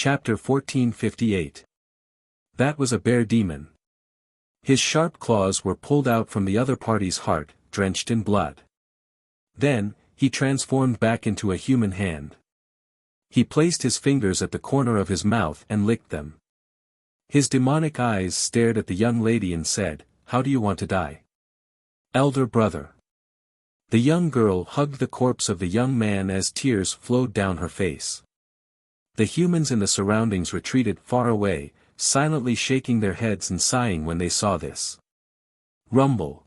Chapter 1458. That was a bear demon. His sharp claws were pulled out from the other party's heart, drenched in blood. Then, he transformed back into a human hand. He placed his fingers at the corner of his mouth and licked them. His demonic eyes stared at the young lady and said, "How do you want to die?" "Elder brother." The young girl hugged the corpse of the young man as tears flowed down her face. The humans in the surroundings retreated far away, silently shaking their heads and sighing when they saw this. Rumble.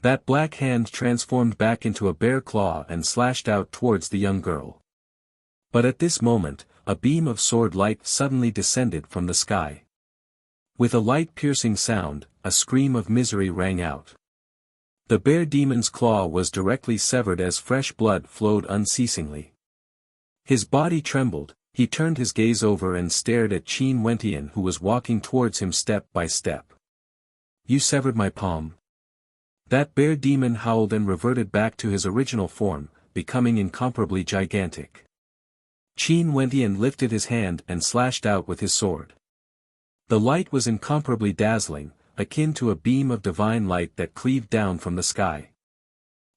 That black hand transformed back into a bear claw and slashed out towards the young girl. But at this moment, a beam of sword light suddenly descended from the sky. With a light-piercing sound, a scream of misery rang out. The bear demon's claw was directly severed as fresh blood flowed unceasingly. His body trembled. He turned his gaze over and stared at Qin Wentian, who was walking towards him step by step. "You severed my palm." That bear demon howled and reverted back to his original form, becoming incomparably gigantic. Qin Wentian lifted his hand and slashed out with his sword. The light was incomparably dazzling, akin to a beam of divine light that cleaved down from the sky.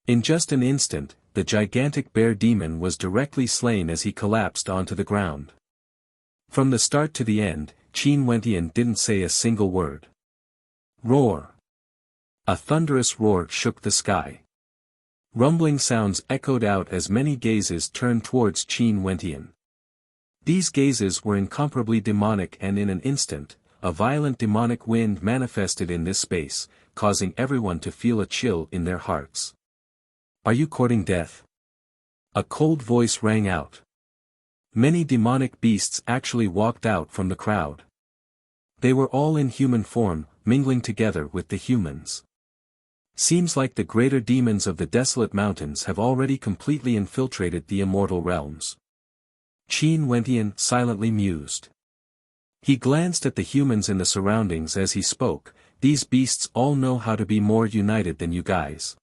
In just an instant, the gigantic bear demon was directly slain as he collapsed onto the ground. From the start to the end, Qin Wentian didn't say a single word. Roar! A thunderous roar shook the sky. Rumbling sounds echoed out as many gazes turned towards Qin Wentian. These gazes were incomparably demonic, and in an instant, a violent demonic wind manifested in this space, causing everyone to feel a chill in their hearts. "Are you courting death?" A cold voice rang out. Many demonic beasts actually walked out from the crowd. They were all in human form, mingling together with the humans. Seems like the greater demons of the desolate mountains have already completely infiltrated the immortal realms. Qin Wentian silently mused. He glanced at the humans in the surroundings as he spoke. "These beasts all know how to be more united than you guys."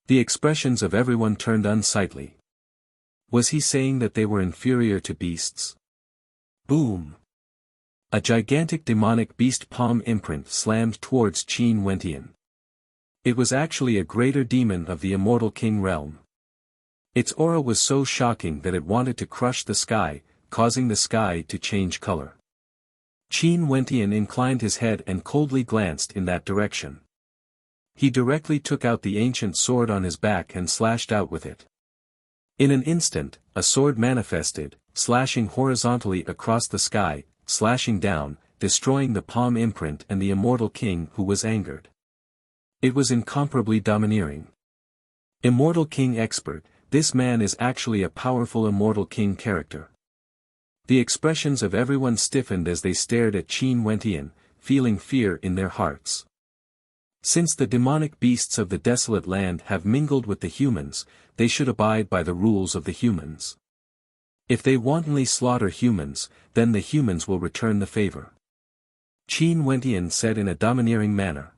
The expressions of everyone turned unsightly. Was he saying that they were inferior to beasts? Boom! A gigantic demonic beast palm imprint slammed towards Qin Wentian. It was actually a greater demon of the Immortal King realm. Its aura was so shocking that it wanted to crush the sky, causing the sky to change color. Qin Wentian inclined his head and coldly glanced in that direction. He directly took out the ancient sword on his back and slashed out with it. In an instant, a sword manifested, slashing horizontally across the sky, slashing down, destroying the palm imprint and the Immortal King, who was angered. It was incomparably domineering. Immortal King expert, this man is actually a powerful Immortal King character. The expressions of everyone stiffened as they stared at Qin Wentian, feeling fear in their hearts. Since the demonic beasts of the desolate land have mingled with the humans, they should abide by the rules of the humans. If they wantonly slaughter humans, then the humans will return the favor. Qin Wentian said in a domineering manner.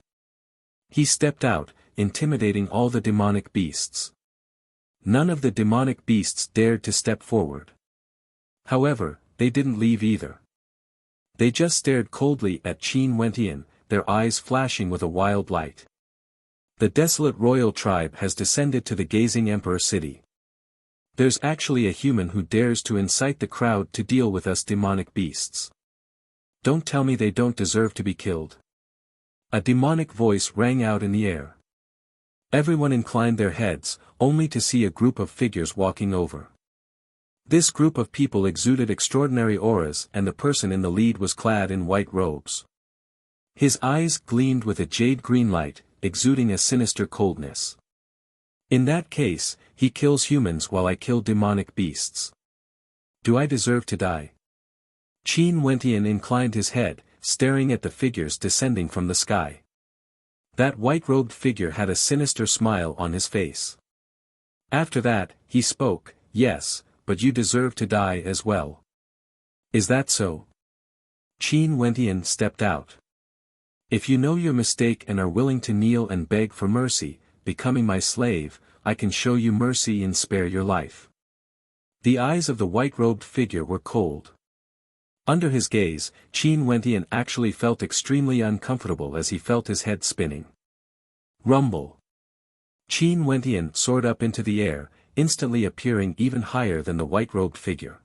He stepped out, intimidating all the demonic beasts. None of the demonic beasts dared to step forward. However, they didn't leave either. They just stared coldly at Qin Wentian, their eyes flashing with a wild light. The desolate royal tribe has descended to the gazing emperor city. There's actually a human who dares to incite the crowd to deal with us demonic beasts. Don't tell me they don't deserve to be killed. A demonic voice rang out in the air. Everyone inclined their heads, only to see a group of figures walking over. This group of people exuded extraordinary auras, and the person in the lead was clad in white robes. His eyes gleamed with a jade-green light, exuding a sinister coldness. In that case, he kills humans while I kill demonic beasts. Do I deserve to die? Qin Wentian inclined his head, staring at the figures descending from the sky. That white-robed figure had a sinister smile on his face. After that, he spoke, "Yes, but you deserve to die as well." "Is that so?" Qin Wentian stepped out. "If you know your mistake and are willing to kneel and beg for mercy, becoming my slave, I can show you mercy and spare your life." The eyes of the white-robed figure were cold. Under his gaze, Qin Wentian actually felt extremely uncomfortable as he felt his head spinning. Rumble. Qin Wentian soared up into the air, instantly appearing even higher than the white-robed figure.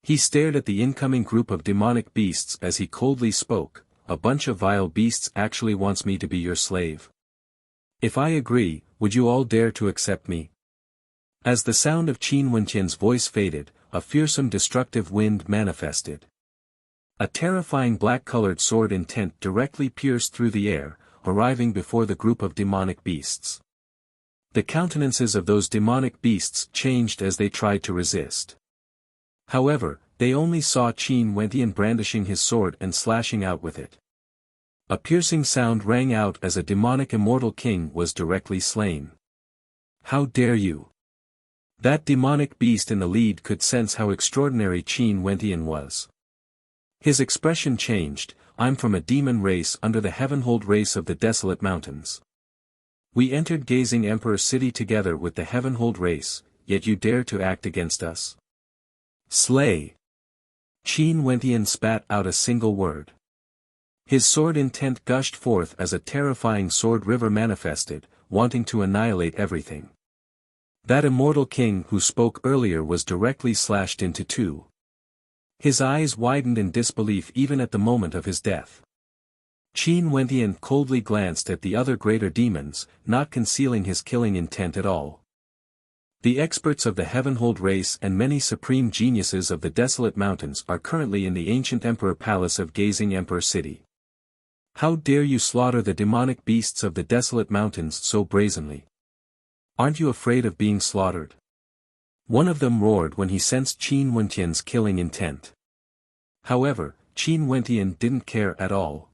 He stared at the incoming group of demonic beasts as he coldly spoke, "A bunch of vile beasts actually wants me to be your slave. If I agree, would you all dare to accept me?" As the sound of Qin Wentian's voice faded, a fearsome destructive wind manifested. A terrifying black-colored sword intent directly pierced through the air, arriving before the group of demonic beasts. The countenances of those demonic beasts changed as they tried to resist. However, they only saw Qin Wentian brandishing his sword and slashing out with it. A piercing sound rang out as a demonic immortal king was directly slain. "How dare you!" That demonic beast in the lead could sense how extraordinary Qin Wentian was. His expression changed. "I'm from a demon race under the Heavenhold race of the Desolate Mountains. We entered Gazing Emperor City together with the Heavenhold race, yet you dare to act against us. Slay!" Qin Wentian spat out a single word. His sword intent gushed forth as a terrifying sword river manifested, wanting to annihilate everything. That immortal king who spoke earlier was directly slashed into two. His eyes widened in disbelief even at the moment of his death. Qin Wentian coldly glanced at the other greater demons, not concealing his killing intent at all. The experts of the Heavenhold race and many supreme geniuses of the Desolate Mountains are currently in the ancient Emperor Palace of Gazing Emperor City. How dare you slaughter the demonic beasts of the Desolate Mountains so brazenly? Aren't you afraid of being slaughtered? One of them roared when he sensed Qin Wentian's killing intent. However, Qin Wentian didn't care at all.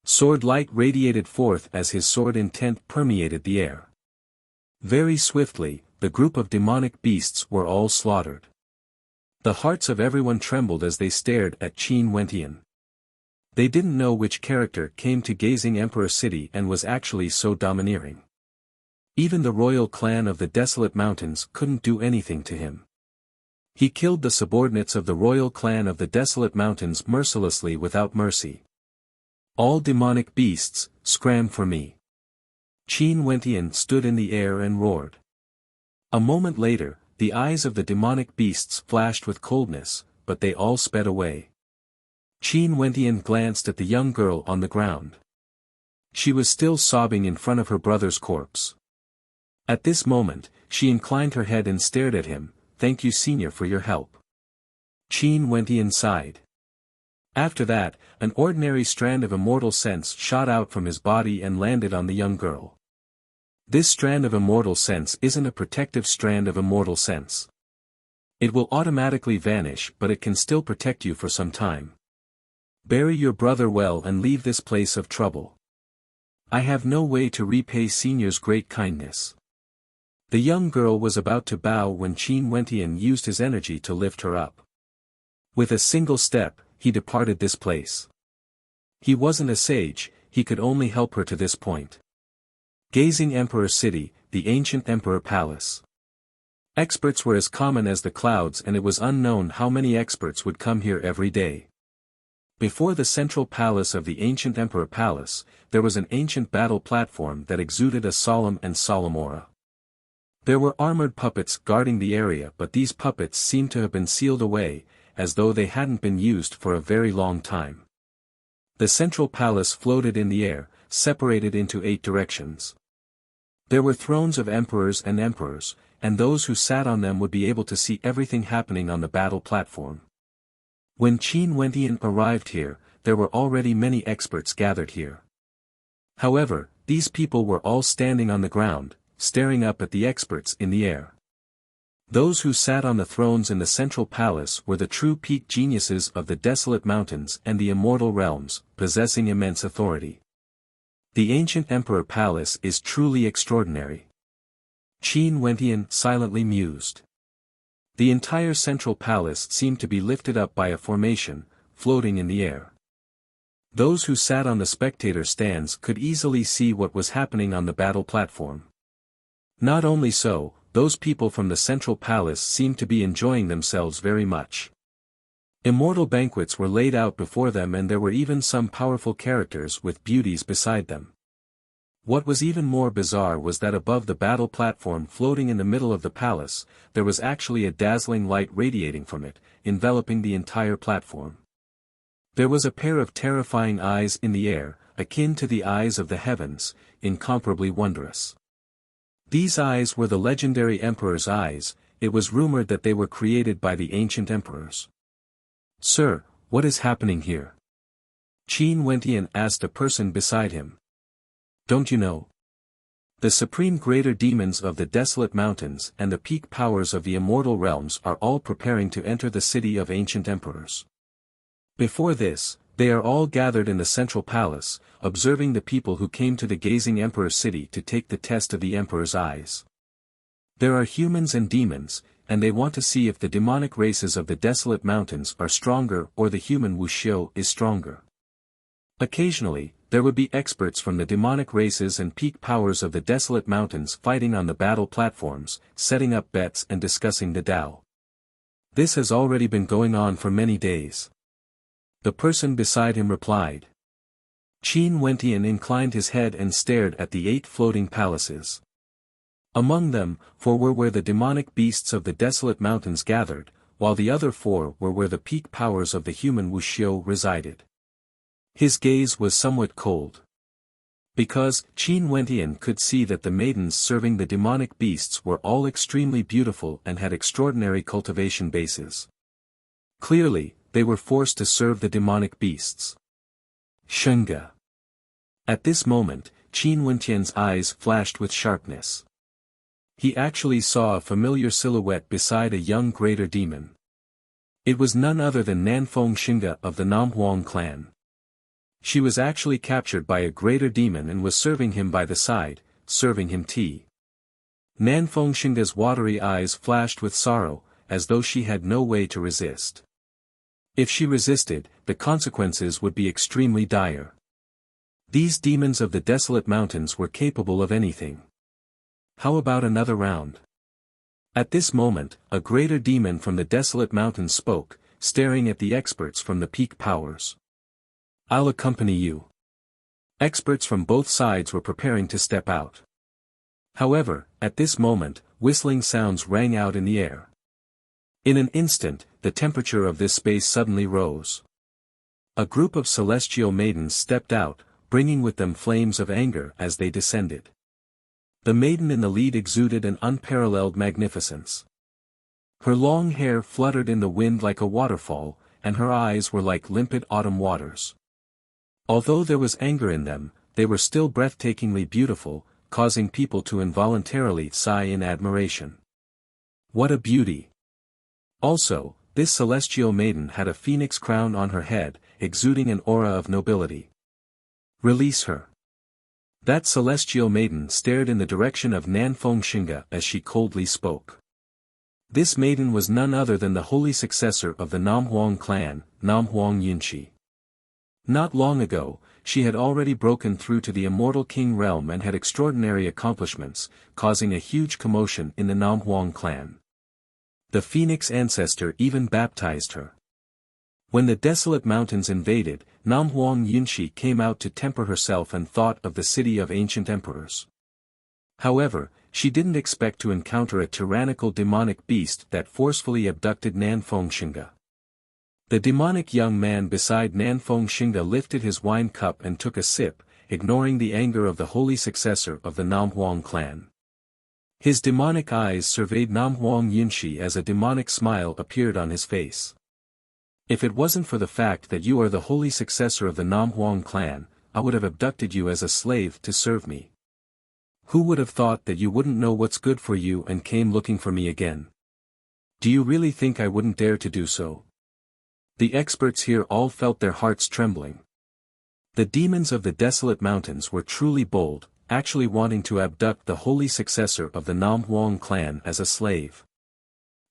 Sword light radiated forth as his sword intent permeated the air. Very swiftly, the group of demonic beasts were all slaughtered. The hearts of everyone trembled as they stared at Qin Wentian. They didn't know which character came to Gazing Emperor City and was actually so domineering. Even the royal clan of the Desolate Mountains couldn't do anything to him. He killed the subordinates of the royal clan of the Desolate Mountains mercilessly without mercy. "All demonic beasts, scram for me." Qin Wentian stood in the air and roared. A moment later, the eyes of the demonic beasts flashed with coldness, but they all sped away. Qin Wentian glanced at the young girl on the ground. She was still sobbing in front of her brother's corpse. At this moment, she inclined her head and stared at him. "Thank you, Senior, for your help." Qin Wentian sighed. After that, an ordinary strand of immortal sense shot out from his body and landed on the young girl. This strand of immortal sense isn't a protective strand of immortal sense. It will automatically vanish, but it can still protect you for some time. Bury your brother well and leave this place of trouble. I have no way to repay Senior's great kindness. The young girl was about to bow when Qin Wentian used his energy to lift her up. With a single step, he departed this place. He wasn't a sage, he could only help her to this point. Gazing Emperor City, the ancient Emperor Palace. Experts were as common as the clouds, and it was unknown how many experts would come here every day. Before the central palace of the ancient Emperor Palace, there was an ancient battle platform that exuded a solemn aura. There were armored puppets guarding the area, but these puppets seemed to have been sealed away, as though they hadn't been used for a very long time. The central palace floated in the air, separated into 8 directions. There were thrones of emperors, and those who sat on them would be able to see everything happening on the battle platform. When Qin Wentian arrived here, there were already many experts gathered here. However, these people were all standing on the ground, staring up at the experts in the air. Those who sat on the thrones in the central palace were the true peak geniuses of the Desolate Mountains and the Immortal realms, possessing immense authority. The ancient Emperor Palace is truly extraordinary. Qin Wentian silently mused. The entire central palace seemed to be lifted up by a formation, floating in the air. Those who sat on the spectator stands could easily see what was happening on the battle platform. Not only so, those people from the central palace seemed to be enjoying themselves very much. Immortal banquets were laid out before them, and there were even some powerful characters with beauties beside them. What was even more bizarre was that above the battle platform floating in the middle of the palace, there was actually a dazzling light radiating from it, enveloping the entire platform. There was a pair of terrifying eyes in the air, akin to the eyes of the heavens, incomparably wondrous. These eyes were the legendary emperor's eyes. It was rumored that they were created by the ancient emperors. "Sir, what is happening here?" Qin Wentian asked a person beside him. "Don't you know? The supreme greater demons of the desolate mountains and the peak powers of the immortal realms are all preparing to enter the city of ancient emperors. Before this, they are all gathered in the central palace, observing the people who came to the gazing emperor's city to take the test of the emperor's eyes. There are humans and demons, and they want to see if the demonic races of the desolate mountains are stronger or the human Wuxia is stronger. Occasionally, there would be experts from the demonic races and peak powers of the desolate mountains fighting on the battle platforms, setting up bets and discussing the Tao. This has already been going on for many days." The person beside him replied. Qin Wentian inclined his head and stared at the 8 floating palaces. Among them, 4 were where the demonic beasts of the desolate mountains gathered, while the other 4 were where the peak powers of the human Wuxia resided. His gaze was somewhat cold. Because Qin Wentian could see that the maidens serving the demonic beasts were all extremely beautiful and had extraordinary cultivation bases. Clearly, they were forced to serve the demonic beasts. Shunga. At this moment, Qin Wentian's eyes flashed with sharpness. He actually saw a familiar silhouette beside a young greater demon. It was none other than Nanfeng Xinga of the Namhuang clan. She was actually captured by a greater demon and was serving him by the side, serving him tea. Nanfeng Xinga's watery eyes flashed with sorrow, as though she had no way to resist. If she resisted, the consequences would be extremely dire. These demons of the desolate mountains were capable of anything. How about another round? At this moment, a greater demon from the desolate mountains spoke, staring at the experts from the peak powers. "I'll accompany you." Experts from both sides were preparing to step out. However, at this moment, whistling sounds rang out in the air. In an instant, the temperature of this space suddenly rose. A group of celestial maidens stepped out, bringing with them flames of anger as they descended. The maiden in the lead exuded an unparalleled magnificence. Her long hair fluttered in the wind like a waterfall, and her eyes were like limpid autumn waters. Although there was anger in them, they were still breathtakingly beautiful, causing people to involuntarily sigh in admiration. What a beauty! Also, this celestial maiden had a phoenix crown on her head, exuding an aura of nobility. "Release her." That celestial maiden stared in the direction of Nanfeng Xinga as she coldly spoke. This maiden was none other than the holy successor of the Namhuang clan, Namhuang Yunshi. Not long ago, she had already broken through to the immortal king realm and had extraordinary accomplishments, causing a huge commotion in the Namhuang clan. The phoenix ancestor even baptized her. When the desolate mountains invaded, Namhuang Yunshi came out to temper herself and thought of the city of ancient emperors. However, she didn't expect to encounter a tyrannical demonic beast that forcefully abducted Nanfeng Xinga. The demonic young man beside Nanfeng Xinga lifted his wine cup and took a sip, ignoring the anger of the holy successor of the Namhuang clan. His demonic eyes surveyed Namhuang Yunshi as a demonic smile appeared on his face. "If it wasn't for the fact that you are the holy successor of the Namhuang clan, I would have abducted you as a slave to serve me. Who would have thought that you wouldn't know what's good for you and came looking for me again? Do you really think I wouldn't dare to do so?" The experts here all felt their hearts trembling. The demons of the desolate mountains were truly bold, actually wanting to abduct the holy successor of the Namhuang clan as a slave.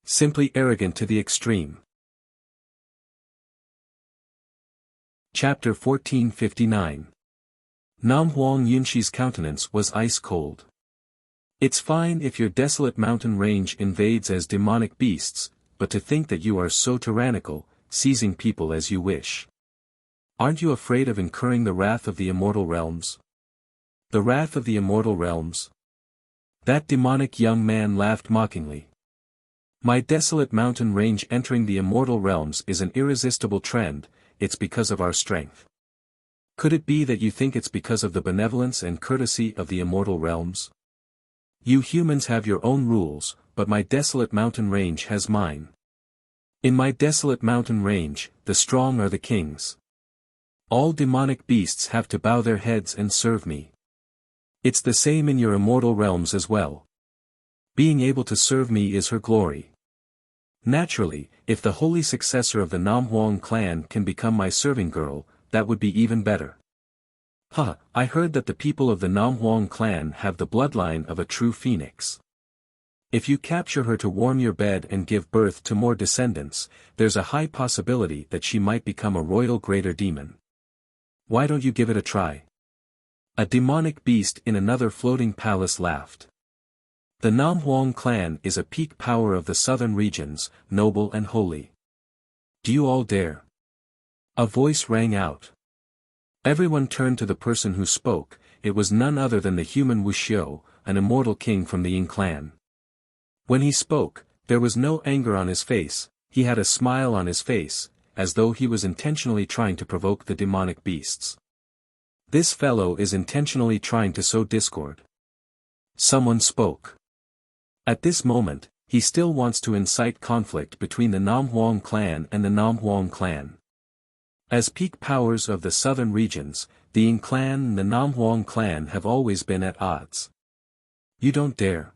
Simply arrogant to the extreme. Chapter 1459. Namhuang Yunshi's countenance was ice-cold. "It's fine if your desolate mountain range invades as demonic beasts, but to think that you are so tyrannical, seizing people as you wish. Aren't you afraid of incurring the wrath of the immortal realms? The wrath of the immortal realms? That demonic young man laughed mockingly. My desolate mountain range entering the immortal realms is an irresistible trend, it's because of our strength. Could it be that you think it's because of the benevolence and courtesy of the immortal realms? You humans have your own rules, but my desolate mountain range has mine. In my desolate mountain range, the strong are the kings. All demonic beasts have to bow their heads and serve me. It's the same in your immortal realms as well. Being able to serve me is her glory. Naturally, if the holy successor of the Nam Huang clan can become my serving girl, that would be even better. I heard that the people of the Nam Huang clan have the bloodline of a true phoenix. If you capture her to warm your bed and give birth to more descendants, there's a high possibility that she might become a royal greater demon. Why don't you give it a try? A demonic beast in another floating palace laughed. The Nam Huang clan is a peak power of the southern regions, noble and holy. Do you all dare? A voice rang out. Everyone turned to the person who spoke. It was none other than the human Wuxia, an immortal king from the Ying clan. When he spoke, there was no anger on his face, he had a smile on his face, as though he was intentionally trying to provoke the demonic beasts. This fellow is intentionally trying to sow discord. Someone spoke. At this moment, he still wants to incite conflict between the Nam Huang clan and the Nam Huang clan. As peak powers of the southern regions, the Ying clan and the Nam Huang clan have always been at odds. You don't dare.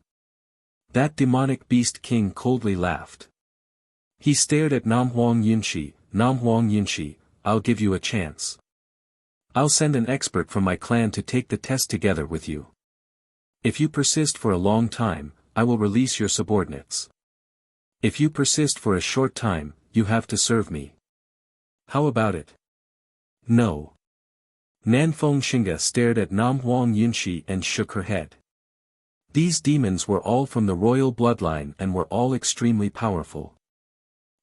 That demonic beast king coldly laughed. He stared at Nam Huang Yunshi, I'll give you a chance. I'll send an expert from my clan to take the test together with you. If you persist for a long time, I will release your subordinates. If you persist for a short time, you have to serve me. How about it? No. Nanfeng Xinga stared at Nam Huang Yunshi and shook her head. These demons were all from the royal bloodline and were all extremely powerful.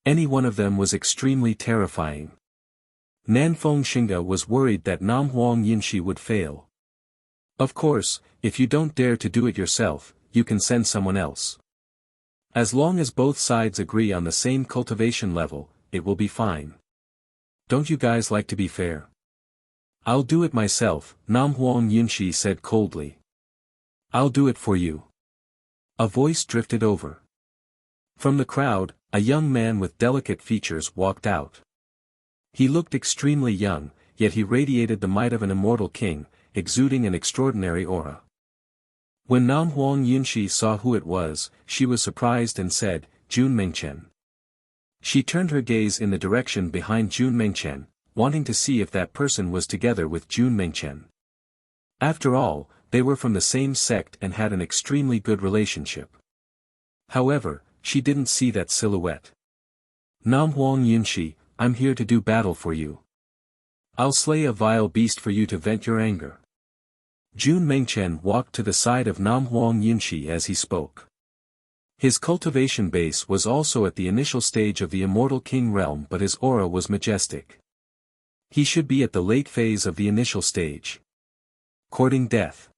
Any one of them was extremely terrifying. Nanfeng Xinga was worried that Nam Huang Yunshi would fail. Of course, if you don't dare to do it yourself, you can send someone else. As long as both sides agree on the same cultivation level, it will be fine. Don't you guys like to be fair? I'll do it myself, Nam Huang Yunshi said coldly. I'll do it for you. A voice drifted over. From the crowd, a young man with delicate features walked out. He looked extremely young, yet he radiated the might of an immortal king, exuding an extraordinary aura. When Nam Huang Yunshi saw who it was, she was surprised and said, Jun Mengchen. She turned her gaze in the direction behind Jun Mengchen, wanting to see if that person was together with Jun Mengchen. After all, they were from the same sect and had an extremely good relationship. However, she didn't see that silhouette. Nam Huang Yunshi, I'm here to do battle for you. I'll slay a vile beast for you to vent your anger. Jun Mengchen walked to the side of Nam Huang Yunshi as he spoke. His cultivation base was also at the initial stage of the Immortal King realm, but his aura was majestic. He should be at the late phase of the initial stage. Courting death.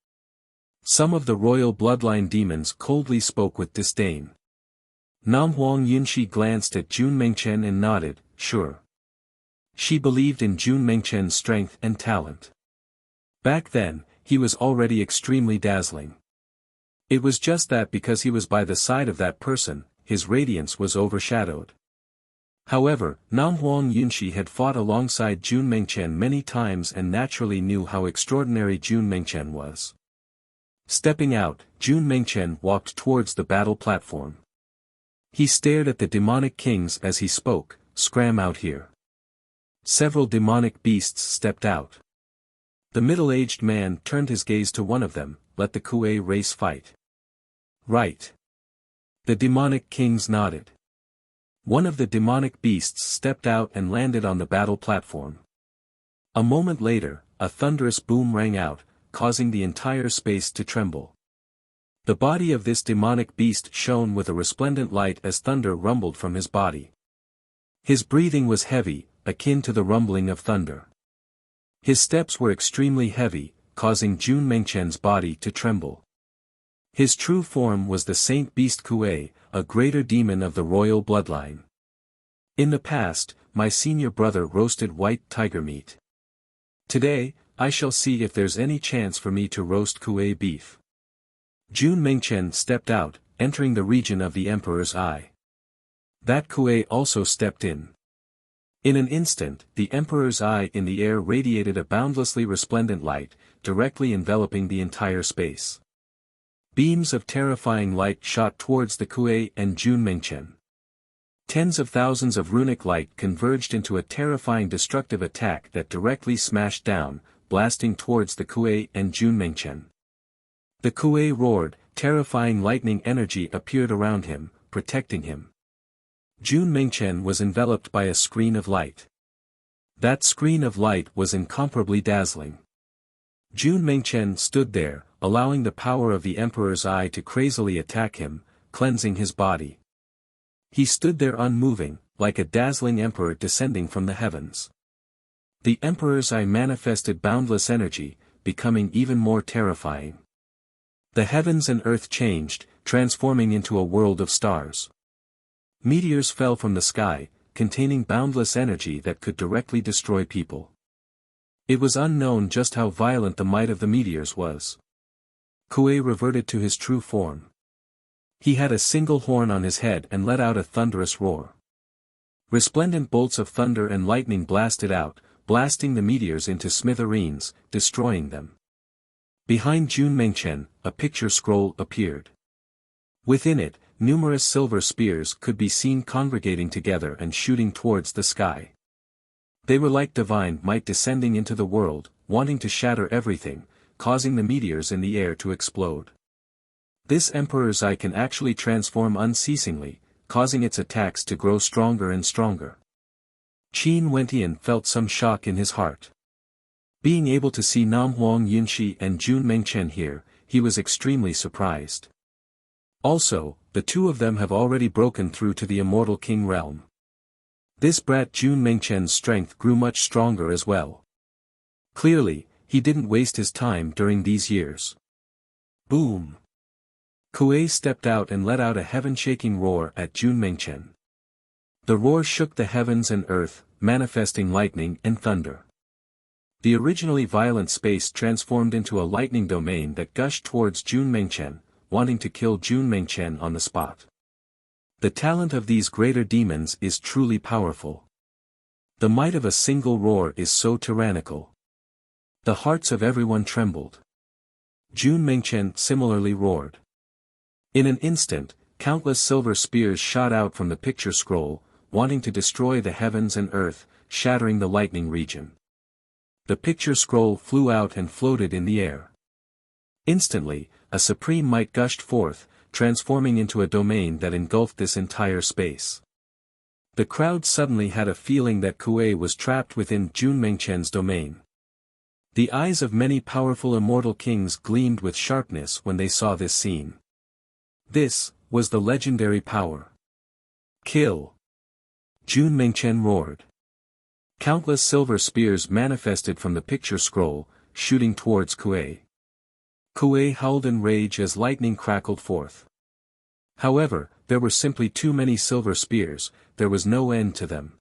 Some of the royal bloodline demons coldly spoke with disdain. Nam Huang Yunshi glanced at Jun Mengchen and nodded, sure. She believed in Jun Mengchen's strength and talent. Back then, he was already extremely dazzling. It was just that because he was by the side of that person, his radiance was overshadowed. However, Nam Huang Yunshi had fought alongside Jun Mengchen many times and naturally knew how extraordinary Jun Mengchen was. Stepping out, Jun Mengchen walked towards the battle platform. He stared at the demonic kings as he spoke, scram out here. Several demonic beasts stepped out. The middle-aged man turned his gaze to one of them, let the Kuei race fight. Right. The demonic kings nodded. One of the demonic beasts stepped out and landed on the battle platform. A moment later, a thunderous boom rang out, causing the entire space to tremble. The body of this demonic beast shone with a resplendent light as thunder rumbled from his body. His breathing was heavy, akin to the rumbling of thunder. His steps were extremely heavy, causing Jun Mengchen's body to tremble. His true form was the Saint Beast Kuei, a greater demon of the royal bloodline. In the past, my senior brother roasted white tiger meat. Today, I shall see if there's any chance for me to roast Kuei beef. Jun Mengchen stepped out, entering the region of the Emperor's Eye. That Kuei also stepped in. In an instant, the Emperor's Eye in the air radiated a boundlessly resplendent light, directly enveloping the entire space. Beams of terrifying light shot towards the Kuei and Jun Mengchen. Tens of thousands of runic light converged into a terrifying destructive attack that directly smashed down, blasting towards the Kuei and Jun Mengchen. The Kuei roared, terrifying lightning energy appeared around him, protecting him. Jun Mengchen was enveloped by a screen of light. That screen of light was incomparably dazzling. Jun Mengchen stood there, allowing the power of the Emperor's Eye to crazily attack him, cleansing his body. He stood there unmoving, like a dazzling emperor descending from the heavens. The Emperor's Eye manifested boundless energy, becoming even more terrifying. The heavens and earth changed, transforming into a world of stars. Meteors fell from the sky, containing boundless energy that could directly destroy people. It was unknown just how violent the might of the meteors was. Kuei reverted to his true form. He had a single horn on his head and let out a thunderous roar. Resplendent bolts of thunder and lightning blasted out, blasting the meteors into smithereens, destroying them. Behind Jun Mengchen, a picture scroll appeared. Within it, numerous silver spears could be seen congregating together and shooting towards the sky. They were like divine might descending into the world, wanting to shatter everything, causing the meteors in the air to explode. This Emperor's Eye can actually transform unceasingly, causing its attacks to grow stronger and stronger. Qin Wentian felt some shock in his heart. Being able to see Nam Huang Yunshi and Jun Mengchen here, he was extremely surprised. Also, the two of them have already broken through to the Immortal King realm. This brat Jun Mengchen's strength grew much stronger as well. Clearly, he didn't waste his time during these years. Boom! Kuei stepped out and let out a heaven-shaking roar at Jun Mengchen. The roar shook the heavens and earth, manifesting lightning and thunder. The originally violent space transformed into a lightning domain that gushed towards Jun Mengchen, wanting to kill Jun Mengchen on the spot. The talent of these greater demons is truly powerful. The might of a single roar is so tyrannical. The hearts of everyone trembled. Jun Mengchen similarly roared. In an instant, countless silver spears shot out from the picture scroll, wanting to destroy the heavens and earth, shattering the lightning region. The picture scroll flew out and floated in the air. Instantly, a supreme might gushed forth, transforming into a domain that engulfed this entire space. The crowd suddenly had a feeling that Kuei was trapped within Jun Mengchen's domain. The eyes of many powerful immortal kings gleamed with sharpness when they saw this scene. This was the legendary power. Kill! Jun Mengchen roared. Countless silver spears manifested from the picture scroll, shooting towards Kuei. Kuei howled in rage as lightning crackled forth. However, there were simply too many silver spears, there was no end to them.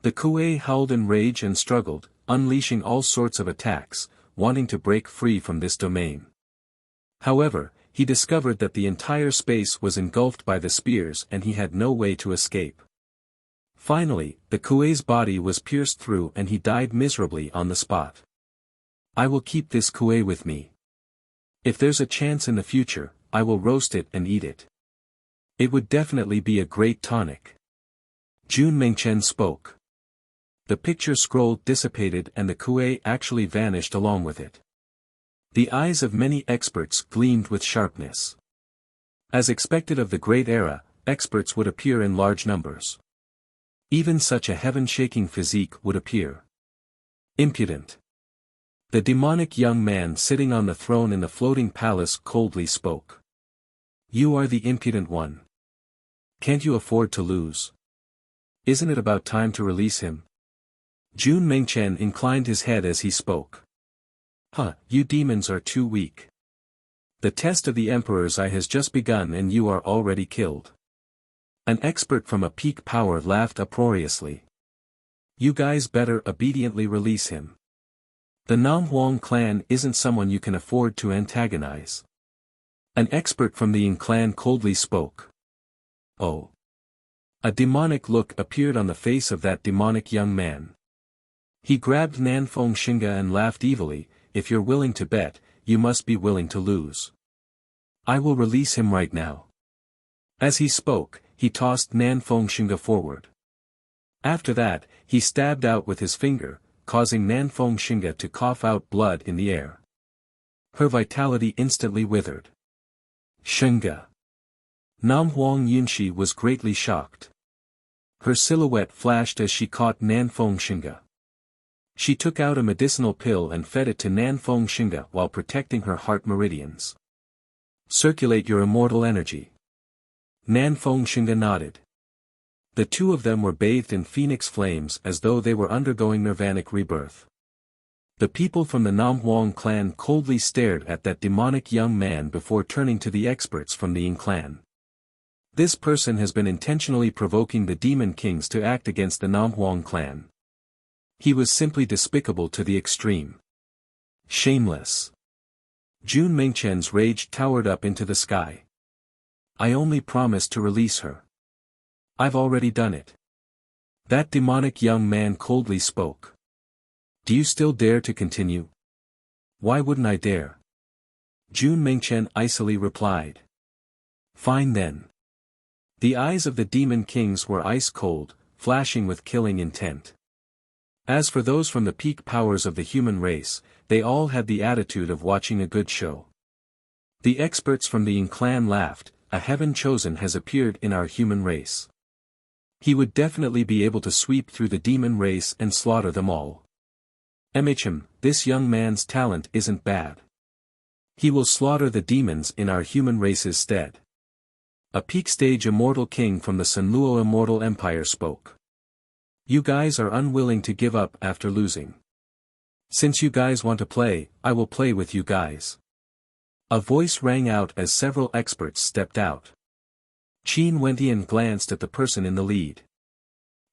The Kuei howled in rage and struggled, unleashing all sorts of attacks, wanting to break free from this domain. However, he discovered that the entire space was engulfed by the spears and he had no way to escape. Finally, the Kuei's body was pierced through and he died miserably on the spot. I will keep this Kuei with me. If there's a chance in the future, I will roast it and eat it. It would definitely be a great tonic. Jun Mengchen spoke. The picture scroll dissipated and the Kuei actually vanished along with it. The eyes of many experts gleamed with sharpness. As expected of the Great Era, experts would appear in large numbers. Even such a heaven-shaking physique would appear. Impudent. The demonic young man sitting on the throne in the floating palace coldly spoke. You are the impudent one. Can't you afford to lose? Isn't it about time to release him? Jun Mengchen inclined his head as he spoke. You demons are too weak. The test of the Emperor's eye has just begun and you are already killed. An expert from a peak power laughed uproariously. You guys better obediently release him. The Nam Huang clan isn't someone you can afford to antagonize. An expert from the Yin clan coldly spoke. Oh. A demonic look appeared on the face of that demonic young man. He grabbed Nanfeng Xinga and laughed evilly. If you're willing to bet, you must be willing to lose. I will release him right now. As he spoke, he tossed Nanfeng Xinga forward. After that, he stabbed out with his finger, causing Nanfeng Xinga to cough out blood in the air. Her vitality instantly withered. Xinga. Nam Huang Yunshi was greatly shocked. Her silhouette flashed as she caught Nanfeng Xinga. She took out a medicinal pill and fed it to Nanfeng Xinga while protecting her heart meridians. Circulate your immortal energy. Nanfeng Xinga nodded. The two of them were bathed in phoenix flames as though they were undergoing nirvanic rebirth. The people from the Nam Huang clan coldly stared at that demonic young man before turning to the experts from the Yin clan. This person has been intentionally provoking the Demon Kings to act against the Nam Huang clan. He was simply despicable to the extreme. Shameless. Jun Mengchen's rage towered up into the sky. I only promised to release her. I've already done it. That demonic young man coldly spoke. Do you still dare to continue? Why wouldn't I dare? Jun Mengchen icily replied. Fine then. The eyes of the Demon Kings were ice cold, flashing with killing intent. As for those from the peak powers of the human race, they all had the attitude of watching a good show. The experts from the Yin clan laughed. A heaven chosen has appeared in our human race. He would definitely be able to sweep through the demon race and slaughter them all. This young man's talent isn't bad. He will slaughter the demons in our human race's stead. A peak stage immortal king from the Sanluo Immortal Empire spoke. You guys are unwilling to give up after losing. Since you guys want to play, I will play with you guys. A voice rang out as several experts stepped out. Qin Wentian glanced at the person in the lead.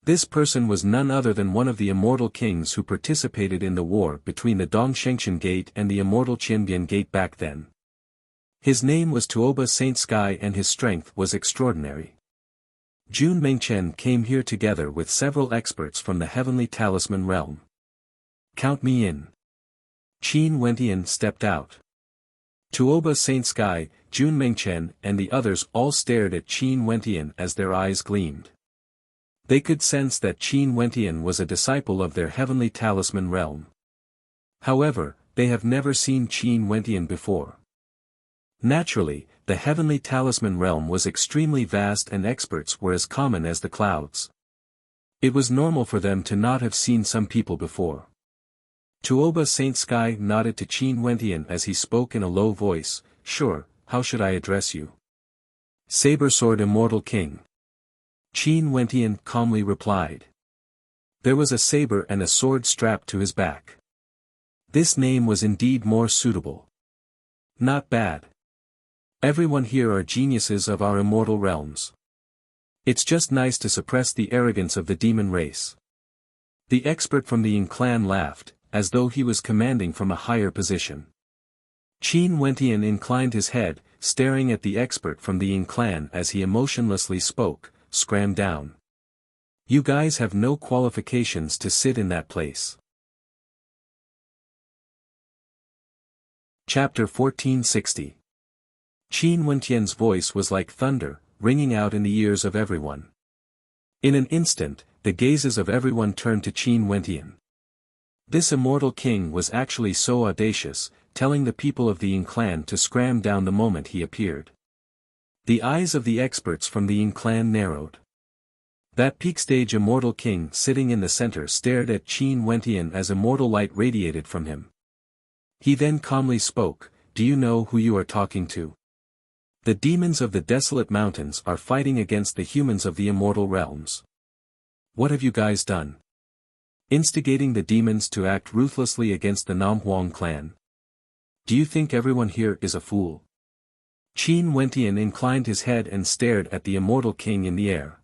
This person was none other than one of the immortal kings who participated in the war between the Dongshengshan Gate and the immortal Qianbian Gate back then. His name was Tuoba Saint Sky and his strength was extraordinary. Jun Mengchen came here together with several experts from the Heavenly Talisman realm. Count me in. Qin Wentian stepped out. Tuoba Saint Sky, Jun Mengchen and the others all stared at Qin Wentian as their eyes gleamed. They could sense that Qin Wentian was a disciple of their Heavenly Talisman realm. However, they have never seen Qin Wentian before. Naturally, the Heavenly Talisman realm was extremely vast and experts were as common as the clouds. It was normal for them to not have seen some people before. Tuoba Saint Sky nodded to Qin Wentian as he spoke in a low voice. Sure, how should I address you? Saber Sword Immortal King. Qin Wentian calmly replied. There was a saber and a sword strapped to his back. This name was indeed more suitable. Not bad. Everyone here are geniuses of our immortal realms. It's just nice to suppress the arrogance of the demon race. The expert from the Yin clan laughed, as though he was commanding from a higher position. Qin Wentian inclined his head, staring at the expert from the Yin clan as he emotionlessly spoke, scram down. You guys have no qualifications to sit in that place. Chapter 1460. Qin Wentian's voice was like thunder, ringing out in the ears of everyone. In an instant, the gazes of everyone turned to Qin Wentian. This immortal king was actually so audacious, telling the people of the Yin clan to scram down the moment he appeared. The eyes of the experts from the Yin clan narrowed. That peak stage immortal king sitting in the center stared at Qin Wentian as immortal light radiated from him. He then calmly spoke, do you know who you are talking to? The demons of the desolate mountains are fighting against the humans of the immortal realms. What have you guys done? Instigating the demons to act ruthlessly against the Namhuang clan. Do you think everyone here is a fool? Qin Wentian inclined his head and stared at the Immortal King in the air.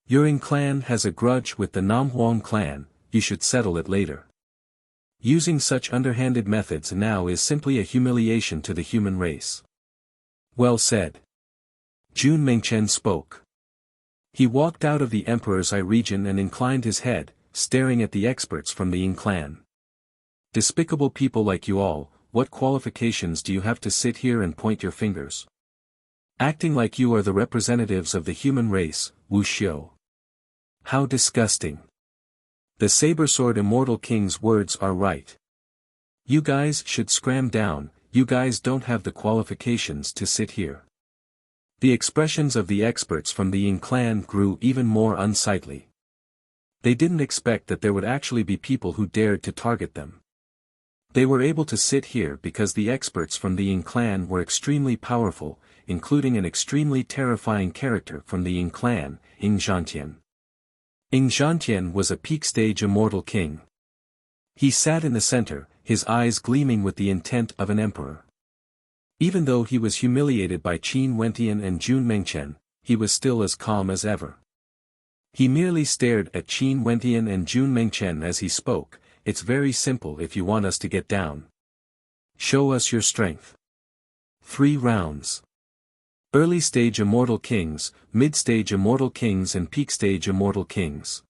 Your clan has a grudge with the Namhuang clan, you should settle it later. Using such underhanded methods now is simply a humiliation to the human race. Well said. Jun Mengchen spoke. He walked out of the Emperor's Eye region and inclined his head, staring at the experts from the Ying clan. Despicable people like you all, what qualifications do you have to sit here and point your fingers? Acting like you are the representatives of the human race, Wuxia. How disgusting. The Saber-Sword Immortal King's words are right. You guys should scram down, you guys don't have the qualifications to sit here. The expressions of the experts from the Ying clan grew even more unsightly. They didn't expect that there would actually be people who dared to target them. They were able to sit here because the experts from the Ying clan were extremely powerful, including an extremely terrifying character from the Ying clan, Ying Zhantian. Ying Zhantian was a peak-stage immortal king. He sat in the center, his eyes gleaming with the intent of an emperor. Even though he was humiliated by Qin Wentian and Jun Mengchen, he was still as calm as ever. He merely stared at Qin Wentian and Jun Mengchen as he spoke. It's very simple if you want us to get down. Show us your strength. 3 rounds. Early stage immortal kings, mid-stage immortal kings and peak-stage immortal kings.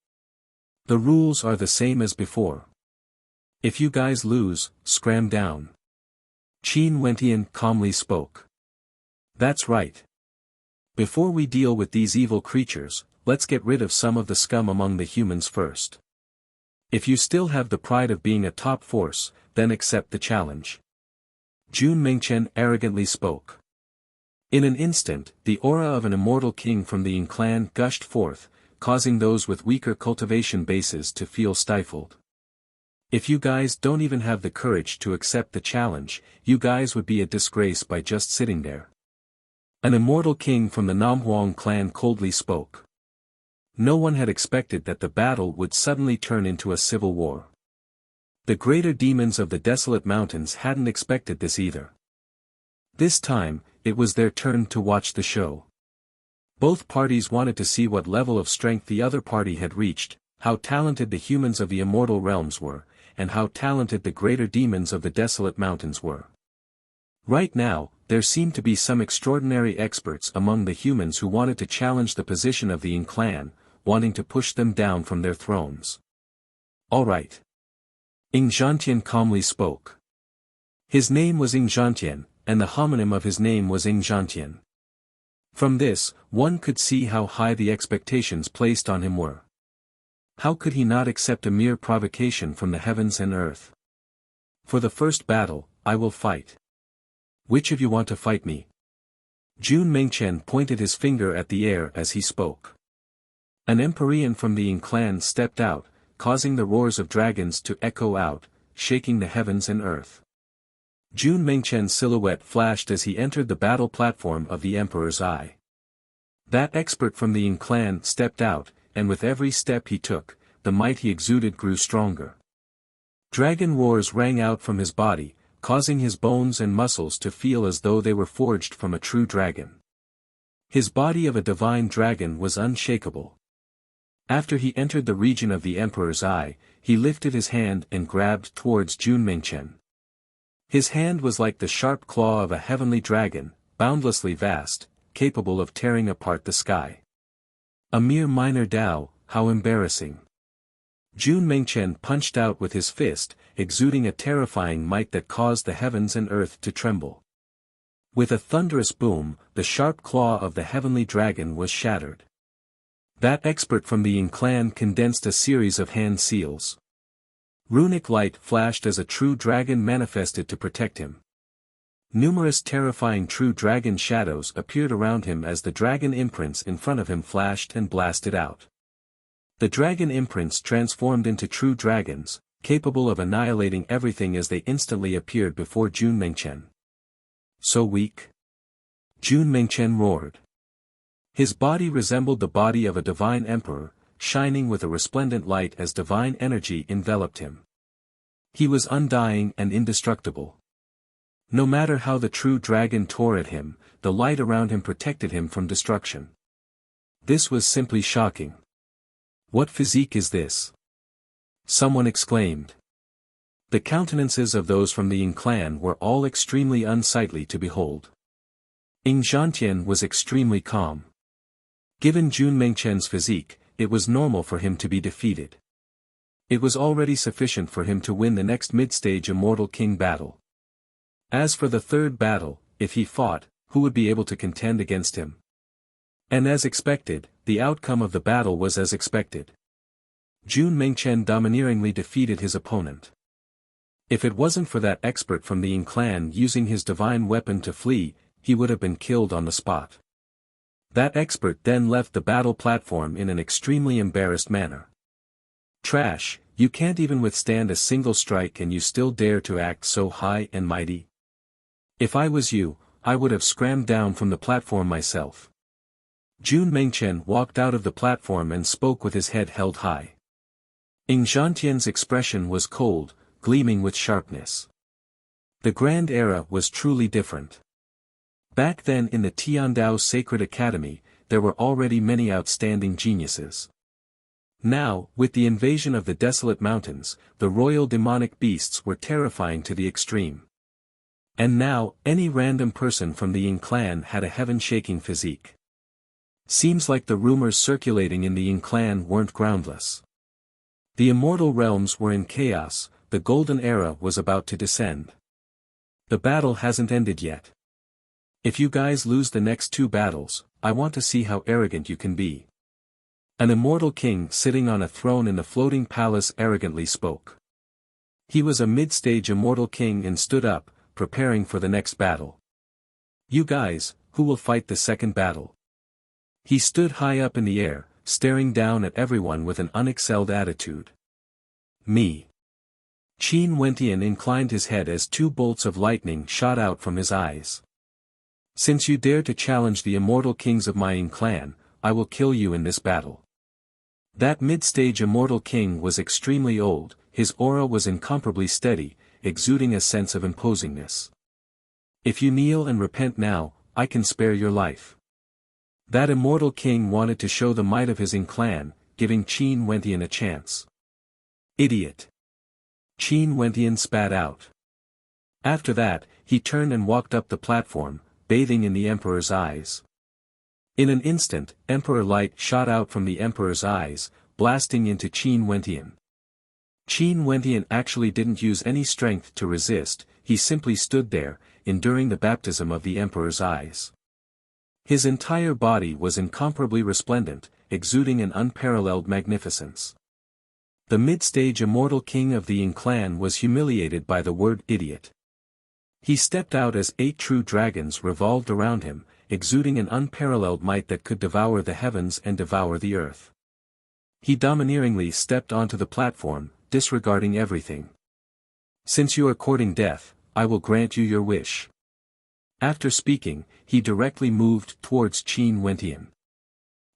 The rules are the same as before. If you guys lose, scram down. Qin Wentian calmly spoke. That's right. Before we deal with these evil creatures, let's get rid of some of the scum among the humans first. If you still have the pride of being a top force, then accept the challenge. Jun Mengchen arrogantly spoke. In an instant, the aura of an immortal king from the Ying clan gushed forth, causing those with weaker cultivation bases to feel stifled. If you guys don't even have the courage to accept the challenge, you guys would be a disgrace by just sitting there. An immortal king from the Namhuang clan coldly spoke. No one had expected that the battle would suddenly turn into a civil war. The greater demons of the desolate mountains hadn't expected this either. This time, it was their turn to watch the show. Both parties wanted to see what level of strength the other party had reached, how talented the humans of the immortal realms were, and how talented the greater demons of the desolate mountains were. Right now, there seemed to be some extraordinary experts among the humans who wanted to challenge the position of the Ying clan, wanting to push them down from their thrones. Alright. Ying Zhantian calmly spoke. His name was Ying Zhantian, and the homonym of his name was Ying Zhantian. From this, one could see how high the expectations placed on him were. How could he not accept a mere provocation from the heavens and earth? For the first battle, I will fight. Which of you want to fight me? Jun Mengchen pointed his finger at the air as he spoke. An Empyrean from the Ying clan stepped out, causing the roars of dragons to echo out, shaking the heavens and earth. Jun Mengchen's silhouette flashed as he entered the battle platform of the Emperor's Eye. That expert from the Ying clan stepped out, and with every step he took, the might he exuded grew stronger. Dragon roars rang out from his body, causing his bones and muscles to feel as though they were forged from a true dragon. His body of a divine dragon was unshakable. After he entered the region of the Emperor's Eye, he lifted his hand and grabbed towards Jun Mengchen. His hand was like the sharp claw of a heavenly dragon, boundlessly vast, capable of tearing apart the sky. A mere minor Dao, how embarrassing. Jun Mengchen punched out with his fist, exuding a terrifying might that caused the heavens and earth to tremble. With a thunderous boom, the sharp claw of the heavenly dragon was shattered. That expert from the Ying clan condensed a series of hand seals. Runic light flashed as a true dragon manifested to protect him. Numerous terrifying true dragon shadows appeared around him as the dragon imprints in front of him flashed and blasted out. The dragon imprints transformed into true dragons, capable of annihilating everything as they instantly appeared before Jun Mengchen. So weak? Jun Mengchen roared. His body resembled the body of a divine emperor, shining with a resplendent light as divine energy enveloped him. He was undying and indestructible. No matter how the true dragon tore at him, the light around him protected him from destruction. This was simply shocking. "What physique is this?" someone exclaimed. The countenances of those from the Ying clan were all extremely unsightly to behold. Ying Zhantian was extremely calm. Given Jun Mengchen's physique, it was normal for him to be defeated. It was already sufficient for him to win the next mid-stage Immortal King battle. As for the third battle, if he fought, who would be able to contend against him? And as expected, the outcome of the battle was as expected. Jun Mengchen domineeringly defeated his opponent. If it wasn't for that expert from the Ying clan using his divine weapon to flee, he would have been killed on the spot. That expert then left the battle platform in an extremely embarrassed manner. "Trash, you can't even withstand a single strike and you still dare to act so high and mighty. If I was you, I would have scrammed down from the platform myself." Jun Mengchen walked out of the platform and spoke with his head held high. Ying Zhantian's expression was cold, gleaming with sharpness. The Grand Era was truly different. Back then in the Tiandao Sacred Academy, there were already many outstanding geniuses. Now, with the invasion of the desolate mountains, the royal demonic beasts were terrifying to the extreme. And now, any random person from the Ying clan had a heaven-shaking physique. Seems like the rumors circulating in the Ying clan weren't groundless. The immortal realms were in chaos, the golden era was about to descend. The battle hasn't ended yet. If you guys lose the next two battles, I want to see how arrogant you can be. An immortal king sitting on a throne in the floating palace arrogantly spoke. He was a mid-stage immortal king and stood up, preparing for the next battle. "You guys, who will fight the second battle?" He stood high up in the air, staring down at everyone with an unexcelled attitude. "Me." Qin Wentian inclined his head as two bolts of lightning shot out from his eyes. "Since you dare to challenge the immortal kings of my Ying clan, I will kill you in this battle." That mid-stage immortal king was extremely old, his aura was incomparably steady, exuding a sense of imposingness. "If you kneel and repent now, I can spare your life." That immortal king wanted to show the might of his Ying clan, giving Qin Wentian a chance. "Idiot!" Qin Wentian spat out. After that, he turned and walked up the platform, bathing in the emperor's eyes. In an instant, emperor light shot out from the emperor's eyes, blasting into Qin Wentian. Qin Wentian actually didn't use any strength to resist, he simply stood there, enduring the baptism of the emperor's eyes. His entire body was incomparably resplendent, exuding an unparalleled magnificence. The mid-stage immortal king of the Ying clan was humiliated by the word idiot. He stepped out as 8 true dragons revolved around him, exuding an unparalleled might that could devour the heavens and devour the earth. He domineeringly stepped onto the platform, disregarding everything. "Since you are courting death, I will grant you your wish." After speaking, he directly moved towards Qin Wentian.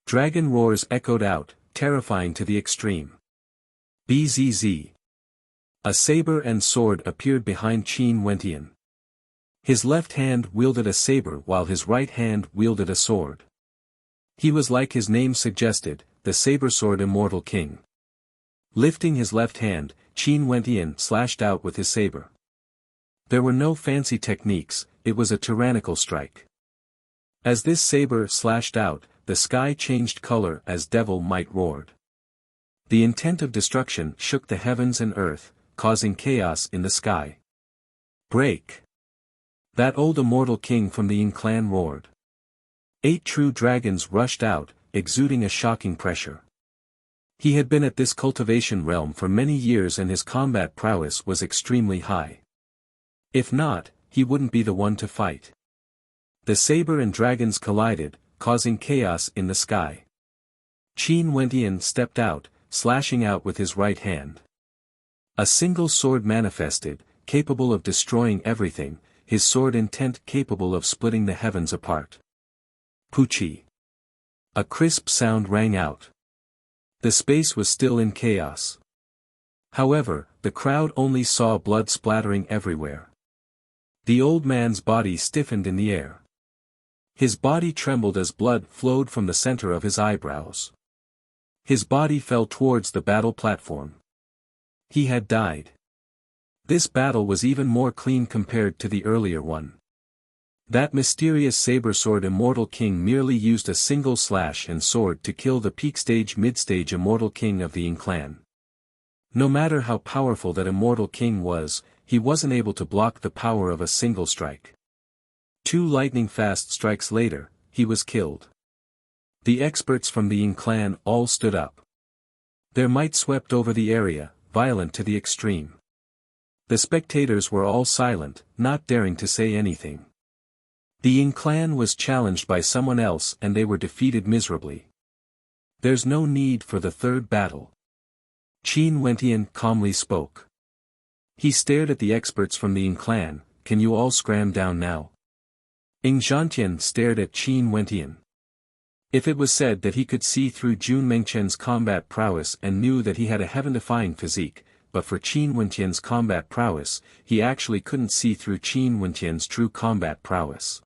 Dragon roars echoed out, terrifying to the extreme. Bzz. A saber and sword appeared behind Qin Wentian. His left hand wielded a saber while his right hand wielded a sword. He was like his name suggested, the saber-sword immortal king. Lifting his left hand, Qin Wentian slashed out with his saber. There were no fancy techniques, it was a tyrannical strike. As this saber slashed out, the sky changed color as devil might roared. The intent of destruction shook the heavens and earth, causing chaos in the sky. "Break!" That old immortal king from the Ying clan roared. 8 true dragons rushed out, exuding a shocking pressure. He had been at this cultivation realm for many years and his combat prowess was extremely high. If not, he wouldn't be the one to fight. The saber and dragons collided, causing chaos in the sky. Qin Wentian stepped out, slashing out with his right hand. A single sword manifested, capable of destroying everything, his sword intent capable of splitting the heavens apart. Puchi. A crisp sound rang out. The space was still in chaos. However, the crowd only saw blood splattering everywhere. The old man's body stiffened in the air. His body trembled as blood flowed from the center of his eyebrows. His body fell towards the battle platform. He had died. This battle was even more clean compared to the earlier one. That mysterious saber-sword Immortal King merely used a single slash and sword to kill the peak-stage mid-stage Immortal King of the Ying clan. No matter how powerful that Immortal King was, he wasn't able to block the power of a single strike. 2 lightning-fast strikes later, he was killed. The experts from the Ying clan all stood up. Their might swept over the area, violent to the extreme. The spectators were all silent, not daring to say anything. The Ying clan was challenged by someone else and they were defeated miserably. There's no need for the third battle. Qin Wentian calmly spoke. He stared at the experts from the Ying clan. Can you all scram down now? Ying Zhantian stared at Qin Wentian. If it was said that he could see through Jun Mengchen's combat prowess and knew that he had a heaven-defying physique, but for Qin Wentian's combat prowess, he actually couldn't see through Qin Wentian's true combat prowess.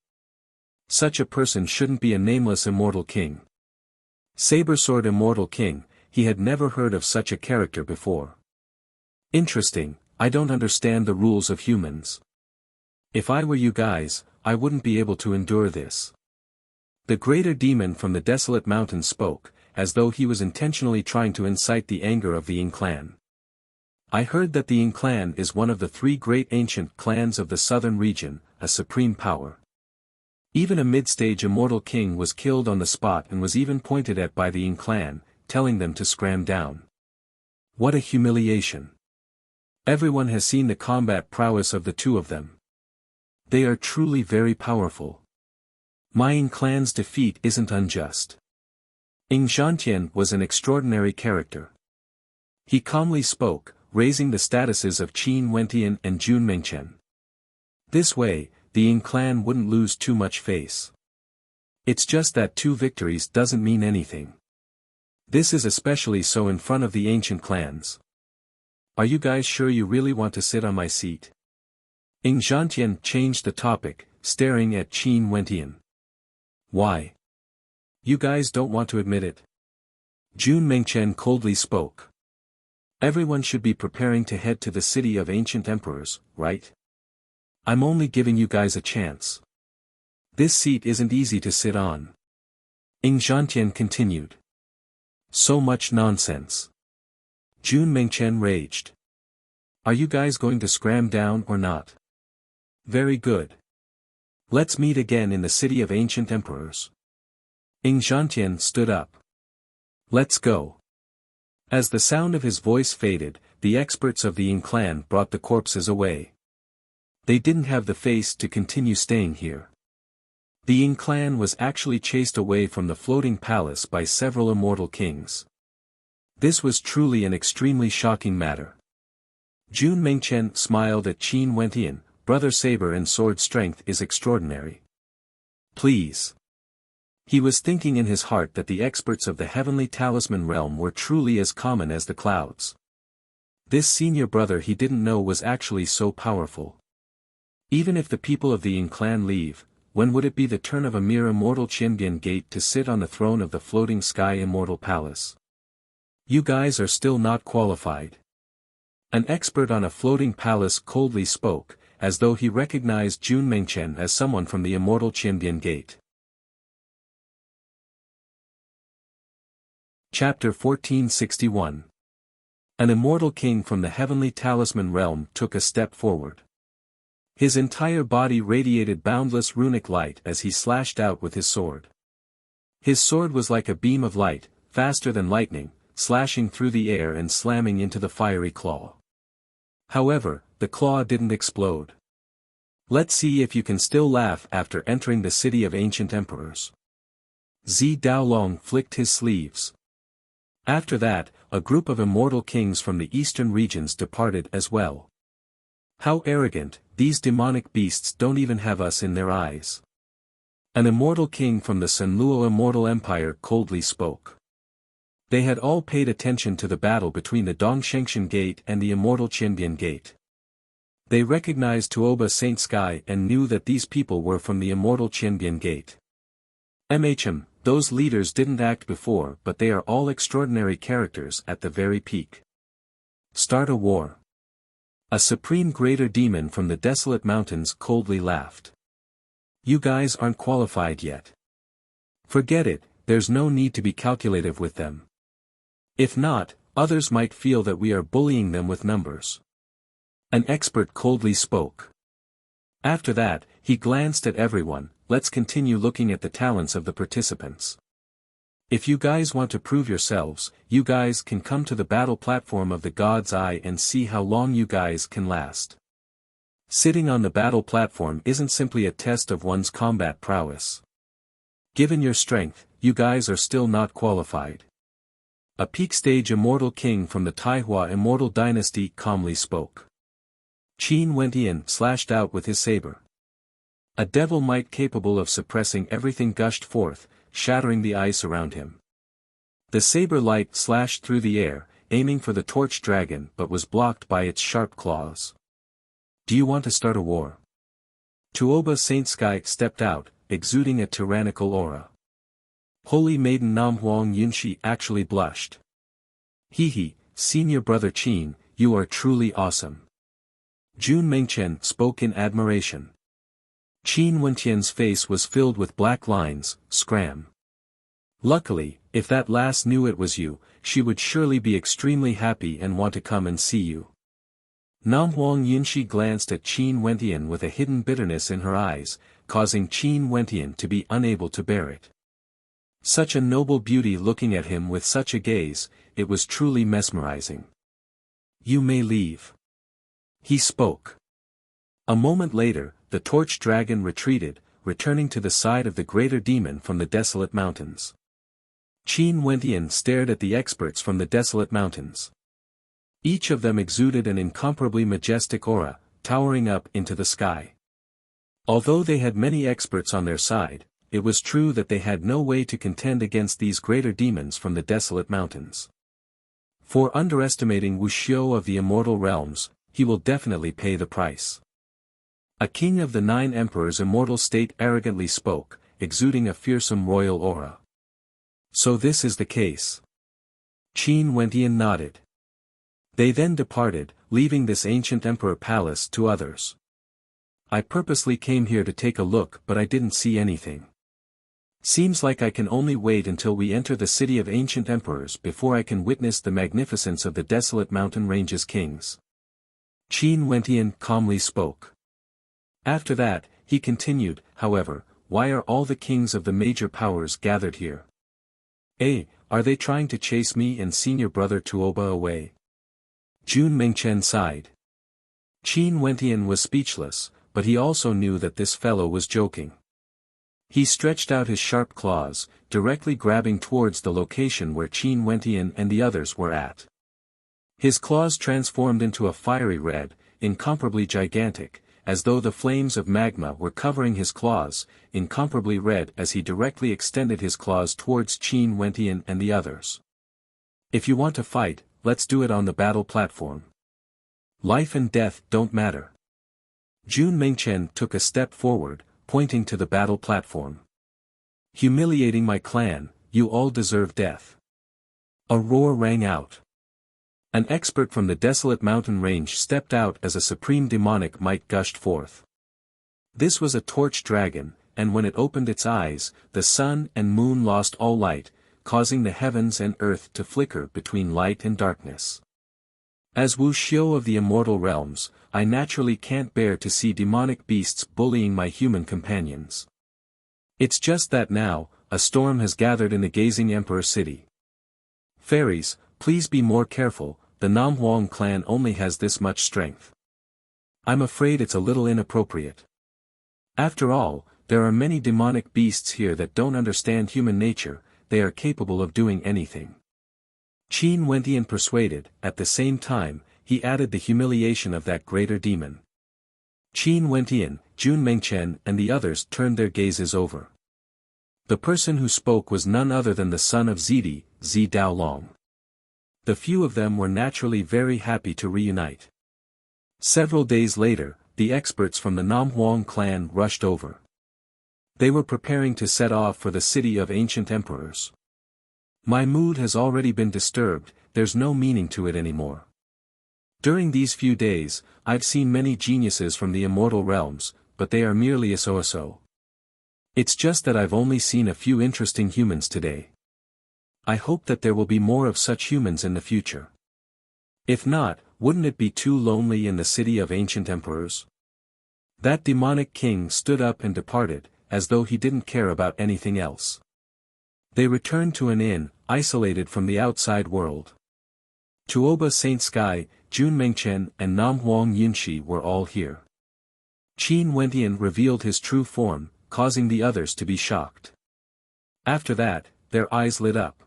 Such a person shouldn't be a nameless Immortal King. Saber-sword Immortal King, he had never heard of such a character before. Interesting, I don't understand the rules of humans. If I were you guys, I wouldn't be able to endure this. The greater demon from the desolate mountain spoke, as though he was intentionally trying to incite the anger of the Ying clan. I heard that the Ying clan is one of the 3 great ancient clans of the southern region, a supreme power. Even a mid-stage Immortal King was killed on the spot and was even pointed at by the Ying clan, telling them to scram down. What a humiliation. Everyone has seen the combat prowess of the 2 of them. They are truly very powerful. My Ying clan's defeat isn't unjust. Ying Zhantian was an extraordinary character. He calmly spoke, raising the statuses of Qin Wentian and Jun Mengchen. This way, the Ying clan wouldn't lose too much face. It's just that 2 victories doesn't mean anything. This is especially so in front of the ancient clans. Are you guys sure you really want to sit on my seat? Ying Zhantian changed the topic, staring at Qin Wentian. Why? You guys don't want to admit it? Jun Mengchen coldly spoke. Everyone should be preparing to head to the city of ancient emperors, right? I'm only giving you guys a chance. This seat isn't easy to sit on. Ying Zhantian continued. So much nonsense. Jun Mengchen raged. Are you guys going to scram down or not? Very good. Let's meet again in the city of ancient emperors. Ying Zhantian stood up. Let's go. As the sound of his voice faded, the experts of the Ying clan brought the corpses away. They didn't have the face to continue staying here. The Ying clan was actually chased away from the floating palace by several immortal kings. This was truly an extremely shocking matter. Jun Mengchen smiled at Qin Wentian. Brother saber and sword strength is extraordinary. Please. He was thinking in his heart that the experts of the heavenly talisman realm were truly as common as the clouds. This senior brother he didn't know was actually so powerful. Even if the people of the Ying clan leave, when would it be the turn of a mere immortal Qianbian Gate to sit on the throne of the floating sky immortal palace? You guys are still not qualified. An expert on a floating palace coldly spoke, as though he recognized Jun Mengchen as someone from the immortal Qianbian Gate. Chapter 1461. An immortal king from the heavenly talisman realm took a step forward. His entire body radiated boundless runic light as he slashed out with his sword. His sword was like a beam of light, faster than lightning, slashing through the air and slamming into the fiery claw. However, the claw didn't explode. Let's see if you can still laugh after entering the city of ancient emperors. Zi Daolong flicked his sleeves. After that, a group of immortal kings from the eastern regions departed as well. How arrogant, these demonic beasts don't even have us in their eyes. An immortal king from the Sanluo Immortal Empire coldly spoke. They had all paid attention to the battle between the Dongshengshan Gate and the Immortal Qianbian Gate. They recognized Tuoba Saint Sky and knew that these people were from the Immortal Qianbian Gate. Those leaders didn't act before, but they are all extraordinary characters at the very peak. Start a war. A supreme greater demon from the desolate mountains coldly laughed. You guys aren't qualified yet. Forget it, there's no need to be calculative with them. If not, others might feel that we are bullying them with numbers. An expert coldly spoke. After that, he glanced at everyone. Let's continue looking at the talents of the participants. If you guys want to prove yourselves, you guys can come to the battle platform of the God's Eye and see how long you guys can last. Sitting on the battle platform isn't simply a test of one's combat prowess. Given your strength, you guys are still not qualified. A peak stage immortal king from the Taihua immortal dynasty calmly spoke. Qin Wentian slashed out with his saber. A devil might capable of suppressing everything gushed forth, shattering the ice around him. The saber light slashed through the air, aiming for the torch dragon but was blocked by its sharp claws. Do you want to start a war? Tuoba Saint Sky stepped out, exuding a tyrannical aura. Holy Maiden Nam Huang Yunshi actually blushed. Hee, senior brother Qin, you are truly awesome. Jun Mengchen spoke in admiration. Qin Wentian's face was filled with black lines. Scram. Luckily, if that lass knew it was you, she would surely be extremely happy and want to come and see you. Nam Huang Yunshi glanced at Qin Wentian with a hidden bitterness in her eyes, causing Qin Wentian to be unable to bear it. Such a noble beauty looking at him with such a gaze, it was truly mesmerizing. You may leave. He spoke. A moment later, the torch dragon retreated, returning to the side of the greater demon from the desolate mountains. Qin Wentian stared at the experts from the desolate mountains. Each of them exuded an incomparably majestic aura, towering up into the sky. Although they had many experts on their side, it was true that they had no way to contend against these greater demons from the desolate mountains. For underestimating Wuxia of the immortal realms, he will definitely pay the price. A king of the 9 emperors' immortal state arrogantly spoke, exuding a fearsome royal aura. So this is the case. Qin Wentian nodded. They then departed, leaving this ancient emperor palace to others. I purposely came here to take a look but I didn't see anything. Seems like I can only wait until we enter the city of ancient emperors before I can witness the magnificence of the desolate mountain ranges kings. Qin Wentian calmly spoke. After that, he continued, however, why are all the kings of the major powers gathered here? Are they trying to chase me and senior brother Tuoba away? Jun Mengchen sighed. Qin Wentian was speechless, but he also knew that this fellow was joking. He stretched out his sharp claws, directly grabbing towards the location where Qin Wentian and the others were at. His claws transformed into a fiery red, incomparably gigantic, as though the flames of magma were covering his claws, incomparably red as he directly extended his claws towards Qin Wentian and the others. If you want to fight, let's do it on the battle platform. Life and death don't matter. Jun Mengchen took a step forward, pointing to the battle platform. Humiliating my clan, you all deserve death. A roar rang out. An expert from the desolate mountain range stepped out as a supreme demonic might gushed forth. This was a torch dragon, and when it opened its eyes, the sun and moon lost all light, causing the heavens and earth to flicker between light and darkness. As Wuxia of the immortal realms, I naturally can't bear to see demonic beasts bullying my human companions. It's just that now, a storm has gathered in the gazing Emperor city. Fairies, please be more careful, the Nam Huang clan only has this much strength. I'm afraid it's a little inappropriate. After all, there are many demonic beasts here that don't understand human nature, they are capable of doing anything. Qin Wentian persuaded, at the same time, he added the humiliation of that greater demon. Qin Wentian, Jun Mengchen and the others turned their gazes over. The person who spoke was none other than the son of Zidi, Zi Daolong. The few of them were naturally very happy to reunite. Several days later, the experts from the Namhuang clan rushed over. They were preparing to set off for the city of ancient emperors. My mood has already been disturbed, there's no meaning to it anymore. During these few days, I've seen many geniuses from the immortal realms, but they are merely a so-so. It's just that I've only seen a few interesting humans today. I hope that there will be more of such humans in the future. If not, wouldn't it be too lonely in the city of ancient emperors? That demonic king stood up and departed, as though he didn't care about anything else. They returned to an inn, isolated from the outside world. Tuoba Saint Sky, Jun Mengchen and Namhuang Yunshi were all here. Qin Wentian revealed his true form, causing the others to be shocked. After that, their eyes lit up.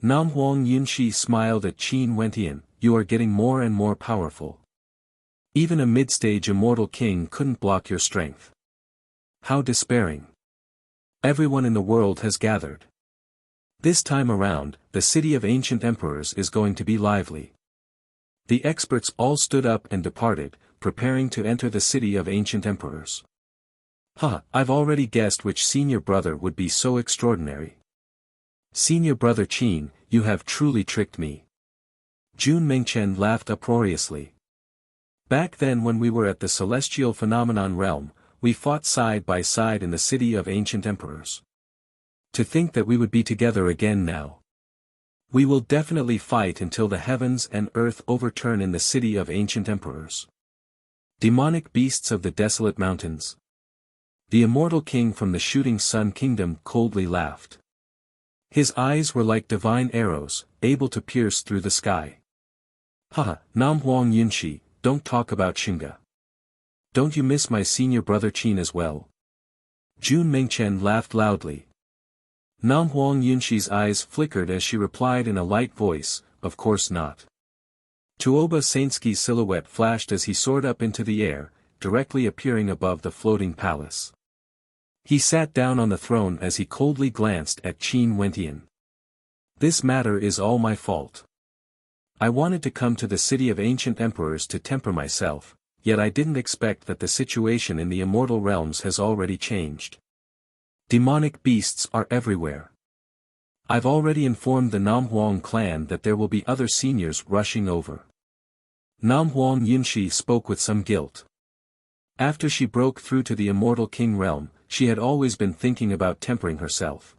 Namhuang Yunshi smiled at Qin Wentian, you are getting more and more powerful. Even a mid-stage immortal king couldn't block your strength. How despairing. Everyone in the world has gathered. This time around, the city of ancient emperors is going to be lively. The experts all stood up and departed, preparing to enter the city of ancient emperors. I've already guessed which senior brother would be so extraordinary. Senior brother Qin, you have truly tricked me. Jun Mengchen laughed uproariously. Back then when we were at the celestial phenomenon realm, we fought side by side in the city of ancient emperors. To think that we would be together again now. We will definitely fight until the heavens and earth overturn in the city of ancient emperors. Demonic beasts of the desolate mountains. The immortal king from the shooting sun kingdom coldly laughed. His eyes were like divine arrows, able to pierce through the sky. Namhuang Yunshi, don't talk about Xinga. Don't you miss my senior brother Qin as well? Jun Mengchen laughed loudly. Namhuang Yunshi's eyes flickered as she replied in a light voice, of course not. Tuoba Sainsky's silhouette flashed as he soared up into the air, directly appearing above the floating palace. He sat down on the throne as he coldly glanced at Qin Wentian. This matter is all my fault. I wanted to come to the city of ancient emperors to temper myself, yet I didn't expect that the situation in the immortal realms has already changed. Demonic beasts are everywhere. I've already informed the Namhuang clan that there will be other seniors rushing over. Namhuang Yunshi spoke with some guilt. After she broke through to the immortal king realm, she had always been thinking about tempering herself.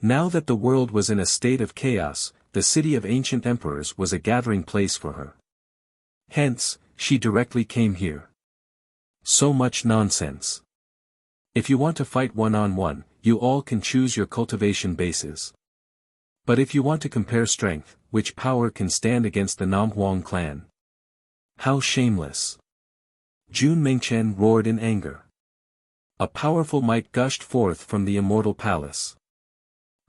Now that the world was in a state of chaos, the city of ancient emperors was a gathering place for her. Hence, she directly came here. So much nonsense. If you want to fight one-on-one, you all can choose your cultivation bases. But if you want to compare strength, which power can stand against the Namhuang clan? How shameless. Jun Mengchen roared in anger. A powerful might gushed forth from the immortal palace.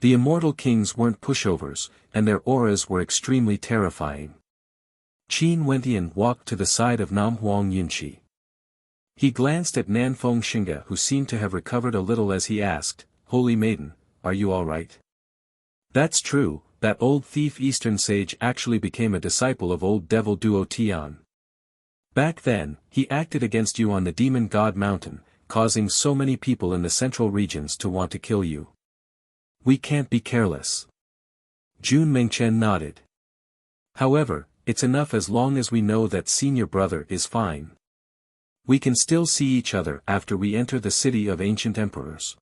The immortal kings weren't pushovers, and their auras were extremely terrifying. Qin Wentian walked to the side of Namhuang Yunshi. He glanced at Nanfeng Xinga, who seemed to have recovered a little as he asked, Holy Maiden, are you all right? That's true, that old thief Eastern sage actually became a disciple of old devil Duo Tian. Back then, he acted against you on the Demon God Mountain, causing so many people in the central regions to want to kill you. We can't be careless. Jun Mengchen nodded. However, it's enough as long as we know that senior brother is fine. We can still see each other after we enter the city of ancient emperors.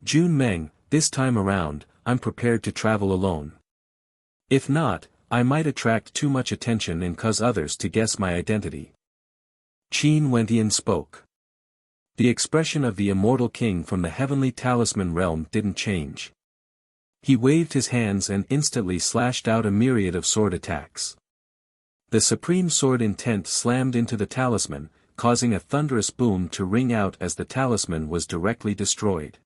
Jun Meng, this time around, I'm prepared to travel alone. If not, I might attract too much attention and cause others to guess my identity. Qin Wentian spoke. The expression of the immortal king from the heavenly talisman realm didn't change. He waved his hands and instantly slashed out a myriad of sword attacks. The supreme sword intent slammed into the talisman, causing a thunderous boom to ring out as the talisman was directly destroyed.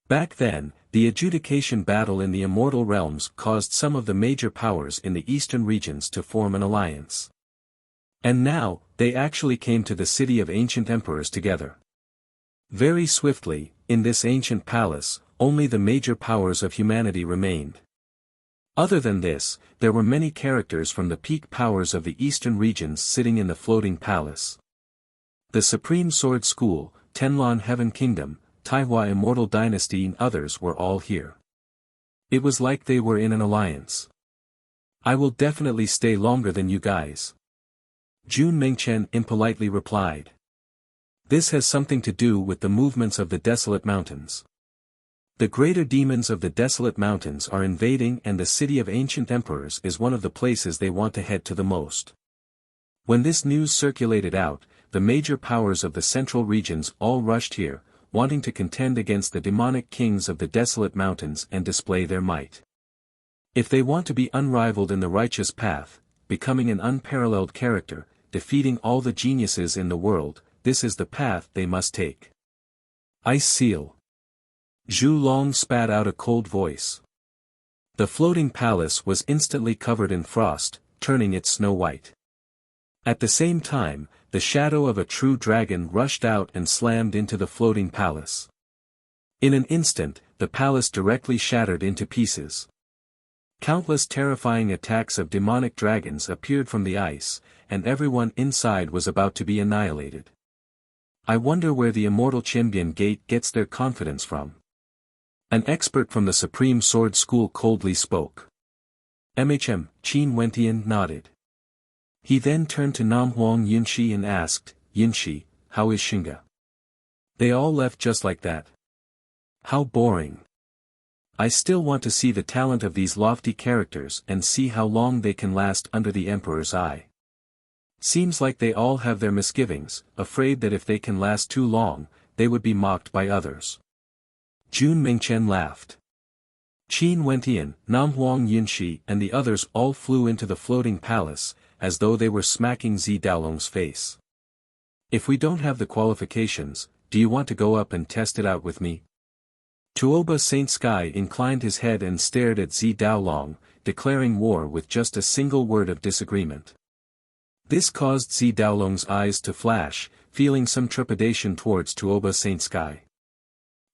Back then, the adjudication battle in the immortal realms caused some of the major powers in the eastern regions to form an alliance. And now, they actually came to the city of ancient emperors together. Very swiftly, in this ancient palace, only the major powers of humanity remained. Other than this, there were many characters from the peak powers of the eastern regions sitting in the floating palace. The Supreme Sword School, Tenlon Heaven Kingdom, Taihua Immortal Dynasty and others were all here. It was like they were in an alliance. I will definitely stay longer than you guys. Jun Mingchen impolitely replied. This has something to do with the movements of the Desolate Mountains. The greater demons of the Desolate Mountains are invading and the city of ancient emperors is one of the places they want to head to the most. When this news circulated out, the major powers of the central regions all rushed here, wanting to contend against the demonic kings of the Desolate Mountains and display their might. If they want to be unrivaled in the righteous path, becoming an unparalleled character, defeating all the geniuses in the world, this is the path they must take. Ice Seal. Zhu Long spat out a cold voice. The floating palace was instantly covered in frost, turning it snow white. At the same time, the shadow of a true dragon rushed out and slammed into the floating palace. In an instant, the palace directly shattered into pieces. Countless terrifying attacks of demonic dragons appeared from the ice, and everyone inside was about to be annihilated. I wonder where the Immortal Champion Gate gets their confidence from. An expert from the Supreme Sword School coldly spoke. MHM, Qin Wentian nodded. He then turned to Namhuang Yunshi and asked, Yunshi, how is Xinga? They all left just like that. How boring. I still want to see the talent of these lofty characters and see how long they can last under the Emperor's eye. Seems like they all have their misgivings, afraid that if they can last too long, they would be mocked by others. Jun Mingchen laughed. Qin Wentian, Namhuang Yunshi and the others all flew into the floating palace, as though they were smacking Zi Daolong's face. If we don't have the qualifications, do you want to go up and test it out with me? Tuoba Saint Sky inclined his head and stared at Zi Daolong, declaring war with just a single word of disagreement. This caused Zi Daolong's eyes to flash, feeling some trepidation towards Tuoba Saint Sky.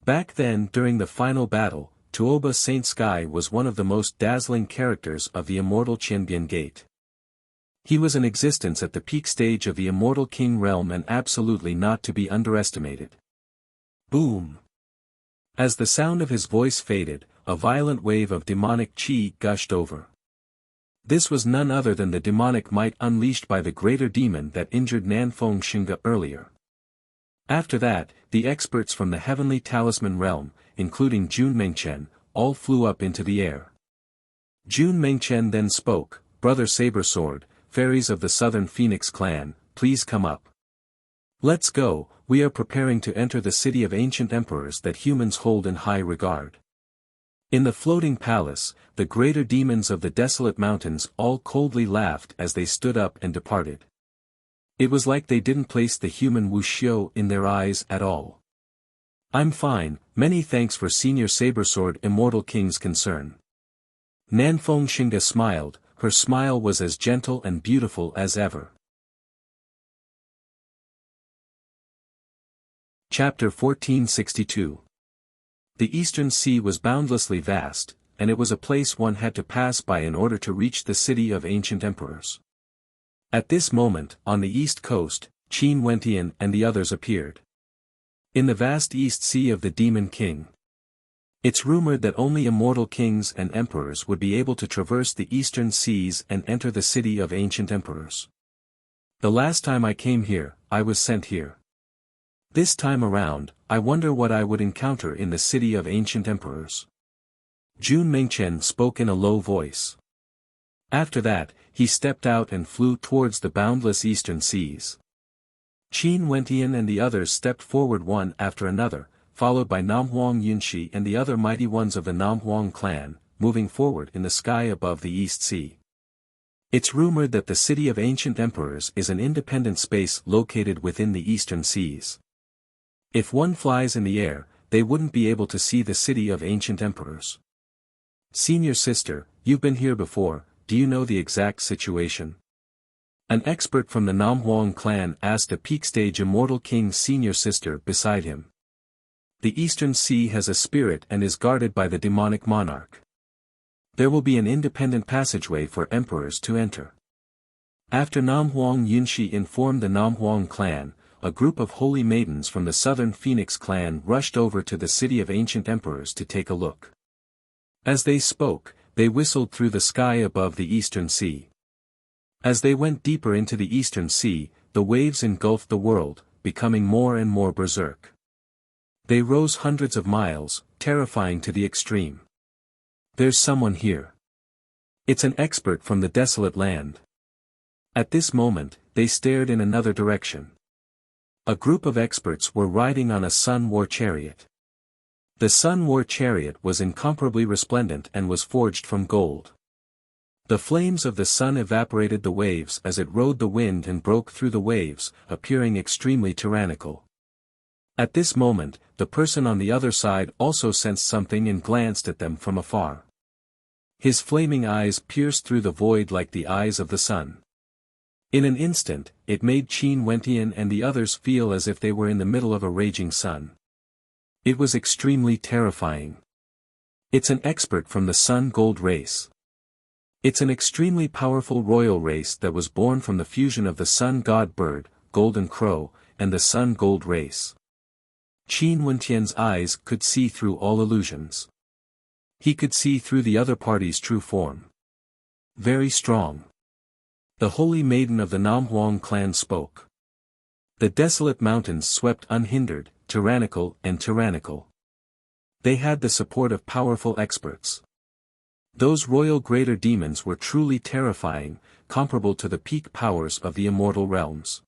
Back then during the final battle, Tuoba Saint Sky was one of the most dazzling characters of the Immortal Qianbian Gate. He was in existence at the peak stage of the Immortal King realm and absolutely not to be underestimated. Boom! As the sound of his voice faded, a violent wave of demonic qi gushed over. This was none other than the demonic might unleashed by the greater demon that injured Nanfeng Xinga earlier. After that, the experts from the Heavenly Talisman realm, including Jun Mingchen, all flew up into the air. Jun Mingchen then spoke, Brother Sabersword, fairies of the Southern Phoenix clan, please come up. Let's go, we are preparing to enter the city of ancient emperors that humans hold in high regard. In the floating palace, the greater demons of the Desolate Mountains all coldly laughed as they stood up and departed. It was like they didn't place the human Wuxia in their eyes at all. I'm fine, many thanks for Senior Sabersword Immortal King's concern. Nanfeng Xinga smiled, her smile was as gentle and beautiful as ever. Chapter 1462. The Eastern Sea was boundlessly vast, and it was a place one had to pass by in order to reach the city of ancient emperors. At this moment, on the east coast, Qin Wentian and the others appeared. In the vast East Sea of the Demon King. It's rumored that only immortal kings and emperors would be able to traverse the eastern seas and enter the city of ancient emperors. The last time I came here, I was sent here. This time around, I wonder what I would encounter in the city of ancient emperors. Jun Mingchen spoke in a low voice. After that, he stepped out and flew towards the boundless eastern seas. Qin Wentian and the others stepped forward one after another, followed by Namhuang Yunshi and the other mighty ones of the Namhuang clan, moving forward in the sky above the East Sea. It's rumored that the city of ancient emperors is an independent space located within the eastern seas. If one flies in the air, they wouldn't be able to see the city of ancient emperors. Senior sister, you've been here before, do you know the exact situation? An expert from the Namhuang clan asked a peak stage Immortal King's senior sister beside him. The Eastern Sea has a spirit and is guarded by the demonic monarch. There will be an independent passageway for emperors to enter. After Namhuang Yunshi informed the Namhuang clan, a group of holy maidens from the southern Phoenix clan rushed over to the city of ancient emperors to take a look. As they spoke, they whistled through the sky above the eastern sea. As they went deeper into the eastern sea, the waves engulfed the world, becoming more and more berserk. They rose hundreds of miles, terrifying to the extreme. There's someone here. It's an expert from the desolate land. At this moment, they stared in another direction. A group of experts were riding on a sun war chariot. The sun war chariot was incomparably resplendent and was forged from gold. The flames of the sun evaporated the waves as it rode the wind and broke through the waves, appearing extremely tyrannical. At this moment, the person on the other side also sensed something and glanced at them from afar. His flaming eyes pierced through the void like the eyes of the sun. In an instant, it made Qin Wentian and the others feel as if they were in the middle of a raging sun. It was extremely terrifying. It's an expert from the Sun Gold race. It's an extremely powerful royal race that was born from the fusion of the Sun God Bird, Golden Crow, and the Sun Gold race. Qin Wentian's eyes could see through all illusions. He could see through the other party's true form. Very strong. The holy maiden of the Namhuang clan spoke. The desolate mountains swept unhindered, tyrannical and tyrannical. They had the support of powerful experts. Those royal greater demons were truly terrifying, comparable to the peak powers of the immortal realms.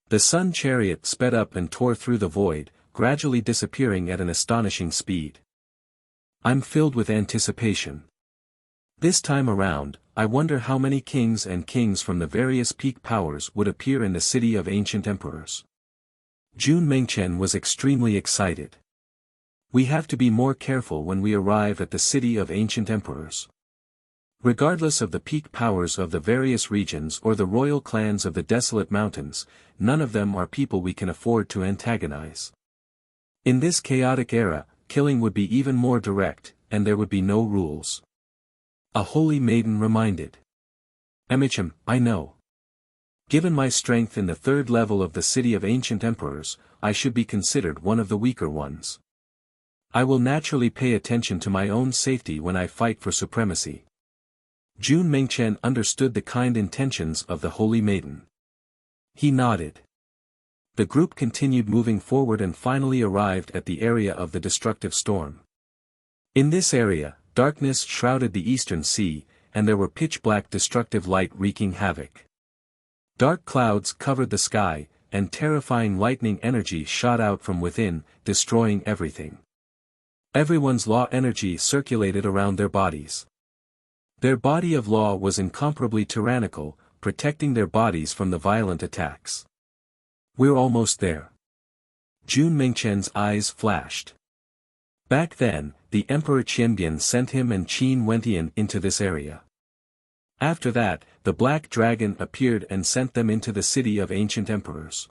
The sun chariot sped up and tore through the void, gradually disappearing at an astonishing speed. I'm filled with anticipation. This time around, I wonder how many kings and kings from the various peak powers would appear in the city of ancient emperors. Jun Mengchen was extremely excited. We have to be more careful when we arrive at the city of ancient emperors. Regardless of the peak powers of the various regions or the royal clans of the desolate mountains, none of them are people we can afford to antagonize. In this chaotic era, killing would be even more direct, and there would be no rules. A holy maiden reminded. Emicham, I know. Given my strength in the third level of the city of ancient emperors, I should be considered one of the weaker ones. I will naturally pay attention to my own safety when I fight for supremacy. Jun Mengchen understood the kind intentions of the holy maiden. He nodded. The group continued moving forward and finally arrived at the area of the destructive storm. In this area, darkness shrouded the eastern sea, and there were pitch-black destructive light wreaking havoc. Dark clouds covered the sky, and terrifying lightning energy shot out from within, destroying everything. Everyone's law energy circulated around their bodies. Their body of law was incomparably tyrannical, protecting their bodies from the violent attacks. We're almost there. Jun Mengchen's eyes flashed. Back then, the Emperor Qianbian sent him and Qin Wentian into this area. After that, the Black Dragon appeared and sent them into the city of ancient emperors.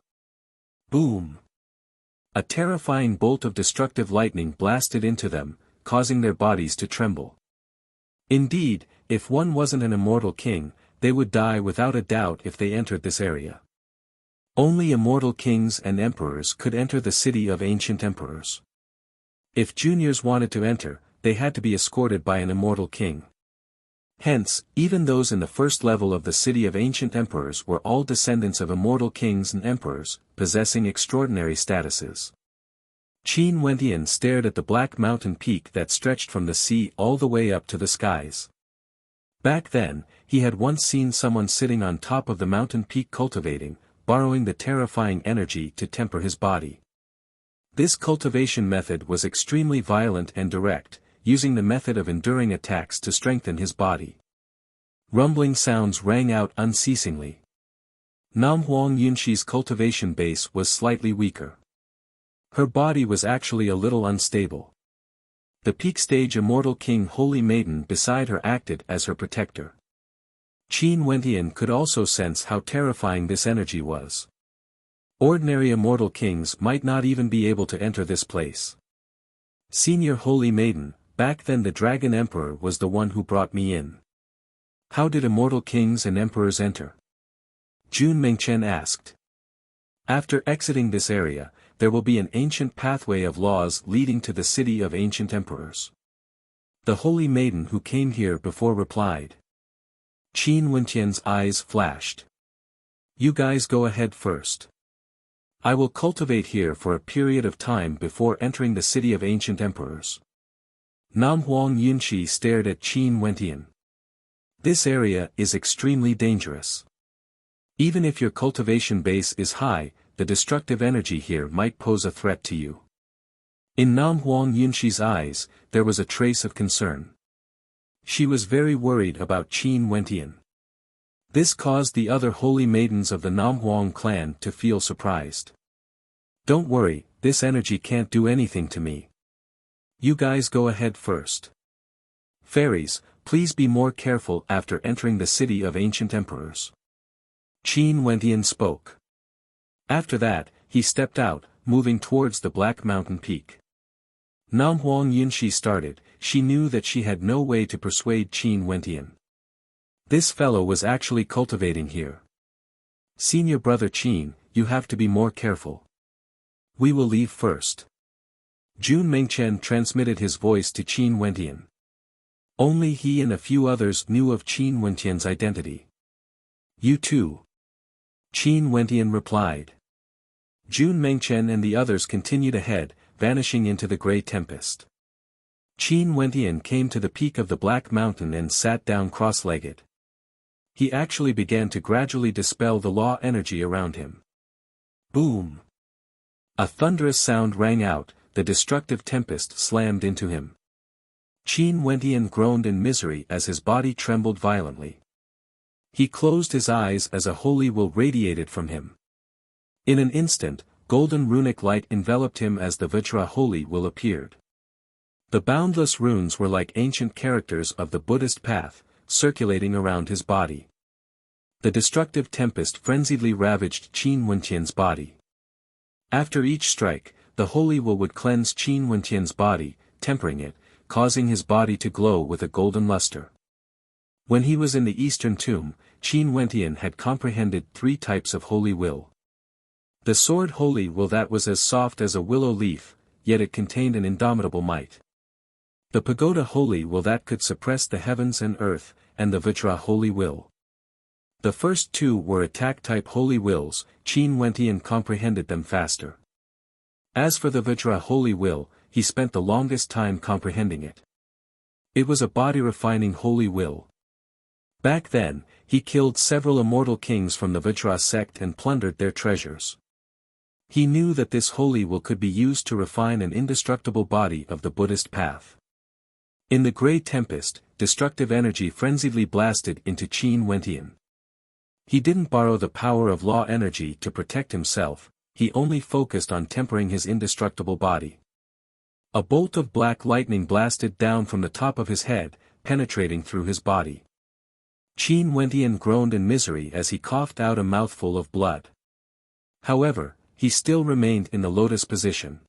Boom! A terrifying bolt of destructive lightning blasted into them, causing their bodies to tremble. Indeed, if one wasn't an immortal king, they would die without a doubt if they entered this area. Only immortal kings and emperors could enter the city of ancient emperors. If juniors wanted to enter, they had to be escorted by an immortal king. Hence, even those in the first level of the city of ancient emperors were all descendants of immortal kings and emperors, possessing extraordinary statuses. Qin Wentian stared at the black mountain peak that stretched from the sea all the way up to the skies. Back then, he had once seen someone sitting on top of the mountain peak cultivating, borrowing the terrifying energy to temper his body. This cultivation method was extremely violent and direct, using the method of enduring attacks to strengthen his body. Rumbling sounds rang out unceasingly. Namhuang Yunshi's cultivation base was slightly weaker. Her body was actually a little unstable. The peak stage immortal king Holy Maiden beside her acted as her protector. Qin Wentian could also sense how terrifying this energy was. Ordinary immortal kings might not even be able to enter this place. Senior Holy Maiden, back then the Dragon Emperor was the one who brought me in. How did immortal kings and emperors enter? Jun Mengchen asked. After exiting this area, there will be an ancient pathway of laws leading to the city of ancient emperors. The holy maiden who came here before replied. Qin Wenqian's eyes flashed. You guys go ahead first. I will cultivate here for a period of time before entering the city of ancient emperors. Nam Huang Yunshi stared at Qin Wenqian. This area is extremely dangerous. Even if your cultivation base is high, the destructive energy here might pose a threat to you. In Nam Huang Yunshi's eyes, there was a trace of concern. She was very worried about Qin Wenqian. This caused the other holy maidens of the Nam Huang clan to feel surprised. Don't worry, this energy can't do anything to me. You guys go ahead first. Fairies, please be more careful after entering the city of ancient emperors. Qin Wenqian spoke. After that, he stepped out, moving towards the Black Mountain Peak. Nam Huang Yunshi started. She knew that she had no way to persuade Qin Wenqian. This fellow was actually cultivating here. Senior brother Qin, you have to be more careful. We will leave first. Jun Mengchen transmitted his voice to Qin Wenqian. Only he and a few others knew of Qin Wenqian's identity. You too. Qin Wenqian replied. Jun Mengchen and the others continued ahead, vanishing into the Grey Tempest. Qin Wenqian came to the peak of the Black Mountain and sat down cross-legged. He actually began to gradually dispel the law energy around him. Boom! A thunderous sound rang out, the destructive tempest slammed into him. Qin Wenqian groaned in misery as his body trembled violently. He closed his eyes as a holy will radiated from him. In an instant, golden runic light enveloped him as the Vajra holy will appeared. The boundless runes were like ancient characters of the Buddhist path, circulating around his body. The destructive tempest frenziedly ravaged Qin Wenqian's body. After each strike, the holy will would cleanse Qin Wenqian's body, tempering it, causing his body to glow with a golden luster. When he was in the eastern tomb, Qin Wenqian had comprehended 3 types of holy will. The sword holy will that was as soft as a willow leaf, yet it contained an indomitable might. The pagoda holy will that could suppress the heavens and earth, and the Vajra holy will. The first 2 were attack-type holy wills. Qin Wenqian comprehended them faster. As for the Vajra holy will, he spent the longest time comprehending it. It was a body-refining holy will. Back then, he killed several immortal kings from the Vajra sect and plundered their treasures. He knew that this holy will could be used to refine an indestructible body of the Buddhist path. In the Grey Tempest, destructive energy frenziedly blasted into Qin Wenqian. He didn't borrow the power of law energy to protect himself, he only focused on tempering his indestructible body. A bolt of black lightning blasted down from the top of his head, penetrating through his body. Qin Wenqian groaned in misery as he coughed out a mouthful of blood. However, he still remained in the lotus position.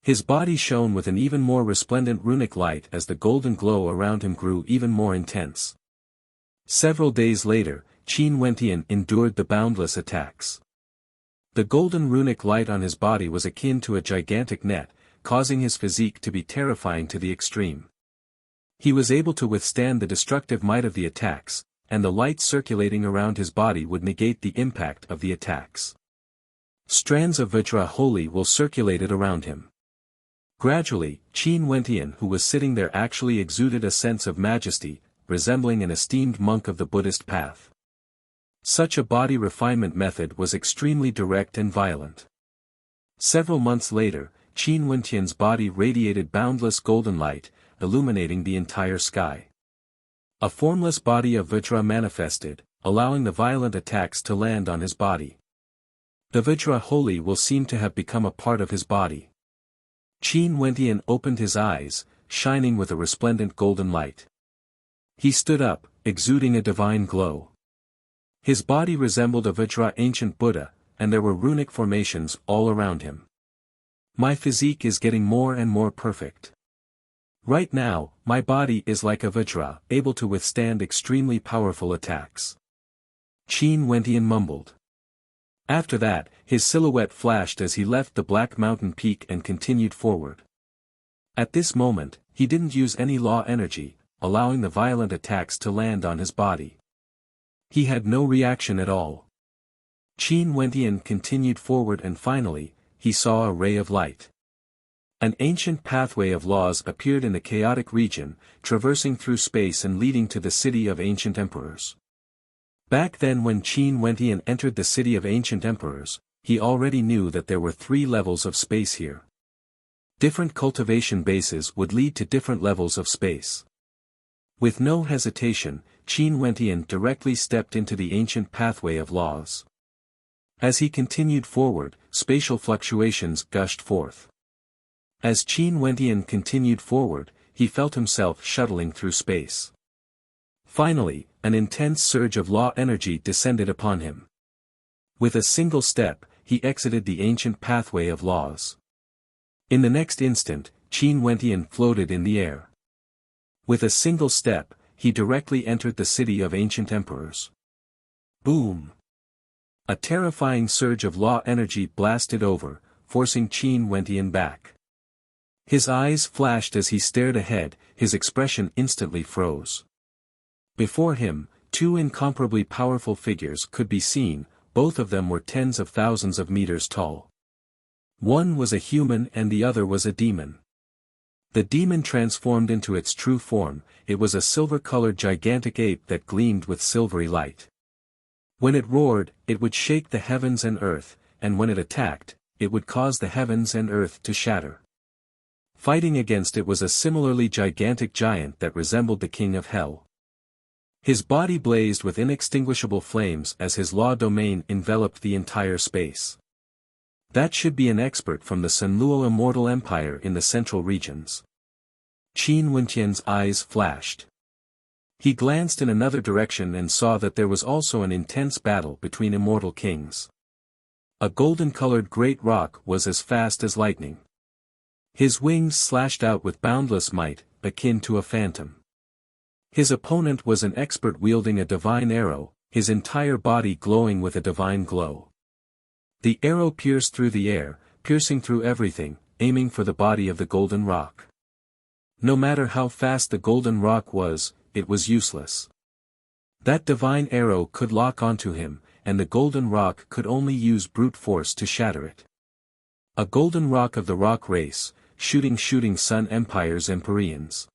His body shone with an even more resplendent runic light as the golden glow around him grew even more intense. Several days later, Qin Wenqian endured the boundless attacks. The golden runic light on his body was akin to a gigantic net, causing his physique to be terrifying to the extreme. He was able to withstand the destructive might of the attacks, and the light circulating around his body would negate the impact of the attacks. Strands of Vajra holy will circulated around him. Gradually, Qin Wenqian who was sitting there actually exuded a sense of majesty, resembling an esteemed monk of the Buddhist path. Such a body refinement method was extremely direct and violent. Several months later, Qin Wenqian's body radiated boundless golden light, illuminating the entire sky. A formless body of Vajra manifested, allowing the violent attacks to land on his body. The Vajra holy will seem to have become a part of his body. Qin Wenqian opened his eyes, shining with a resplendent golden light. He stood up, exuding a divine glow. His body resembled a Vajra ancient Buddha, and there were runic formations all around him. My physique is getting more and more perfect. Right now, my body is like a Vajra, able to withstand extremely powerful attacks. Qin Wentian mumbled. After that, his silhouette flashed as he left the black mountain peak and continued forward. At this moment, he didn't use any law energy, allowing the violent attacks to land on his body. He had no reaction at all. Qin Wentian continued forward and finally, he saw a ray of light. An ancient pathway of laws appeared in the chaotic region, traversing through space and leading to the city of ancient emperors. Back then when Qin Wentian entered the city of ancient emperors, he already knew that there were 3 levels of space here. Different cultivation bases would lead to different levels of space. With no hesitation, Qin Wentian directly stepped into the ancient pathway of laws. As he continued forward, spatial fluctuations gushed forth. As Qin Wentian continued forward, he felt himself shuttling through space. Finally, an intense surge of law energy descended upon him. With a single step, he exited the ancient pathway of laws. In the next instant, Qin Wentian floated in the air. With a single step, he directly entered the city of ancient emperors. Boom! A terrifying surge of law energy blasted over, forcing Qin Wentian back. His eyes flashed as he stared ahead, his expression instantly froze. Before him, 2 incomparably powerful figures could be seen, both of them were tens of thousands of meters tall. One was a human and the other was a demon. The demon transformed into its true form, it was a silver-colored gigantic ape that gleamed with silvery light. When it roared, it would shake the heavens and earth, and when it attacked, it would cause the heavens and earth to shatter. Fighting against it was a similarly gigantic giant that resembled the king of hell. His body blazed with inextinguishable flames as his law domain enveloped the entire space. That should be an expert from the Sunluo Immortal Empire in the central regions. Qin Wentian's eyes flashed. He glanced in another direction and saw that there was also an intense battle between immortal kings. A golden-colored great rock was as fast as lightning. His wings slashed out with boundless might, akin to a phantom. His opponent was an expert wielding a divine arrow, his entire body glowing with a divine glow. The arrow pierced through the air, piercing through everything, aiming for the body of the golden rock. No matter how fast the golden rock was, it was useless. That divine arrow could lock onto him, and the golden rock could only use brute force to shatter it. A golden rock of the rock race, shooting Sun Empire's Empyreans.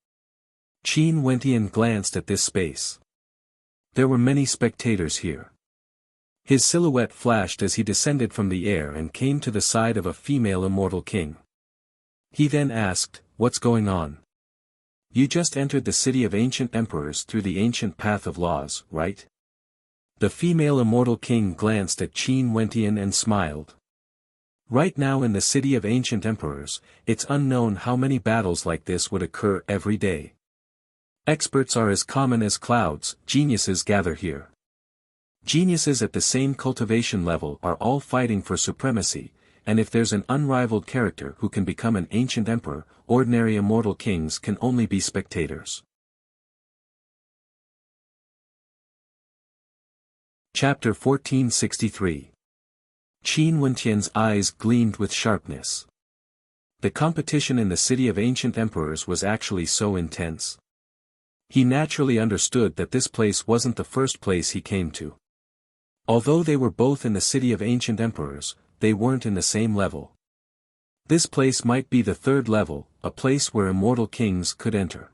Qin Wentian glanced at this space. There were many spectators here. His silhouette flashed as he descended from the air and came to the side of a female immortal king. He then asked, "What's going on? You just entered the city of ancient emperors through the ancient path of laws, right?" The female immortal king glanced at Qin Wentian and smiled. Right now in the city of ancient emperors, it's unknown how many battles like this would occur every day. Experts are as common as clouds, geniuses gather here. Geniuses at the same cultivation level are all fighting for supremacy, and if there's an unrivaled character who can become an ancient emperor, ordinary immortal kings can only be spectators. Chapter 1463. Qin Wentian's eyes gleamed with sharpness. The competition in the city of ancient emperors was actually so intense. He naturally understood that this place wasn't the first place he came to. Although they were both in the city of ancient emperors, they weren't in the same level. This place might be the 3rd level, a place where immortal kings could enter.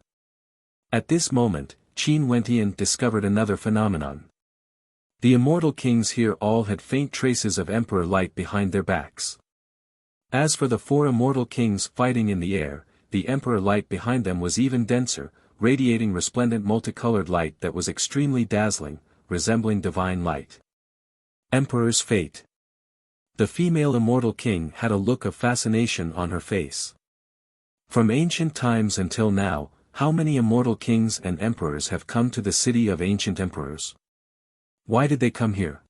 At this moment, Qin Wentian discovered another phenomenon. The immortal kings here all had faint traces of emperor light behind their backs. As for the 4 immortal kings fighting in the air, the emperor light behind them was even denser, radiating resplendent multicolored light that was extremely dazzling, resembling divine light. Emperor's fate. The female immortal king had a look of fascination on her face. From ancient times until now, how many immortal kings and emperors have come to the city of ancient emperors? Why did they come here?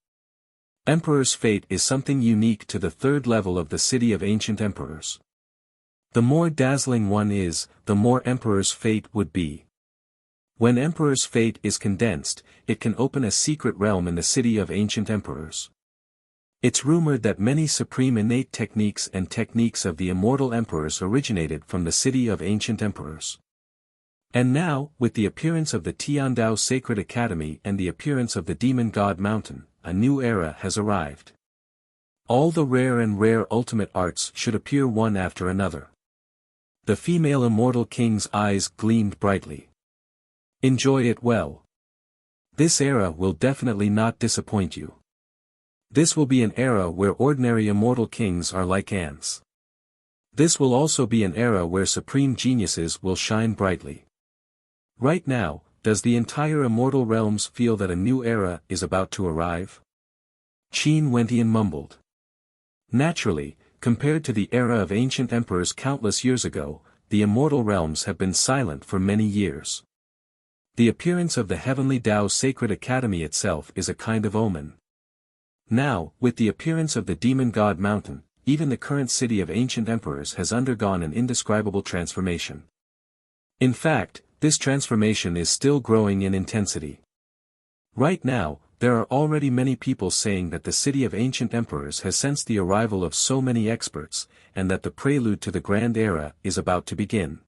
Emperor's fate is something unique to the 3rd level of the city of ancient emperors. The more dazzling one is, the more Emperor's fate would be. When Emperor's fate is condensed, it can open a secret realm in the city of ancient emperors. It's rumored that many supreme innate techniques and techniques of the immortal emperors originated from the city of ancient emperors. And now, with the appearance of the Tiandao Sacred Academy and the appearance of the Demon God Mountain, a new era has arrived. All the rare ultimate arts should appear one after another. The female immortal king's eyes gleamed brightly. Enjoy it well. This era will definitely not disappoint you. This will be an era where ordinary immortal kings are like ants. This will also be an era where supreme geniuses will shine brightly. Right now, does the entire immortal realms feel that a new era is about to arrive? Qin Wentian mumbled. Naturally, compared to the era of ancient emperors countless years ago, the immortal realms have been silent for many years. The appearance of the Heavenly Tao Sacred Academy itself is a kind of omen. Now, with the appearance of the Demon God Mountain, even the current city of ancient emperors has undergone an indescribable transformation. In fact, this transformation is still growing in intensity. Right now, there are already many people saying that the city of ancient emperors has sensed the arrival of so many experts, and that the prelude to the grand era is about to begin.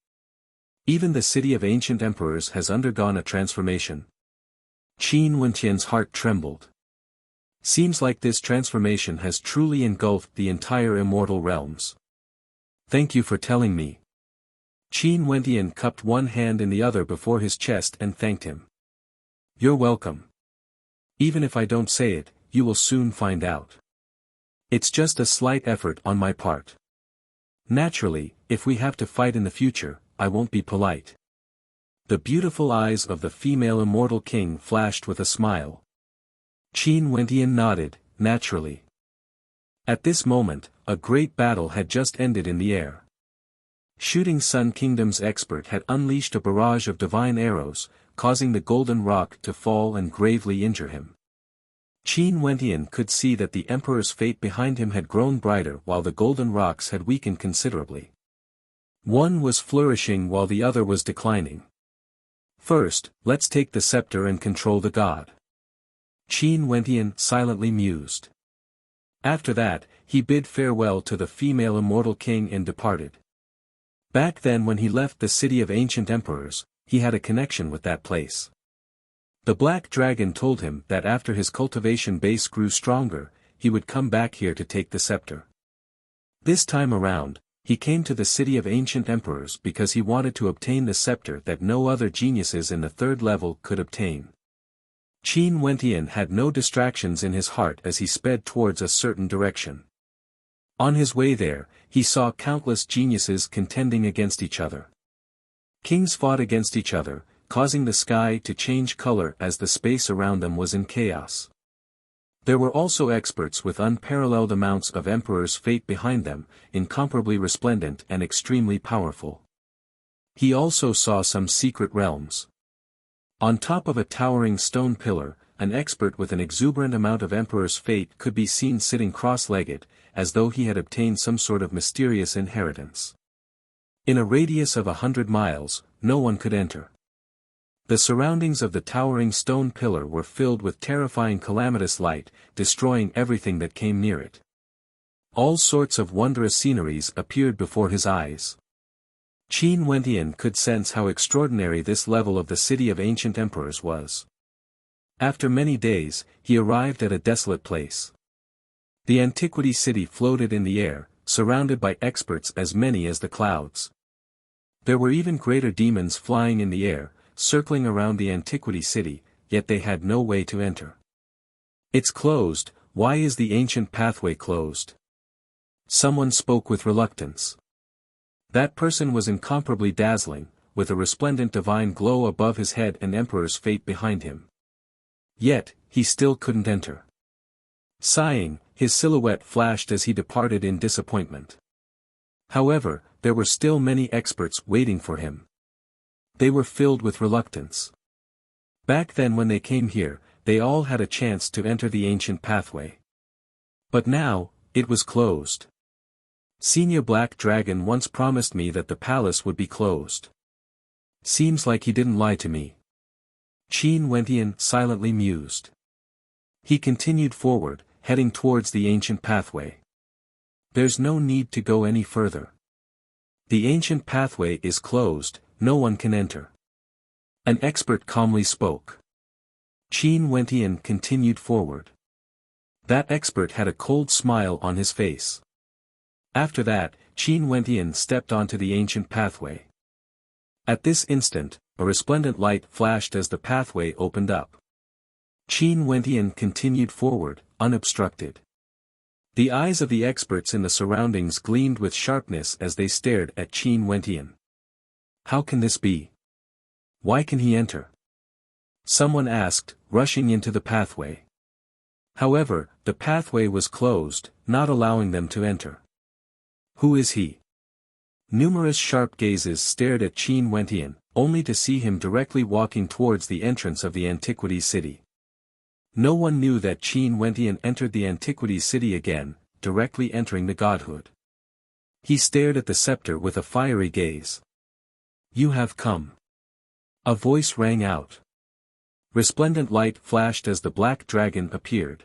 Even the city of ancient emperors has undergone a transformation. Qin Wentian's heart trembled. Seems like this transformation has truly engulfed the entire immortal realms. Thank you for telling me. Qin Wentian cupped one hand in the other before his chest and thanked him. You're welcome. Even if I don't say it, you will soon find out. It's just a slight effort on my part. Naturally, if we have to fight in the future, I won't be polite. The beautiful eyes of the female immortal king flashed with a smile. Qin Wentian nodded, naturally. At this moment, a great battle had just ended in the air. Shooting Sun Kingdom's expert had unleashed a barrage of divine arrows, causing the golden rock to fall and gravely injure him. Qin Wentian could see that the emperor's fate behind him had grown brighter while the golden rocks had weakened considerably. One was flourishing while the other was declining. First, let's take the scepter and control the god. Qin Wentian silently mused. After that, he bid farewell to the female immortal king and departed. Back then when he left the city of ancient emperors, he had a connection with that place. The black dragon told him that after his cultivation base grew stronger, he would come back here to take the scepter. This time around, he came to the city of ancient emperors because he wanted to obtain the scepter that no other geniuses in the third level could obtain. Qin Wentian had no distractions in his heart as he sped towards a certain direction. On his way there, he saw countless geniuses contending against each other. Kings fought against each other, causing the sky to change color as the space around them was in chaos. There were also experts with unparalleled amounts of emperor's fate behind them, incomparably resplendent and extremely powerful. He also saw some secret realms. On top of a towering stone pillar, an expert with an exuberant amount of emperor's fate could be seen sitting cross-legged, as though he had obtained some sort of mysterious inheritance. In a radius of 100 miles, no one could enter. The surroundings of the towering stone pillar were filled with terrifying calamitous light, destroying everything that came near it. All sorts of wondrous sceneries appeared before his eyes. Qin Wentian could sense how extraordinary this level of the city of ancient emperors was. After many days, he arrived at a desolate place. The antiquity city floated in the air, surrounded by experts as many as the clouds. There were even greater demons flying in the air, circling around the antiquity city, yet they had no way to enter. It's closed. Why is the ancient pathway closed? Someone spoke with reluctance. That person was incomparably dazzling, with a resplendent divine glow above his head and emperor's fate behind him. Yet, he still couldn't enter. Sighing, his silhouette flashed as he departed in disappointment. However, there were still many experts waiting for him. They were filled with reluctance. Back then when they came here, they all had a chance to enter the ancient pathway. But now, it was closed. Senior Black Dragon once promised me that the palace would be closed. Seems like he didn't lie to me. Qin Wentian silently mused. He continued forward, heading towards the ancient pathway. There's no need to go any further. The ancient pathway is closed, no one can enter. An expert calmly spoke. Qin Wentian continued forward. That expert had a cold smile on his face. After that, Qin Wentian stepped onto the ancient pathway. At this instant, a resplendent light flashed as the pathway opened up. Qin Wentian continued forward, unobstructed. The eyes of the experts in the surroundings gleamed with sharpness as they stared at Qin Wentian. How can this be? Why can he enter? Someone asked, rushing into the pathway. However, the pathway was closed, not allowing them to enter. Who is he? Numerous sharp gazes stared at Qin Wentian, only to see him directly walking towards the entrance of the Antiquities City. No one knew that Qin Wentian entered the Antiquities City again, directly entering the godhood. He stared at the scepter with a fiery gaze. You have come. A voice rang out. Resplendent light flashed as the black dragon appeared.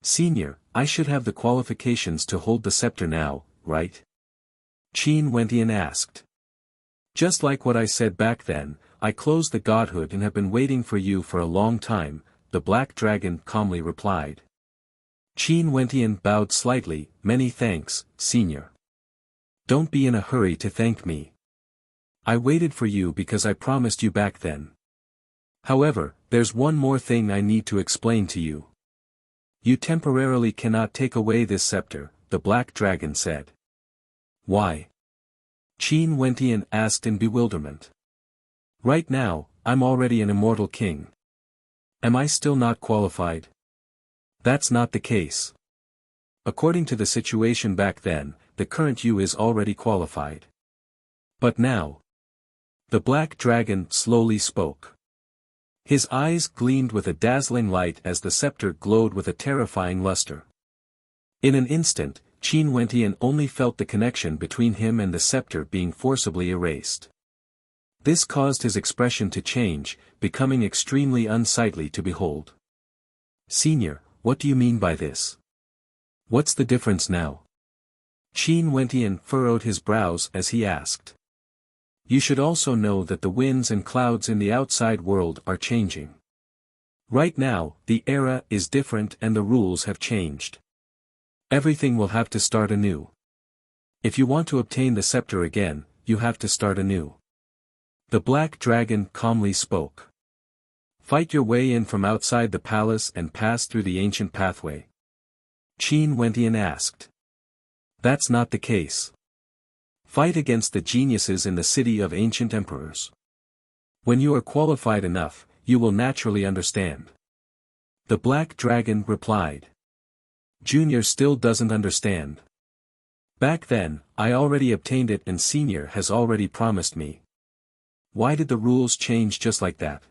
Senior, I should have the qualifications to hold the scepter now, right? Qin Wentian asked. Just like what I said back then, I closed the godhood and have been waiting for you for a long time, the black dragon calmly replied. Qin Wentian bowed slightly, many thanks, Senior. Don't be in a hurry to thank me. I waited for you because I promised you back then. However, there's one more thing I need to explain to you. You temporarily cannot take away this scepter, the black dragon said. Why? Qin Wentian asked in bewilderment. Right now, I'm already an immortal king. Am I still not qualified? That's not the case. According to the situation back then, the current you is already qualified. But now. The black dragon slowly spoke. His eyes gleamed with a dazzling light as the scepter glowed with a terrifying luster. In an instant, Qin Wentian only felt the connection between him and the scepter being forcibly erased. This caused his expression to change, becoming extremely unsightly to behold. Senior, what do you mean by this? What's the difference now? Qin Wentian furrowed his brows as he asked. You should also know that the winds and clouds in the outside world are changing. Right now, the era is different and the rules have changed. Everything will have to start anew. If you want to obtain the scepter again, you have to start anew. The black dragon calmly spoke. Fight your way in from outside the palace and pass through the ancient pathway. Qin Wentian asked. That's not the case. Fight against the geniuses in the city of ancient emperors. When you are qualified enough, you will naturally understand. The black dragon replied. Junior still doesn't understand. Back then, I already obtained it and Senior has already promised me. Why did the rules change just like that?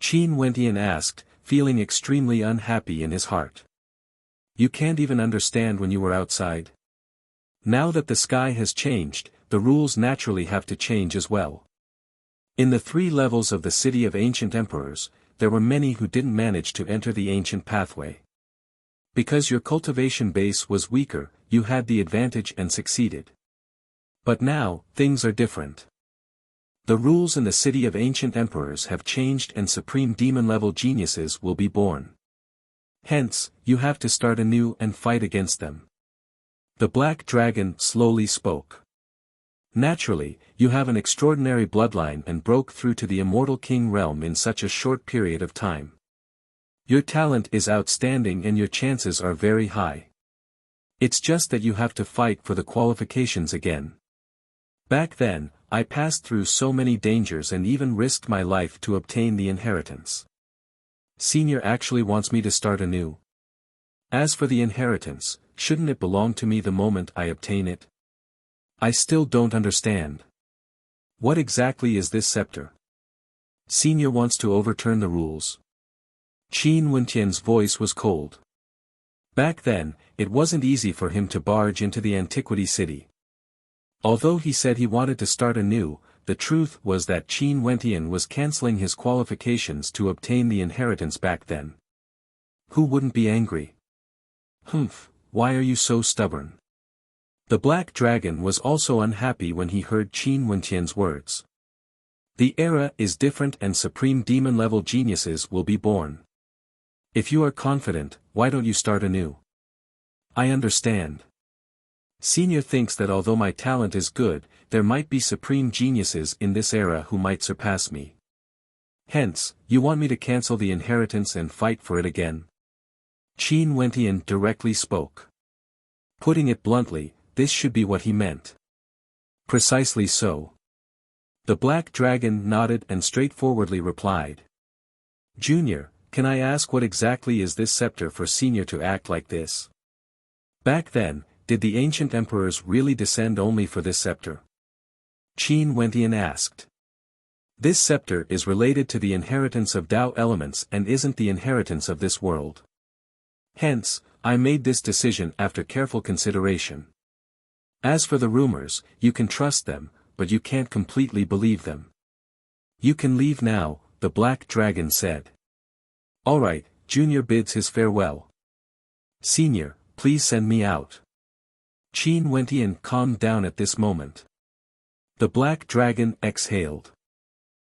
Qin Wentian asked, feeling extremely unhappy in his heart. You can't even understand when you were outside? Now that the sky has changed, the rules naturally have to change as well. In the 3 levels of the city of ancient emperors, there were many who didn't manage to enter the ancient pathway. Because your cultivation base was weaker, you had the advantage and succeeded. But now, things are different. The rules in the city of ancient emperors have changed and supreme demon-level geniuses will be born. Hence, you have to start anew and fight against them. The black dragon slowly spoke. Naturally, you have an extraordinary bloodline and broke through to the immortal king realm in such a short period of time. Your talent is outstanding and your chances are very high. It's just that you have to fight for the qualifications again. Back then, I passed through so many dangers and even risked my life to obtain the inheritance. Senior actually wants me to start anew. As for the inheritance, shouldn't it belong to me the moment I obtain it? I still don't understand. What exactly is this scepter? Senior wants to overturn the rules. Qin Wentian's voice was cold. Back then, it wasn't easy for him to barge into the antiquity city. Although he said he wanted to start anew, the truth was that Qin Wentian was cancelling his qualifications to obtain the inheritance back then. Who wouldn't be angry? Humph, why are you so stubborn? The Black Dragon was also unhappy when he heard Qin Wentian's words. The era is different and supreme demon-level geniuses will be born. If you are confident, why don't you start anew? I understand. Senior thinks that although my talent is good, there might be supreme geniuses in this era who might surpass me. Hence, you want me to cancel the inheritance and fight for it again? Qin Wentian directly spoke. Putting it bluntly, this should be what he meant. Precisely so. The Black Dragon nodded and straightforwardly replied. Junior, can I ask what exactly is this scepter for Senior to act like this? Back then, did the ancient emperors really descend only for this scepter? Qin Wentian asked. This scepter is related to the inheritance of Tao elements and isn't the inheritance of this world. Hence, I made this decision after careful consideration. As for the rumors, you can trust them, but you can't completely believe them. You can leave now, the Black Dragon said. Alright, Junior bids his farewell. Senior, please send me out. Qin Wentian calmed down at this moment. The Black Dragon exhaled.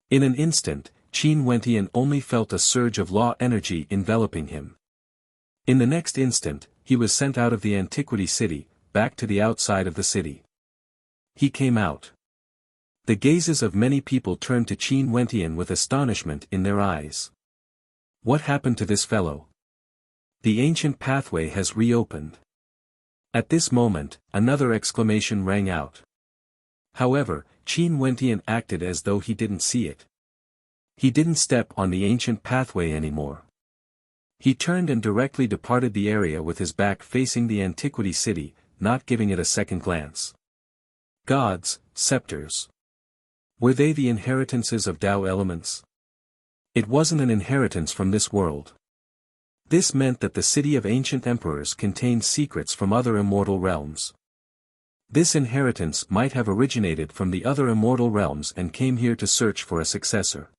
In an instant, Qin Wentian only felt a surge of law energy enveloping him. In the next instant, he was sent out of the antiquity city, back to the outside of the city. He came out. The gazes of many people turned to Qin Wentian with astonishment in their eyes. What happened to this fellow? The ancient pathway has reopened. At this moment, another exclamation rang out. However, Qin Wentian acted as though he didn't see it. He didn't step on the ancient pathway anymore. He turned and directly departed the area with his back facing the antiquity city, not giving it a second glance. Gods, scepters. Were they the inheritances of Tao elements? It wasn't an inheritance from this world. This meant that the city of ancient emperors contained secrets from other immortal realms. This inheritance might have originated from the other immortal realms and came here to search for a successor.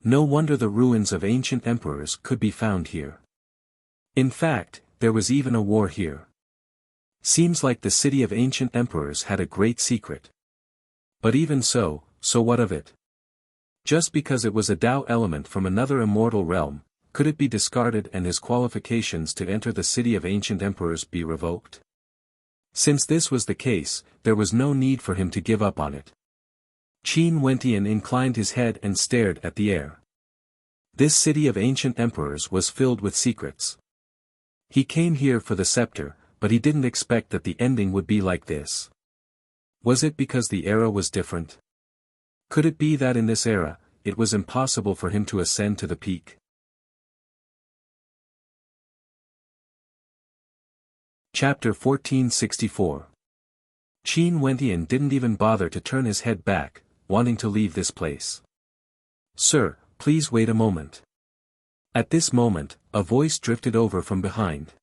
No wonder the ruins of ancient emperors could be found here. In fact, there was even a war here. Seems like the city of ancient emperors had a great secret. But even so what of it? Just because it was a Tao element from another immortal realm, could it be discarded and his qualifications to enter the city of ancient emperors be revoked? Since this was the case, there was no need for him to give up on it. Qin Wentian inclined his head and stared at the air. This city of ancient emperors was filled with secrets. He came here for the scepter, but he didn't expect that the ending would be like this. Was it because the era was different? Could it be that in this era, it was impossible for him to ascend to the peak? Chapter 1464. Qin Wentian didn't even bother to turn his head back, wanting to leave this place. Sir, please wait a moment. At this moment, a voice drifted over from behind.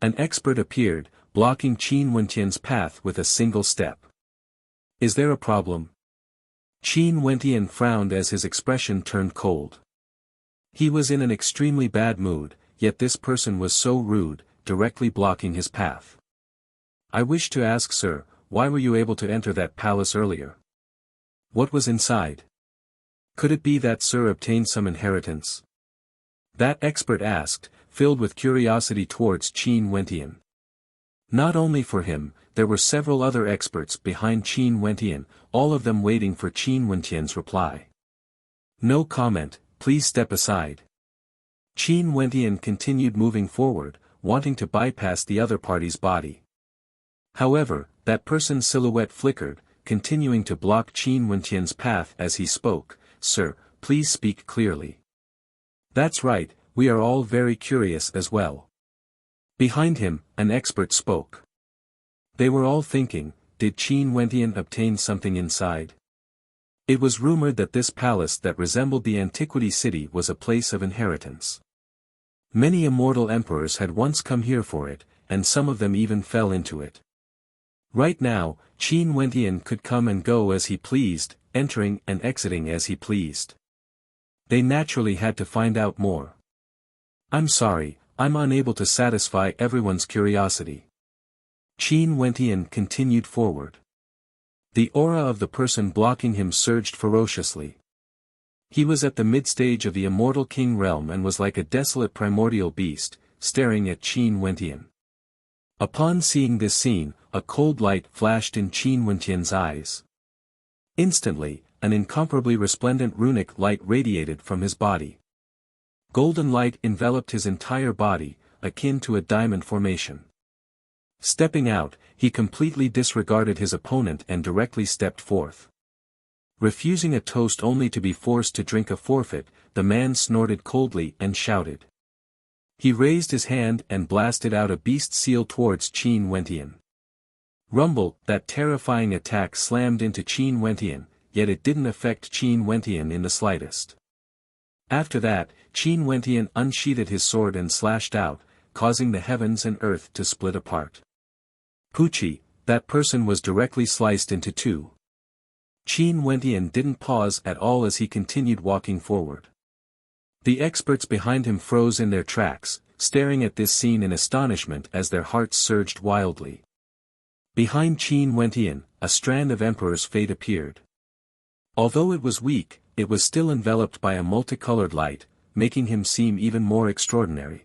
An expert appeared, blocking Qin Wentian's path with a single step. Is there a problem? Qin Wentian frowned as his expression turned cold. He was in an extremely bad mood, yet this person was so rude, directly blocking his path. I wish to ask, sir, why were you able to enter that palace earlier? What was inside? Could it be that sir obtained some inheritance? That expert asked, filled with curiosity towards Qin Wentian. Not only for him, there were several other experts behind Qin Wentian, all of them waiting for Qin Wentian's reply. No comment, please step aside. Qin Wentian continued moving forward, wanting to bypass the other party's body. However, that person's silhouette flickered, continuing to block Qin Wentian's path as he spoke. Sir, please speak clearly. That's right, we are all very curious as well. Behind him, an expert spoke. They were all thinking, did Qin Wentian obtain something inside? It was rumored that this palace that resembled the antiquity city was a place of inheritance. Many immortal emperors had once come here for it, and some of them even fell into it. Right now, Qin Wentian could come and go as he pleased, entering and exiting as he pleased. They naturally had to find out more. I'm sorry, I'm unable to satisfy everyone's curiosity. Qin Wentian continued forward. The aura of the person blocking him surged ferociously. He was at the mid-stage of the Immortal King realm and was like a desolate primordial beast, staring at Qin Wentian. Upon seeing this scene, a cold light flashed in Qin Wentian's eyes. Instantly, an incomparably resplendent runic light radiated from his body. Golden light enveloped his entire body, akin to a diamond formation. Stepping out, he completely disregarded his opponent and directly stepped forth. Refusing a toast only to be forced to drink a forfeit, the man snorted coldly and shouted. He raised his hand and blasted out a beast seal towards Qin Wentian. Rumble, that terrifying attack slammed into Qin Wentian, yet it didn't affect Qin Wentian in the slightest. After that, Qin Wentian unsheathed his sword and slashed out, causing the heavens and earth to split apart. Pucci, that person was directly sliced into two. Qin Wentian didn't pause at all as he continued walking forward. The experts behind him froze in their tracks, staring at this scene in astonishment as their hearts surged wildly. Behind Qin Wentian, a strand of Emperor's fate appeared. Although it was weak, it was still enveloped by a multicolored light, making him seem even more extraordinary.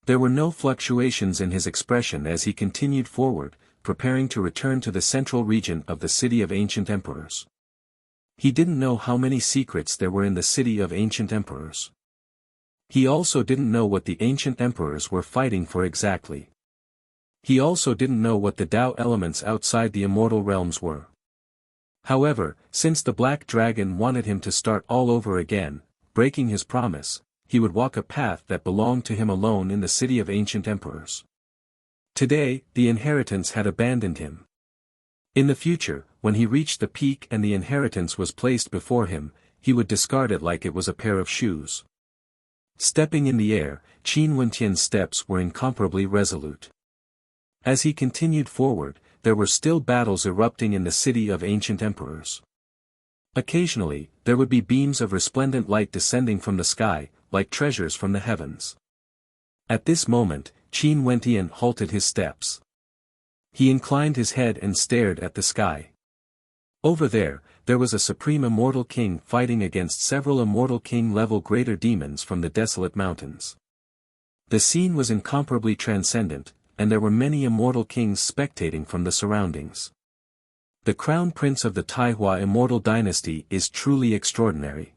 There were no fluctuations in his expression as he continued forward, preparing to return to the central region of the City of Ancient Emperors. He didn't know how many secrets there were in the City of Ancient Emperors. He also didn't know what the Ancient Emperors were fighting for exactly. He also didn't know what the Tao elements outside the immortal realms were. However, since the Black Dragon wanted him to start all over again, breaking his promise, he would walk a path that belonged to him alone in the City of Ancient Emperors. Today, the inheritance had abandoned him. In the future, when he reached the peak and the inheritance was placed before him, he would discard it like it was a pair of shoes. Stepping in the air, Qin Wentian's steps were incomparably resolute. As he continued forward, there were still battles erupting in the City of Ancient Emperors. Occasionally, there would be beams of resplendent light descending from the sky, like treasures from the heavens. At this moment, Qin Wentian halted his steps. He inclined his head and stared at the sky. Over there was a supreme immortal king fighting against several immortal king-level greater demons from the desolate mountains. The scene was incomparably transcendent, and there were many immortal kings spectating from the surroundings. The crown prince of the Taihua immortal dynasty is truly extraordinary.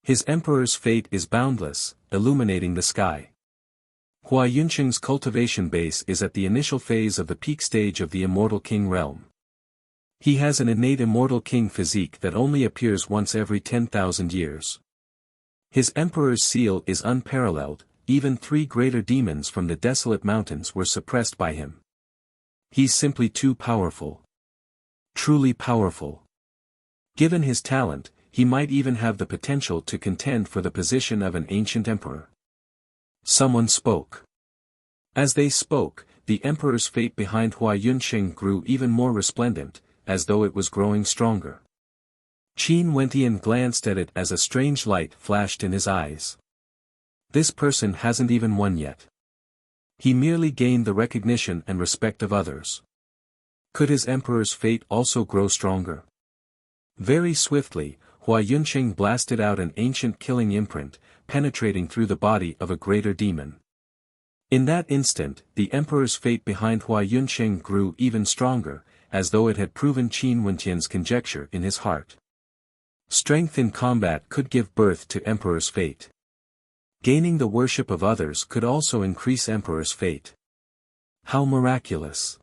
His emperor's fate is boundless, illuminating the sky. Hua Yunsheng's cultivation base is at the initial phase of the peak stage of the Immortal King realm. He has an innate Immortal King physique that only appears once every 10,000 years. His emperor's seal is unparalleled, even 3 greater demons from the desolate mountains were suppressed by him. He's simply too powerful. Truly powerful. Given his talent, he might even have the potential to contend for the position of an ancient emperor. Someone spoke. As they spoke, the emperor's fate behind Hua Yunsheng grew even more resplendent, as though it was growing stronger. Qin Wentian glanced at it as a strange light flashed in his eyes. This person hasn't even won yet. He merely gained the recognition and respect of others. Could his emperor's fate also grow stronger? Very swiftly, Hua Yunsheng blasted out an ancient killing imprint, penetrating through the body of a greater demon. In that instant, the emperor's fate behind Hua Yunsheng grew even stronger, as though it had proven Qin Wentian's conjecture in his heart. Strength in combat could give birth to emperor's fate. Gaining the worship of others could also increase emperor's fate. How miraculous!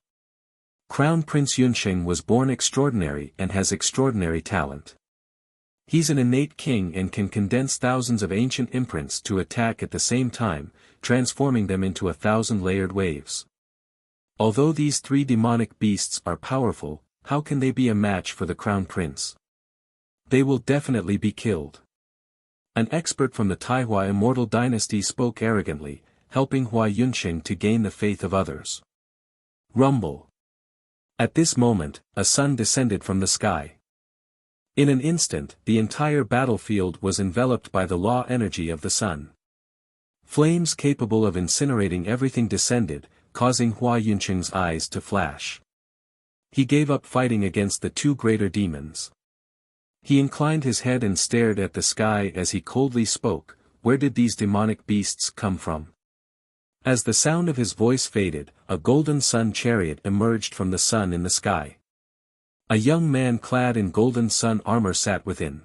Crown Prince Yunsheng was born extraordinary and has extraordinary talent. He's an innate king and can condense thousands of ancient imprints to attack at the same time, transforming them into 1,000-layered waves. Although these 3 demonic beasts are powerful, how can they be a match for the Crown Prince? They will definitely be killed. An expert from the Taihua Immortal dynasty spoke arrogantly, helping Hua Yunqing to gain the faith of others. Rumble. At this moment, a sun descended from the sky. In an instant, the entire battlefield was enveloped by the law energy of the sun. Flames capable of incinerating everything descended, causing Hua Yunqing's eyes to flash. He gave up fighting against the two greater demons. He inclined his head and stared at the sky as he coldly spoke, "Where did these demonic beasts come from?" As the sound of his voice faded, a golden sun chariot emerged from the sun in the sky. A young man clad in golden sun armor sat within.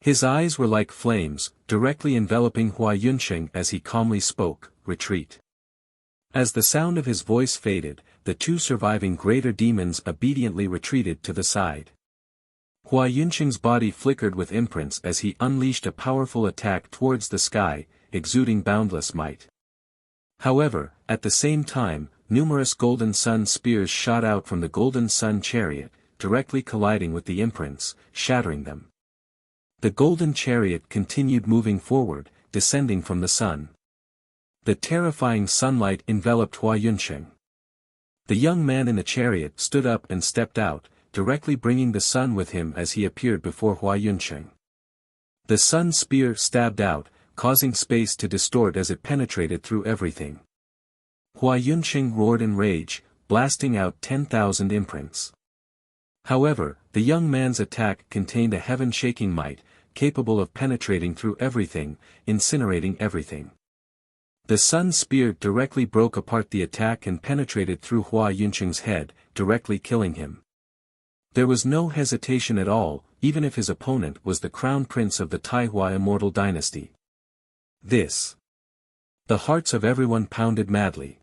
His eyes were like flames, directly enveloping Hua Yunqing as he calmly spoke, "Retreat." As the sound of his voice faded, the two surviving greater demons obediently retreated to the side. Hua Yunqing's body flickered with imprints as he unleashed a powerful attack towards the sky, exuding boundless might. However, at the same time, numerous golden sun spears shot out from the golden sun chariot, directly colliding with the imprints, shattering them. The golden chariot continued moving forward, descending from the sun. The terrifying sunlight enveloped Hua Yunqing. The young man in the chariot stood up and stepped out, directly bringing the sun with him as he appeared before Hua Yunqing. The sun spear stabbed out, causing space to distort as it penetrated through everything. Hua Yunqing roared in rage, blasting out 10,000 imprints. However, the young man's attack contained a heaven-shaking might, capable of penetrating through everything, incinerating everything. The sun spear directly broke apart the attack and penetrated through Hua Yunqing's head, directly killing him. There was no hesitation at all, even if his opponent was the crown prince of the Taihua Immortal dynasty. This. The hearts of everyone pounded madly.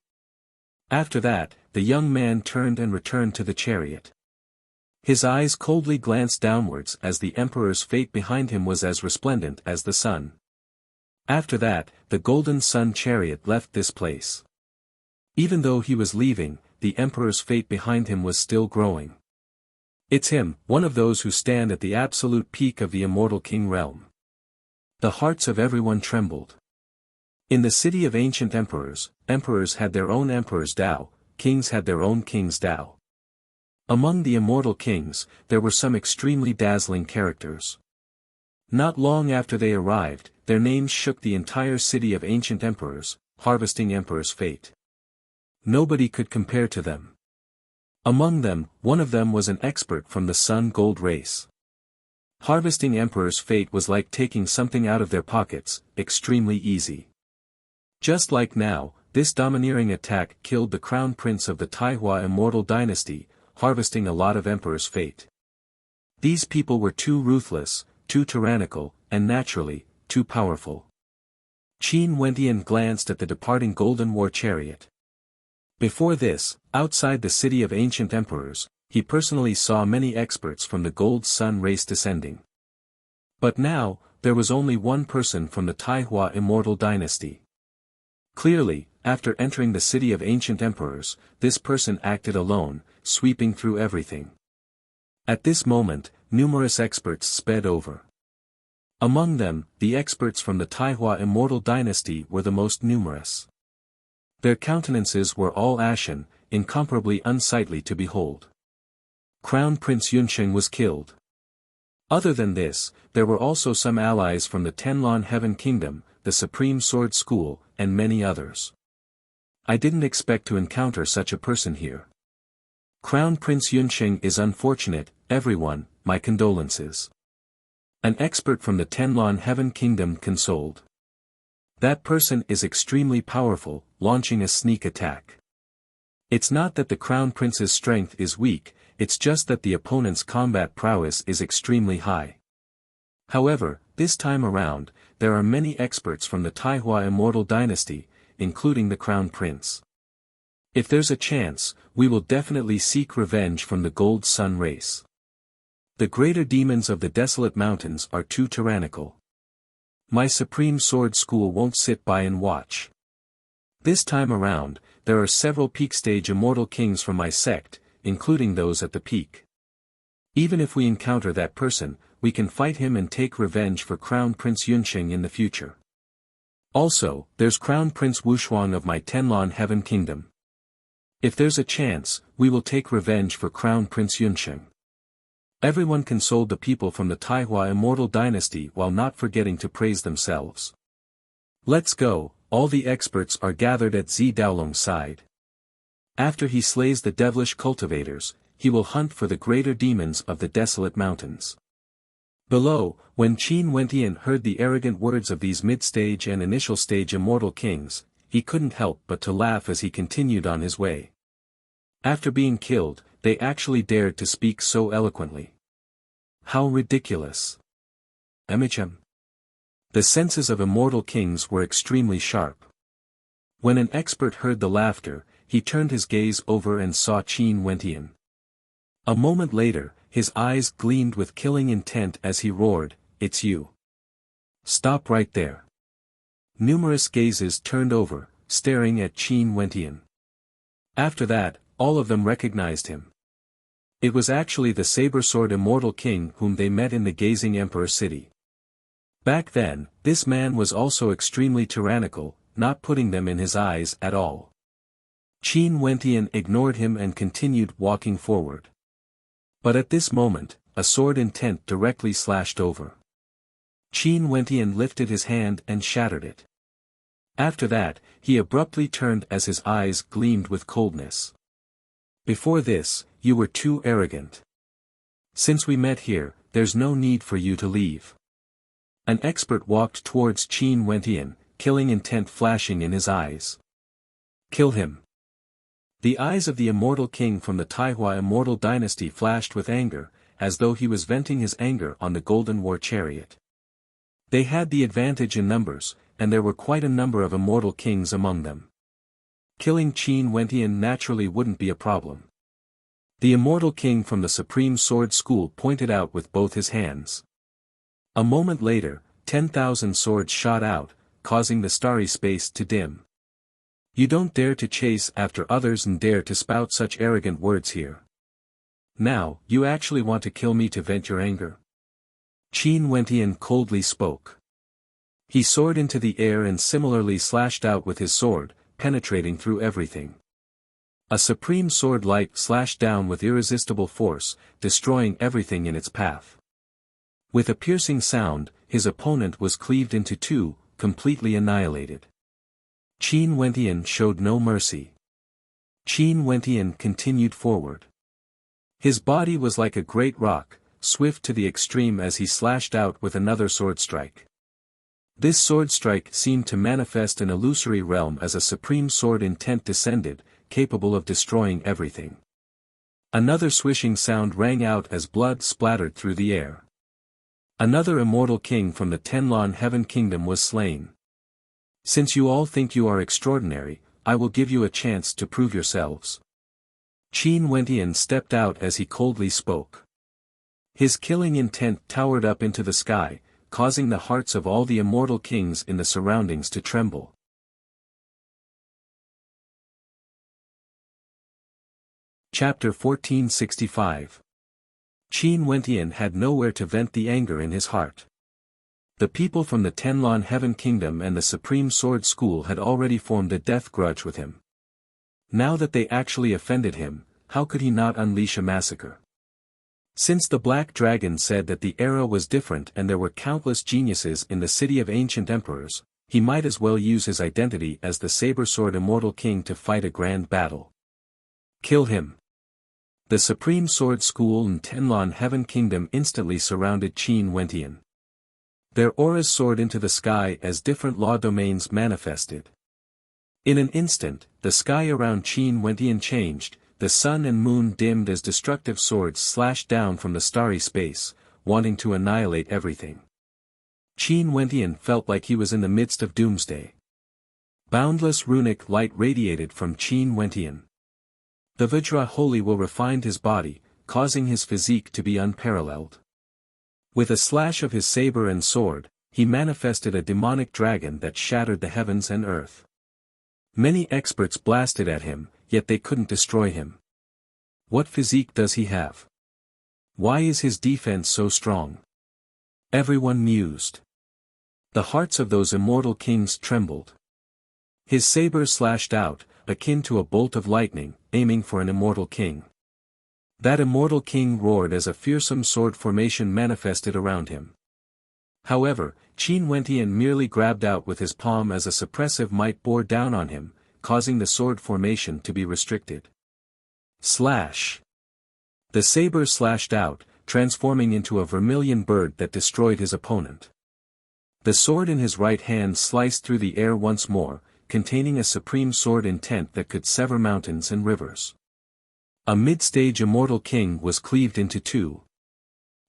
After that, the young man turned and returned to the chariot. His eyes coldly glanced downwards as the emperor's fate behind him was as resplendent as the sun. After that, the golden sun chariot left this place. Even though he was leaving, the emperor's fate behind him was still growing. It's him, one of those who stand at the absolute peak of the immortal king realm. The hearts of everyone trembled. In the city of ancient emperors, emperors had their own emperor's Tao, kings had their own king's Tao. Among the immortal kings, there were some extremely dazzling characters. Not long after they arrived, their names shook the entire city of ancient emperors, harvesting emperor's fate. Nobody could compare to them. Among them, one of them was an expert from the Sun Gold race. Harvesting emperor's fate was like taking something out of their pockets, extremely easy. Just like now, this domineering attack killed the crown prince of the Taihua Immortal dynasty, harvesting a lot of emperor's fate. These people were too ruthless, too tyrannical, and naturally, too powerful. Qin Wentian glanced at the departing golden war chariot. Before this, outside the city of ancient emperors, he personally saw many experts from the Gold Sun race descending. But now, there was only one person from the Taihua Immortal dynasty. Clearly, after entering the city of ancient emperors, this person acted alone, sweeping through everything. At this moment, numerous experts sped over. Among them, the experts from the Taihua Immortal dynasty were the most numerous. Their countenances were all ashen, incomparably unsightly to behold. Crown Prince Yunqing was killed. Other than this, there were also some allies from the Tenlon Heaven Kingdom, the Supreme Sword School, and many others. I didn't expect to encounter such a person here. Crown Prince Yunqing is unfortunate, everyone, my condolences. An expert from the Tenlon Heaven Kingdom consoled. That person is extremely powerful, launching a sneak attack. It's not that the Crown Prince's strength is weak, it's just that the opponent's combat prowess is extremely high. However, this time around, there are many experts from the Taihua Immortal dynasty, including the Crown Prince. If there's a chance, we will definitely seek revenge from the Gold Sun race. The greater demons of the desolate mountains are too tyrannical. My Supreme Sword School won't sit by and watch. This time around, there are several peak-stage immortal kings from my sect, including those at the peak. Even if we encounter that person, we can fight him and take revenge for Crown Prince Yunqing in the future. Also, there's Crown Prince Wuxia of my Tenlon Heaven Kingdom. If there's a chance, we will take revenge for Crown Prince Yunqing. Everyone consoled the people from the Taihua Immortal dynasty while not forgetting to praise themselves. Let's go, all the experts are gathered at Zi Daolong's side. After he slays the devilish cultivators, he will hunt for the greater demons of the desolate mountains. Below, when Qin Wentian heard the arrogant words of these mid-stage and initial-stage immortal kings, he couldn't help but to laugh as he continued on his way. After being killed, they actually dared to speak so eloquently. How ridiculous. MHM. The senses of immortal kings were extremely sharp. When an expert heard the laughter, he turned his gaze over and saw Qin Wentian. A moment later, his eyes gleamed with killing intent as he roared, "It's you. Stop right there." Numerous gazes turned over, staring at Qin Wentian. After that, all of them recognized him. It was actually the saber-sword immortal king whom they met in the Gazing Emperor city. Back then, this man was also extremely tyrannical, not putting them in his eyes at all. Qin Wentian ignored him and continued walking forward. But at this moment, a sword intent directly slashed over. Qin Wentian lifted his hand and shattered it. After that, he abruptly turned as his eyes gleamed with coldness. "Before this, you were too arrogant. Since we met here, there's no need for you to leave." An expert walked towards Qin Wentian, killing intent flashing in his eyes. "Kill him." The eyes of the immortal king from the Taihua Immortal dynasty flashed with anger, as though he was venting his anger on the Golden War chariot. They had the advantage in numbers, and there were quite a number of immortal kings among them. Killing Qin Wentian naturally wouldn't be a problem. The immortal king from the Supreme Sword School pointed out with both his hands. A moment later, 10,000 swords shot out, causing the starry space to dim. "You don't dare to chase after others and dare to spout such arrogant words here. Now, you actually want to kill me to vent your anger?" Qin Wentian coldly spoke. He soared into the air and similarly slashed out with his sword, penetrating through everything. A supreme sword light slashed down with irresistible force, destroying everything in its path. With a piercing sound, his opponent was cleaved into two, completely annihilated. Qin Wentian showed no mercy. Qin Wentian continued forward. His body was like a great rock, swift to the extreme as he slashed out with another sword strike. This sword strike seemed to manifest an illusory realm as a supreme sword intent descended, capable of destroying everything. Another swishing sound rang out as blood splattered through the air. Another immortal king from the Tenlon Heaven Kingdom was slain. "Since you all think you are extraordinary, I will give you a chance to prove yourselves." Qin Wentian stepped out as he coldly spoke. His killing intent towered up into the sky, causing the hearts of all the immortal kings in the surroundings to tremble. Chapter 1465. Qin Wentian had nowhere to vent the anger in his heart. The people from the Tenlon Heaven Kingdom and the Supreme Sword School had already formed a death grudge with him. Now that they actually offended him, how could he not unleash a massacre? Since the Black Dragon said that the era was different and there were countless geniuses in the city of ancient emperors, he might as well use his identity as the saber-sword immortal king to fight a grand battle. Kill him. The Supreme Sword School and Tenlon Heaven Kingdom instantly surrounded Qin Wentian. Their auras soared into the sky as different law domains manifested. In an instant, the sky around Qin Wentian changed, the sun and moon dimmed as destructive swords slashed down from the starry space, wanting to annihilate everything. Qin Wentian felt like he was in the midst of doomsday. Boundless runic light radiated from Qin Wentian. The Vajra Holy will refine his body, causing his physique to be unparalleled. With a slash of his saber and sword, he manifested a demonic dragon that shattered the heavens and earth. Many experts blasted at him, yet they couldn't destroy him. What physique does he have? Why is his defense so strong? Everyone mused. The hearts of those immortal kings trembled. His saber slashed out, akin to a bolt of lightning, aiming for an immortal king. That immortal king roared as a fearsome sword formation manifested around him. However, Qin Wentian merely grabbed out with his palm as a suppressive might bore down on him, causing the sword formation to be restricted. Slash! The saber slashed out, transforming into a vermilion bird that destroyed his opponent. The sword in his right hand sliced through the air once more, containing a supreme sword intent that could sever mountains and rivers. A mid-stage immortal king was cleaved into two.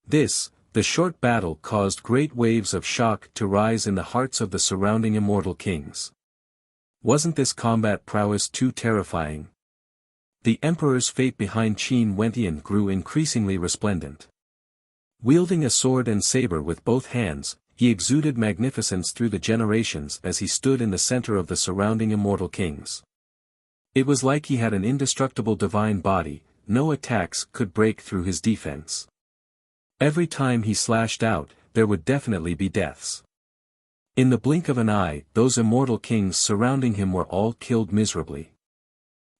This, the short battle caused great waves of shock to rise in the hearts of the surrounding immortal kings. Wasn't this combat prowess too terrifying? The emperor's fate behind Qin Wentian grew increasingly resplendent. Wielding a sword and saber with both hands, he exuded magnificence through the generations as he stood in the center of the surrounding immortal kings. It was like he had an indestructible divine body, no attacks could break through his defense. Every time he slashed out, there would definitely be deaths. In the blink of an eye, those immortal kings surrounding him were all killed miserably.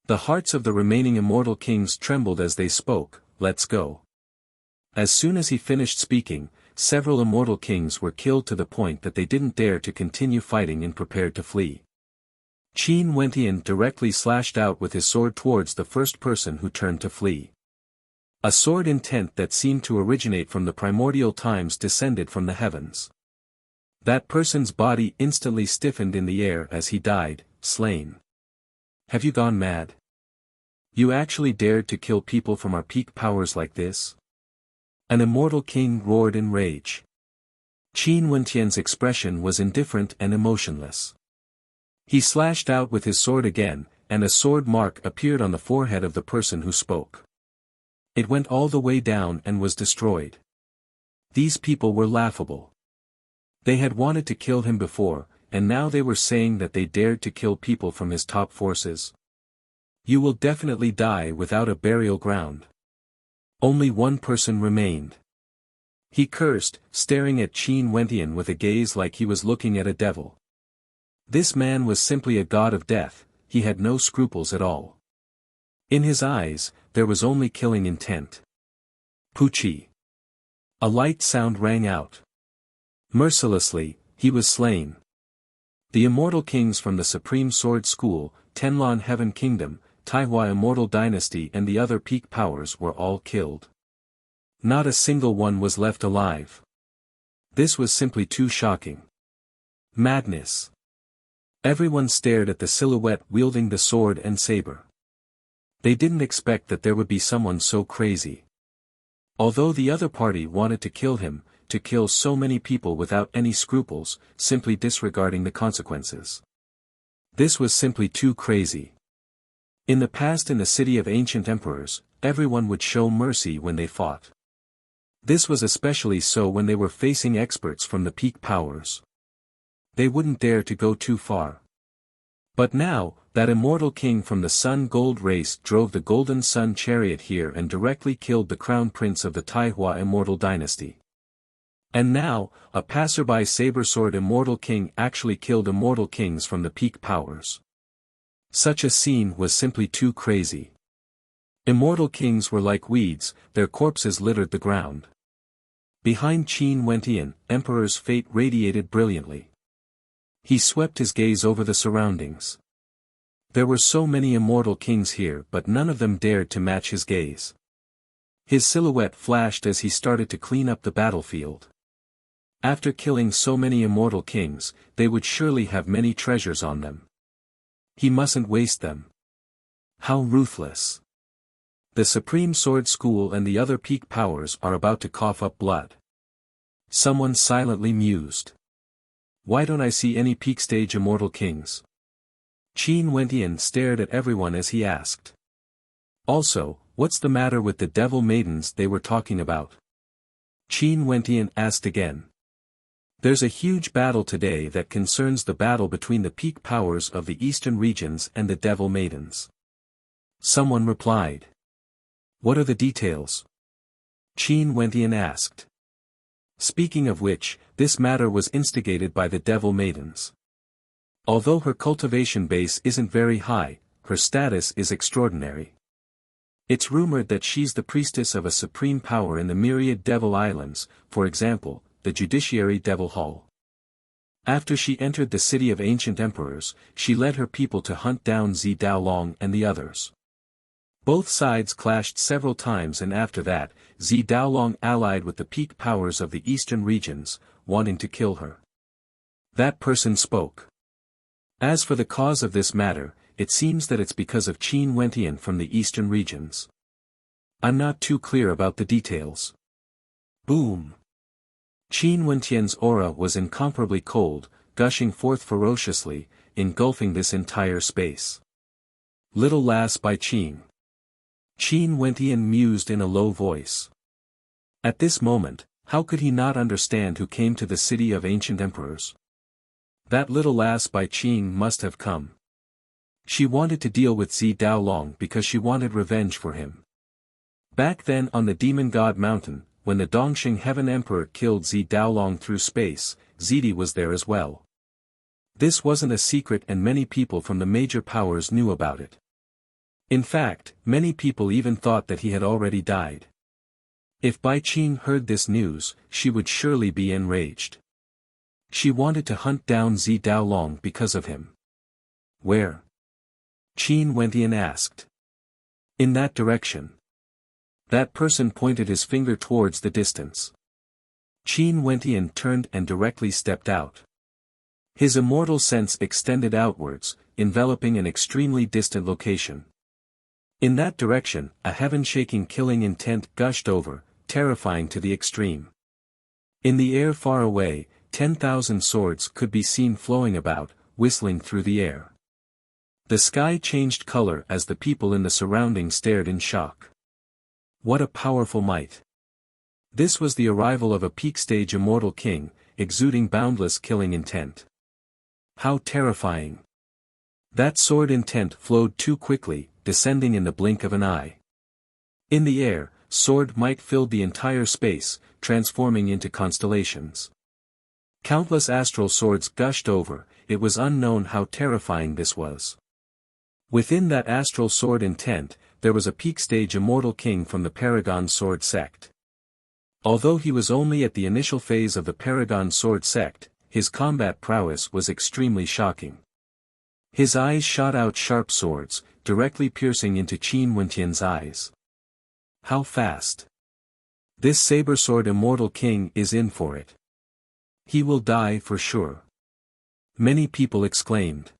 The hearts of the remaining immortal kings trembled as they spoke, "Let's go." As soon as he finished speaking, several immortal kings were killed to the point that they didn't dare to continue fighting and prepared to flee. Qin Wentian directly slashed out with his sword towards the first person who turned to flee. A sword intent that seemed to originate from the primordial times descended from the heavens. That person's body instantly stiffened in the air as he died, slain. Have you gone mad? You actually dared to kill people from our peak powers like this? An immortal king roared in rage. Qin Wentian's expression was indifferent and emotionless. He slashed out with his sword again, and a sword mark appeared on the forehead of the person who spoke. It went all the way down and was destroyed. These people were laughable. They had wanted to kill him before, and now they were saying that they dared to kill people from his top forces. You will definitely die without a burial ground. Only one person remained. He cursed, staring at Qin Wentian with a gaze like he was looking at a devil. This man was simply a god of death, he had no scruples at all. In his eyes, there was only killing intent. Pucci. A light sound rang out. Mercilessly, he was slain. The immortal kings from the Supreme Sword School, Tenlon Heaven Kingdom, Taihua Immortal Dynasty and the other peak powers were all killed. Not a single one was left alive. This was simply too shocking. Madness. Everyone stared at the silhouette wielding the sword and saber. They didn't expect that there would be someone so crazy. Although the other party wanted to kill him, to kill so many people without any scruples, simply disregarding the consequences. This was simply too crazy. In the past, in the city of ancient emperors, everyone would show mercy when they fought. This was especially so when they were facing experts from the peak powers. They wouldn't dare to go too far. But now, that immortal king from the Sun Gold race drove the Golden Sun chariot here and directly killed the crown prince of the Taihua Immortal Dynasty. And now, a passerby saber-sword immortal king actually killed immortal kings from the peak powers. Such a scene was simply too crazy. Immortal kings were like weeds, their corpses littered the ground. Behind Qin Wentian, Emperor's fate radiated brilliantly. He swept his gaze over the surroundings. There were so many immortal kings here, but none of them dared to match his gaze. His silhouette flashed as he started to clean up the battlefield. After killing so many immortal kings, they would surely have many treasures on them. He mustn't waste them. How ruthless. The Supreme Sword School and the other peak powers are about to cough up blood. Someone silently mused. Why don't I see any peak stage immortal kings? Qin Wentian stared at everyone as he asked. Also, what's the matter with the devil maidens they were talking about? Qin Wentian asked again. There's a huge battle today that concerns the battle between the peak powers of the eastern regions and the devil maidens. Someone replied. What are the details? Qin Wentian asked. Speaking of which, this matter was instigated by the Devil Maidens. Although her cultivation base isn't very high, her status is extraordinary. It's rumored that she's the priestess of a supreme power in the myriad Devil Islands, for example, the Judiciary Devil Hall. After she entered the city of ancient emperors, she led her people to hunt down Zi Daolong and the others. Both sides clashed several times, and after that, Zi Daolong allied with the peak powers of the eastern regions, wanting to kill her. That person spoke. As for the cause of this matter, it seems that it's because of Qin Wentian from the eastern regions. I'm not too clear about the details. Boom! Qin Wentian's aura was incomparably cold, gushing forth ferociously, engulfing this entire space. Little lass by Qin. Qin Wentian mused in a low voice. At this moment, how could he not understand who came to the city of ancient emperors? That little lass by Qin must have come. She wanted to deal with Zi Daolong because she wanted revenge for him. Back then on the Demon God Mountain, when the Dongxing Heaven Emperor killed Zi Daolong through space, Zidi was there as well. This wasn't a secret, and many people from the major powers knew about it. In fact, many people even thought that he had already died. If Bai Qin heard this news, she would surely be enraged. She wanted to hunt down Zi Daolong because of him. Where? Qin Wentian asked. In that direction. That person pointed his finger towards the distance. Qin Wentian turned and directly stepped out. His immortal sense extended outwards, enveloping an extremely distant location. In that direction, a heaven-shaking killing intent gushed over, terrifying to the extreme. In the air far away, 10,000 swords could be seen flowing about, whistling through the air. The sky changed color as the people in the surroundings stared in shock. What a powerful might! This was the arrival of a peak-stage immortal king, exuding boundless killing intent. How terrifying! That sword intent flowed too quickly, descending in the blink of an eye. In the air, sword might filled the entire space, transforming into constellations. Countless astral swords gushed over. It was unknown how terrifying this was. Within that astral sword intent, there was a peak-stage immortal king from the Paragon Sword sect. Although he was only at the initial phase of the Paragon Sword sect, his combat prowess was extremely shocking. His eyes shot out sharp swords, directly piercing into Qin Wentian's eyes. How fast! This saber-sword immortal king is in for it. He will die for sure. Many people exclaimed.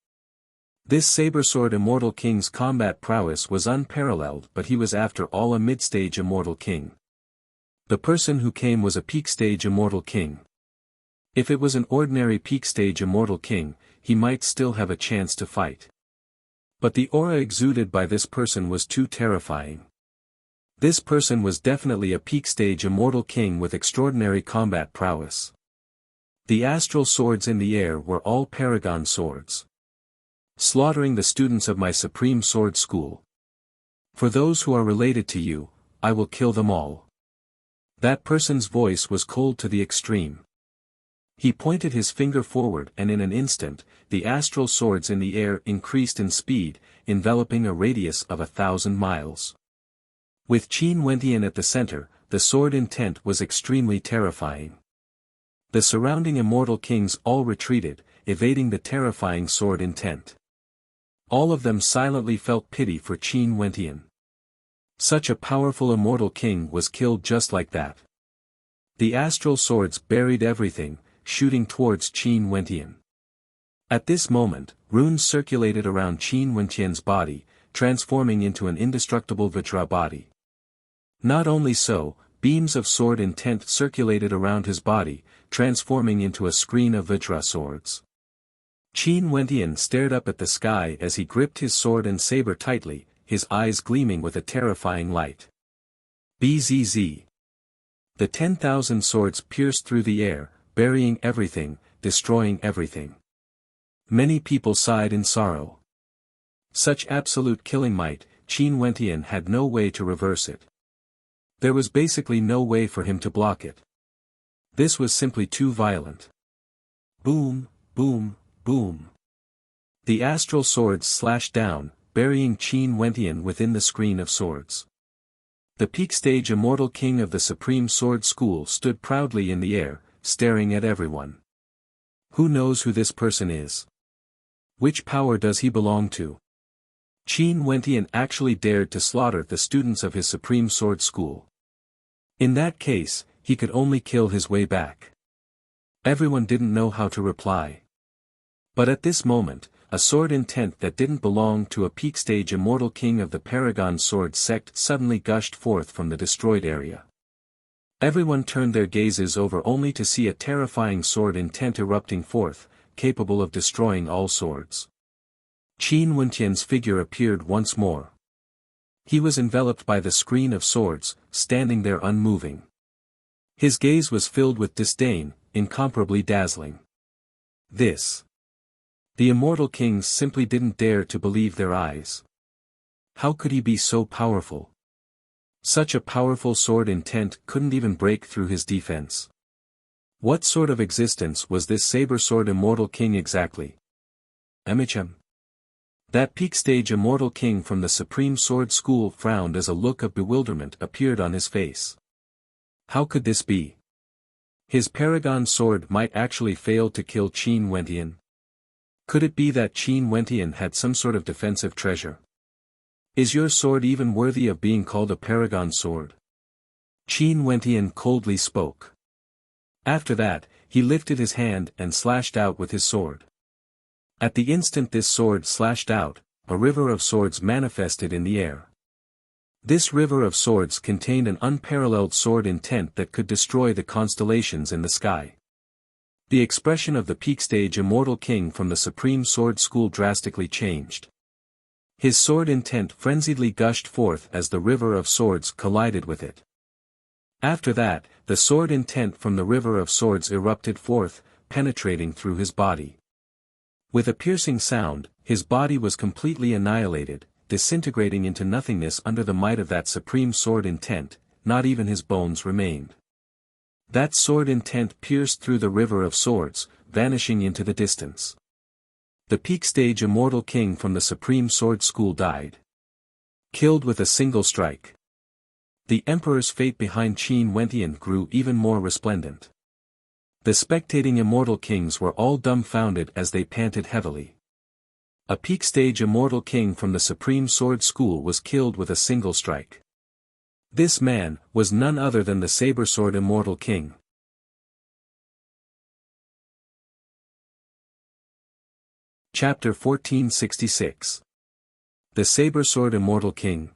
This saber-sword immortal king's combat prowess was unparalleled, but he was after all a mid-stage immortal king. The person who came was a peak-stage immortal king. If it was an ordinary peak-stage immortal king, he might still have a chance to fight. But the aura exuded by this person was too terrifying. This person was definitely a peak-stage immortal king with extraordinary combat prowess. The astral swords in the air were all Paragon swords. Slaughtering the students of my Supreme Sword School. For those who are related to you, I will kill them all. That person's voice was cold to the extreme. He pointed his finger forward, and in an instant, the astral swords in the air increased in speed, enveloping a radius of 1,000 miles. With Qin Wentian at the center, the sword intent was extremely terrifying. The surrounding immortal kings all retreated, evading the terrifying sword intent. All of them silently felt pity for Qin Wentian. Such a powerful immortal king was killed just like that. The astral swords buried everything, shooting towards Qin Wentian. At this moment, runes circulated around Qin Wentian's body, transforming into an indestructible Vajra body. Not only so, beams of sword intent circulated around his body, transforming into a screen of Vajra swords. Qin Wentian stared up at the sky as he gripped his sword and saber tightly, his eyes gleaming with a terrifying light. Bzz. The 10,000 swords pierced through the air, burying everything, destroying everything. Many people sighed in sorrow. Such absolute killing might, Qin Wentian had no way to reverse it. There was basically no way for him to block it. This was simply too violent. Boom, boom, boom. The astral swords slashed down, burying Qin Wentian within the screen of swords. The peak stage Immortal King of the Supreme Sword School stood proudly in the air, staring at everyone. Who knows who this person is? Which power does he belong to? Qin Wentian actually dared to slaughter the students of his Supreme Sword School. In that case, he could only kill his way back. Everyone didn't know how to reply. But at this moment, a sword intent that didn't belong to a peak stage Immortal King of the Paragon Sword sect suddenly gushed forth from the destroyed area. Everyone turned their gazes over only to see a terrifying sword intent erupting forth, capable of destroying all swords. Qin Wentian's figure appeared once more. He was enveloped by the screen of swords, standing there unmoving. His gaze was filled with disdain, incomparably dazzling. The Immortal Kings simply didn't dare to believe their eyes. How could he be so powerful? Such a powerful sword intent couldn't even break through his defense. What sort of existence was this saber-sword Immortal King exactly? Emichem? That peak stage Immortal King from the Supreme Sword School frowned as a look of bewilderment appeared on his face. How could this be? His Paragon sword might actually fail to kill Qin Wentian. Could it be that Qin Wentian had some sort of defensive treasure? Is your sword even worthy of being called a Paragon sword? Qin Wentian coldly spoke. After that, he lifted his hand and slashed out with his sword. At the instant this sword slashed out, a river of swords manifested in the air. This river of swords contained an unparalleled sword intent that could destroy the constellations in the sky. The expression of the peak stage Immortal King from the Supreme Sword School drastically changed. His sword intent frenziedly gushed forth as the river of swords collided with it. After that, the sword intent from the river of swords erupted forth, penetrating through his body. With a piercing sound, his body was completely annihilated, disintegrating into nothingness under the might of that supreme sword intent. Not even his bones remained. That sword intent pierced through the river of swords, vanishing into the distance. The peak stage Immortal King from the Supreme Sword School died. Killed with a single strike. The Emperor's fate behind Qin Wentian grew even more resplendent. The spectating Immortal Kings were all dumbfounded as they panted heavily. A peak stage Immortal King from the Supreme Sword School was killed with a single strike. This man was none other than the Saber-Sword Immortal King. Chapter 1466. The Saber-Sword Immortal King.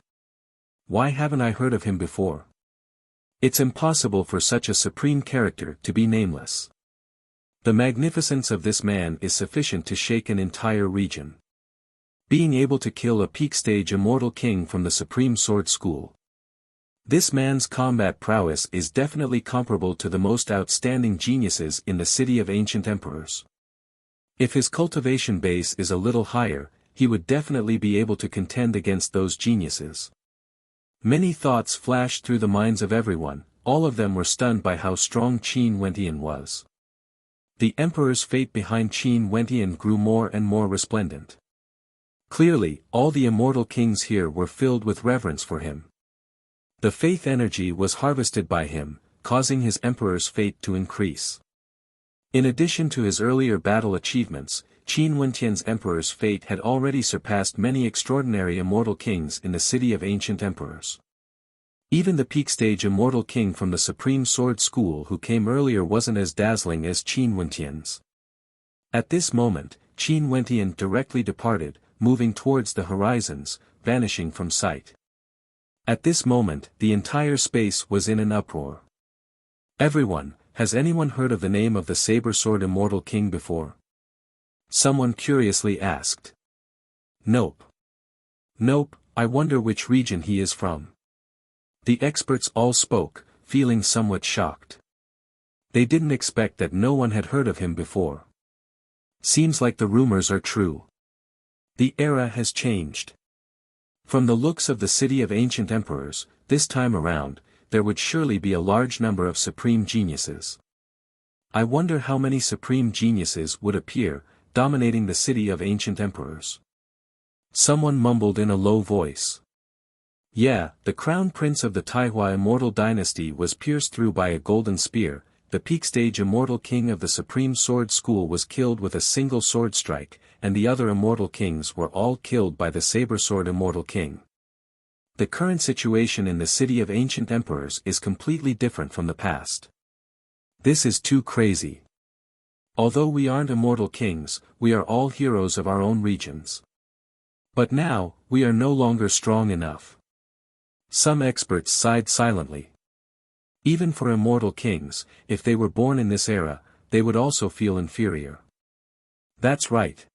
Why haven't I heard of him before? It's impossible for such a supreme character to be nameless. The magnificence of this man is sufficient to shake an entire region. Being able to kill a peak stage Immortal King from the Supreme Sword School. This man's combat prowess is definitely comparable to the most outstanding geniuses in the City of Ancient Emperors. If his cultivation base is a little higher, he would definitely be able to contend against those geniuses. Many thoughts flashed through the minds of everyone, all of them were stunned by how strong Qin Wentian was. The Emperor's fate behind Qin Wentian grew more and more resplendent. Clearly, all the Immortal Kings here were filled with reverence for him. The faith energy was harvested by him, causing his Emperor's fate to increase. In addition to his earlier battle achievements, Qin Wentian's Emperor's fate had already surpassed many extraordinary Immortal Kings in the City of Ancient Emperors. Even the peak stage Immortal King from the Supreme Sword School who came earlier wasn't as dazzling as Qin Wentian's. At this moment, Qin Wentian directly departed, moving towards the horizons, vanishing from sight. At this moment, the entire space was in an uproar. Everyone, has anyone heard of the name of the Saber-Sword Immortal King before? Someone curiously asked. Nope. Nope, I wonder which region he is from. The experts all spoke, feeling somewhat shocked. They didn't expect that no one had heard of him before. Seems like the rumors are true. The era has changed. From the looks of the City of Ancient Emperors, this time around, there would surely be a large number of supreme geniuses. I wonder how many supreme geniuses would appear, dominating the city of ancient emperors. Someone mumbled in a low voice. Yeah, the crown prince of the Taihua Immortal dynasty was pierced through by a golden spear. The peak stage Immortal king of the Supreme Sword School was killed with a single sword strike, and the other Immortal kings were all killed by the saber sword Immortal king. The current situation in the city of ancient emperors is completely different from the past. This is too crazy. Although we aren't immortal kings, we are all heroes of our own regions. But now, we are no longer strong enough. Some experts sighed silently. Even for immortal kings, if they were born in this era, they would also feel inferior. That's right.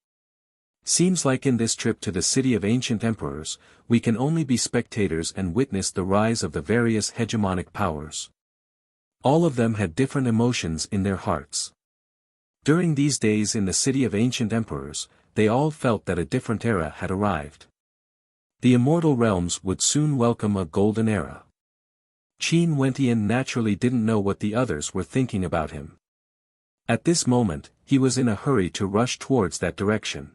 Seems like in this trip to the city of ancient emperors, we can only be spectators and witness the rise of the various hegemonic powers. All of them had different emotions in their hearts. During these days in the city of ancient emperors, they all felt that a different era had arrived. The immortal realms would soon welcome a golden era. Qin Wentian naturally didn't know what the others were thinking about him. At this moment, he was in a hurry to rush towards that direction.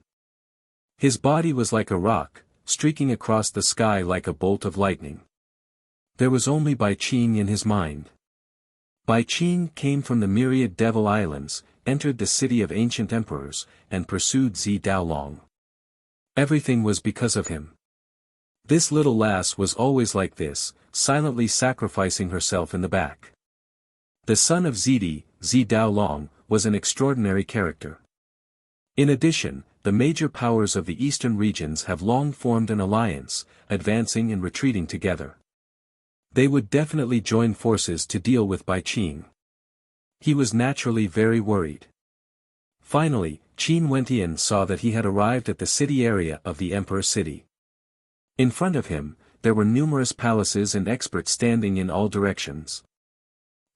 His body was like a rock, streaking across the sky like a bolt of lightning. There was only Bai Qing in his mind. Bai Qing came from the myriad Devil Islands, entered the city of ancient emperors, and pursued Zi Daolong. Everything was because of him. This little lass was always like this, silently sacrificing herself in the back. The son of Zi Daolong, was an extraordinary character. In addition, the major powers of the eastern regions have long formed an alliance, advancing and retreating together. They would definitely join forces to deal with Bai Qing. He was naturally very worried. Finally, Qin Wentian saw that he had arrived at the city area of the Emperor City. In front of him, there were numerous palaces and experts standing in all directions.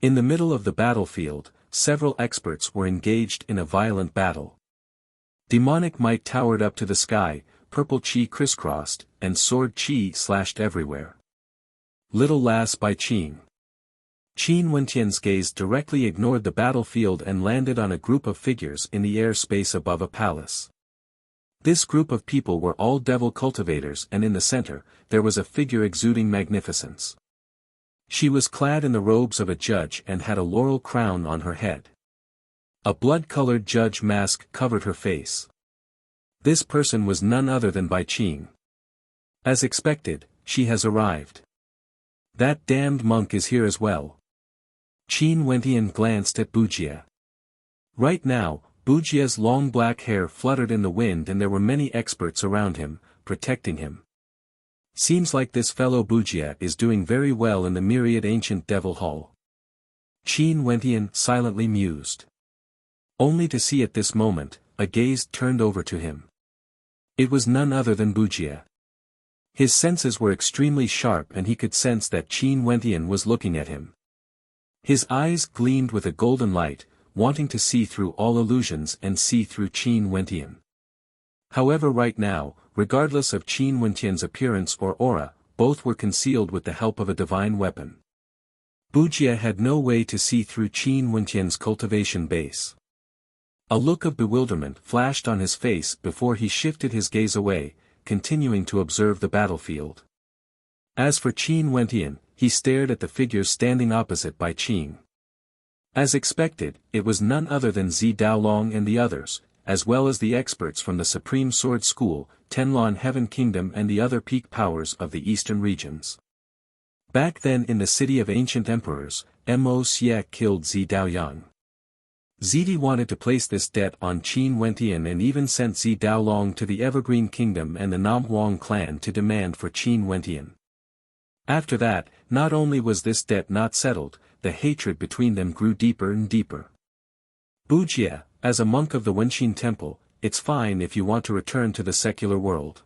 In the middle of the battlefield, several experts were engaged in a violent battle. Demonic might towered up to the sky, purple chi crisscrossed, and sword chi slashed everywhere. Little lass Bai Qing. Qin Wentian's gaze directly ignored the battlefield and landed on a group of figures in the airspace above a palace. This group of people were all devil cultivators, and in the center, there was a figure exuding magnificence. She was clad in the robes of a judge and had a laurel crown on her head. A blood-colored judge mask covered her face. This person was none other than Bai Qing. As expected, she has arrived. That damned monk is here as well. Qin Wentian glanced at Wuxia. Right now, Wuxia's long black hair fluttered in the wind and there were many experts around him, protecting him. Seems like this fellow Wuxia is doing very well in the myriad ancient devil hall. Qin Wentian silently mused. Only to see at this moment, a gaze turned over to him. It was none other than Wuxia. His senses were extremely sharp and he could sense that Qin Wentian was looking at him. His eyes gleamed with a golden light, wanting to see through all illusions and see through Qin Wentian. However, right now, regardless of Qin Wentian's appearance or aura, both were concealed with the help of a divine weapon. Wuxia had no way to see through Qin Wentian's cultivation base. A look of bewilderment flashed on his face before he shifted his gaze away, continuing to observe the battlefield. As for Qin Wentian, he stared at the figures standing opposite Bai Qing. As expected, it was none other than Zi Daolong and the others, as well as the experts from the Supreme Sword School, Tenlon Heaven Kingdom and the other peak powers of the eastern regions. Back then in the city of ancient emperors, Mo Xie killed Zi Daoyang. Zidi wanted to place this debt on Qin Wentian and even sent Zi Daolong to the Evergreen Kingdom and the Nam Huang clan to demand for Qin Wentian. After that, not only was this debt not settled, the hatred between them grew deeper and deeper. Wuxia, as a monk of the Wenqin Temple, it's fine if you want to return to the secular world.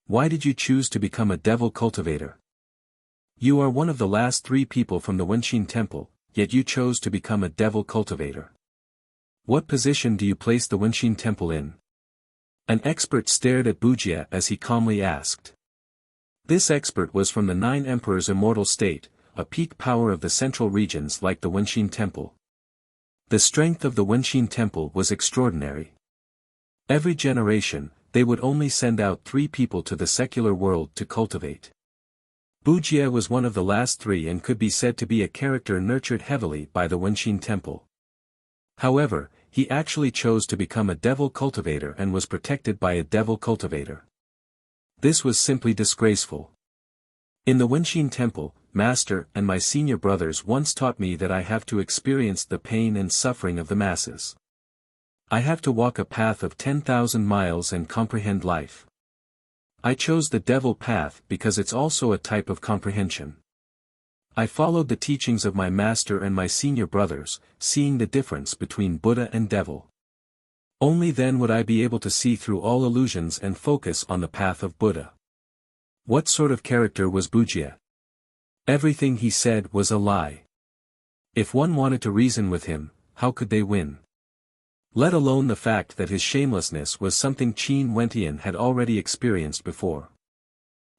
Why did you choose to become a devil cultivator? You are one of the last 3 people from the Wenqin Temple, yet you chose to become a devil cultivator. What position do you place the Wenqin Temple in? An expert stared at Wuxia as he calmly asked. This expert was from the 9 Emperors' Immortal State, a peak power of the central regions like the Wenqin Temple. The strength of the Wenxin Temple was extraordinary. Every generation, they would only send out 3 people to the secular world to cultivate. Bujie was one of the last 3 and could be said to be a character nurtured heavily by the Wenxin Temple. However, he actually chose to become a devil cultivator and was protected by a devil cultivator. This was simply disgraceful. In the Wenxin Temple, Master and my senior brothers once taught me that I have to experience the pain and suffering of the masses. I have to walk a path of 10,000 miles and comprehend life. I chose the devil path because it's also a type of comprehension. I followed the teachings of my master and my senior brothers, seeing the difference between Buddha and devil. Only then would I be able to see through all illusions and focus on the path of Buddha. What sort of character was Bujie? Everything he said was a lie. If one wanted to reason with him, how could they win? Let alone the fact that his shamelessness was something Qin Wentian had already experienced before.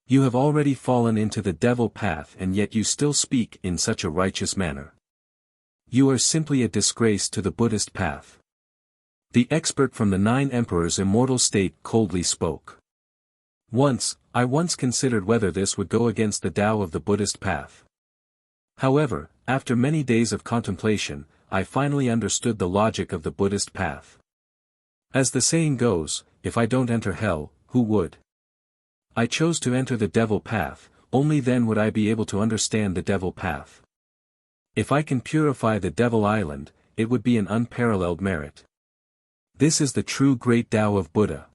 You have already fallen into the devil path and yet you still speak in such a righteous manner. You are simply a disgrace to the Buddhist path. The expert from the 9 emperors' immortal state coldly spoke. I once considered whether this would go against the Tao of the Buddhist path. However, after many days of contemplation, I finally understood the logic of the Buddhist path. As the saying goes, if I don't enter hell, who would? I chose to enter the devil path, only then would I be able to understand the devil path. If I can purify the devil island, it would be an unparalleled merit. This is the true great Tao of Buddha.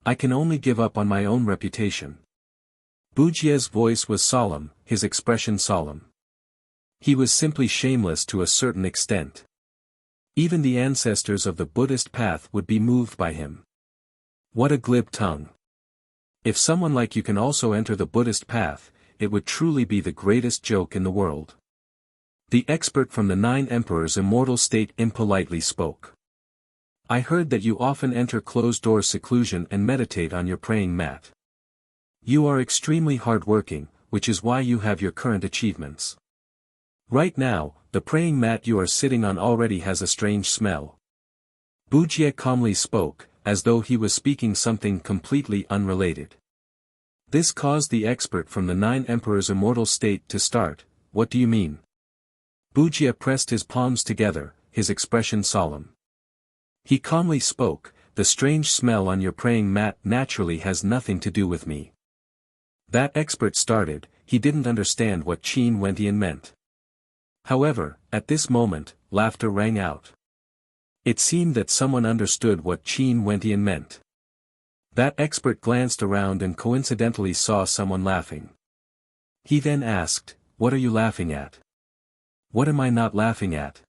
I can only give up on my own reputation. Bujie's voice was solemn, his expression solemn. He was simply shameless to a certain extent. Even the ancestors of the Buddhist path would be moved by him. What a glib tongue. If someone like you can also enter the Buddhist path, it would truly be the greatest joke in the world. The expert from the 9 emperors' immortal state impolitely spoke. I heard that you often enter closed-door seclusion and meditate on your praying mat. You are extremely hard-working, which is why you have your current achievements. Right now, the praying mat you are sitting on already has a strange smell. Bujie calmly spoke, as though he was speaking something completely unrelated. This caused the expert from the 9 emperors' immortal state to start. What do you mean? Bujie pressed his palms together, his expression solemn. He calmly spoke, the strange smell on your praying mat naturally has nothing to do with me. That expert started, he didn't understand what Qin Wentian meant. However, at this moment, laughter rang out. It seemed that someone understood what Qin Wentian meant. That expert glanced around and coincidentally saw someone laughing. He then asked, "What are you laughing at? What am I not laughing at?"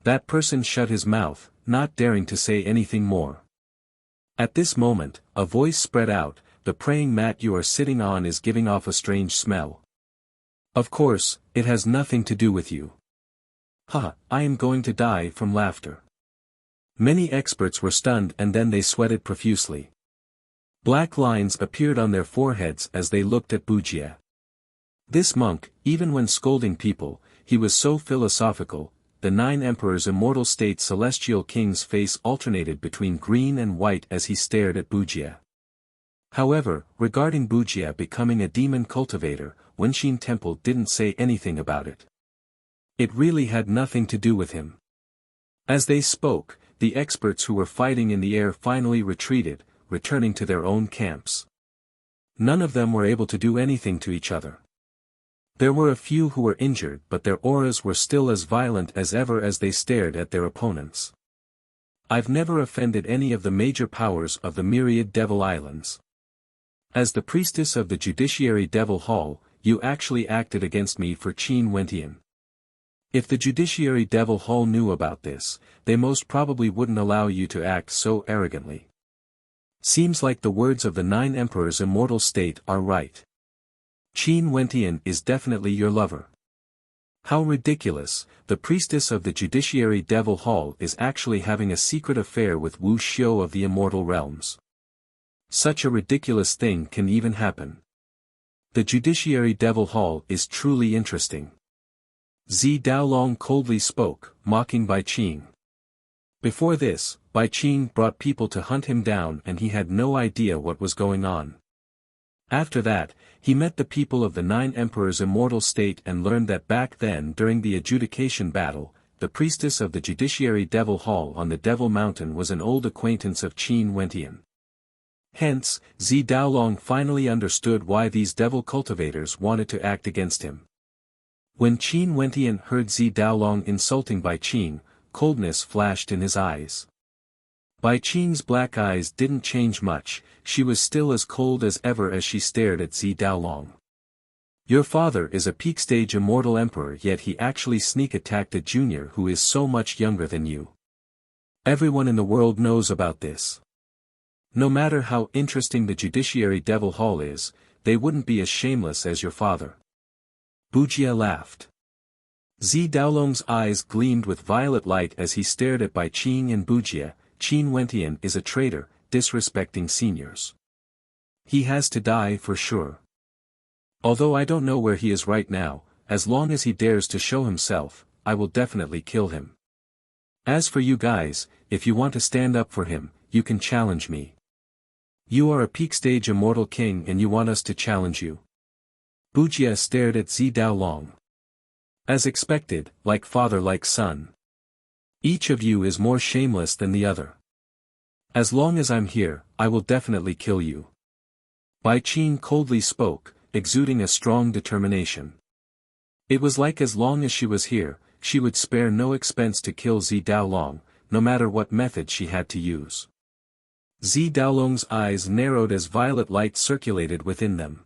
That person shut his mouth, not daring to say anything more. At this moment, a voice spread out, "The praying mat you are sitting on is giving off a strange smell. Of course, it has nothing to do with you." Ha! I am going to die from laughter. Many experts were stunned and then they sweated profusely. Black lines appeared on their foreheads as they looked at Bujie. This monk, even when scolding people, he was so philosophical. The 9 emperors' immortal state celestial king's face alternated between green and white as he stared at Bujie. However, regarding Bujie becoming a demon cultivator, Wenxin Temple didn't say anything about it. It really had nothing to do with him. As they spoke, the experts who were fighting in the air finally retreated, returning to their own camps. None of them were able to do anything to each other. There were a few who were injured but their auras were still as violent as ever as they stared at their opponents. I've never offended any of the major powers of the myriad Devil Islands. As the priestess of the Judiciary Devil Hall, you actually acted against me for Qin Wentian. If the Judiciary Devil Hall knew about this, they most probably wouldn't allow you to act so arrogantly. Seems like the words of the 9 emperors' immortal state are right. Qin Wentian is definitely your lover. How ridiculous, the priestess of the Judiciary Devil Hall is actually having a secret affair with Wu Xiu of the Immortal Realms. Such a ridiculous thing can even happen. The Judiciary Devil Hall is truly interesting. Zi Daolong coldly spoke, mocking Bai Qing. Before this, Bai Qing brought people to hunt him down and he had no idea what was going on. After that, he met the people of the 9 Emperors' immortal state and learned that back then during the adjudication battle, the priestess of the Judiciary Devil Hall on the Devil Mountain was an old acquaintance of Qin Wentian. Hence, Zi Daolong finally understood why these devil cultivators wanted to act against him. When Qin Wentian heard Zi Daolong insulting Bai Qing, coldness flashed in his eyes. Bai Qing's black eyes didn't change much, she was still as cold as ever as she stared at Zi Daolong. Your father is a peak-stage immortal emperor, yet he actually sneak-attacked a junior who is so much younger than you. Everyone in the world knows about this. No matter how interesting the Judiciary Devil Hall is, they wouldn't be as shameless as your father. Wuxia laughed. Zi Daolong's eyes gleamed with violet light as he stared at Bai Qing and Wuxia. Qin Wentian is a traitor, disrespecting seniors. He has to die for sure. Although I don't know where he is right now, as long as he dares to show himself, I will definitely kill him. As for you guys, if you want to stand up for him, you can challenge me. You are a peak-stage immortal king and you want us to challenge you. Wuxia stared at Zi Daolong. As expected, like father like son. Each of you is more shameless than the other. As long as I'm here, I will definitely kill you. Bai Qing coldly spoke, exuding a strong determination. It was like as long as she was here, she would spare no expense to kill Zi Daolong, no matter what method she had to use. Zi Daolong's eyes narrowed as violet light circulated within them.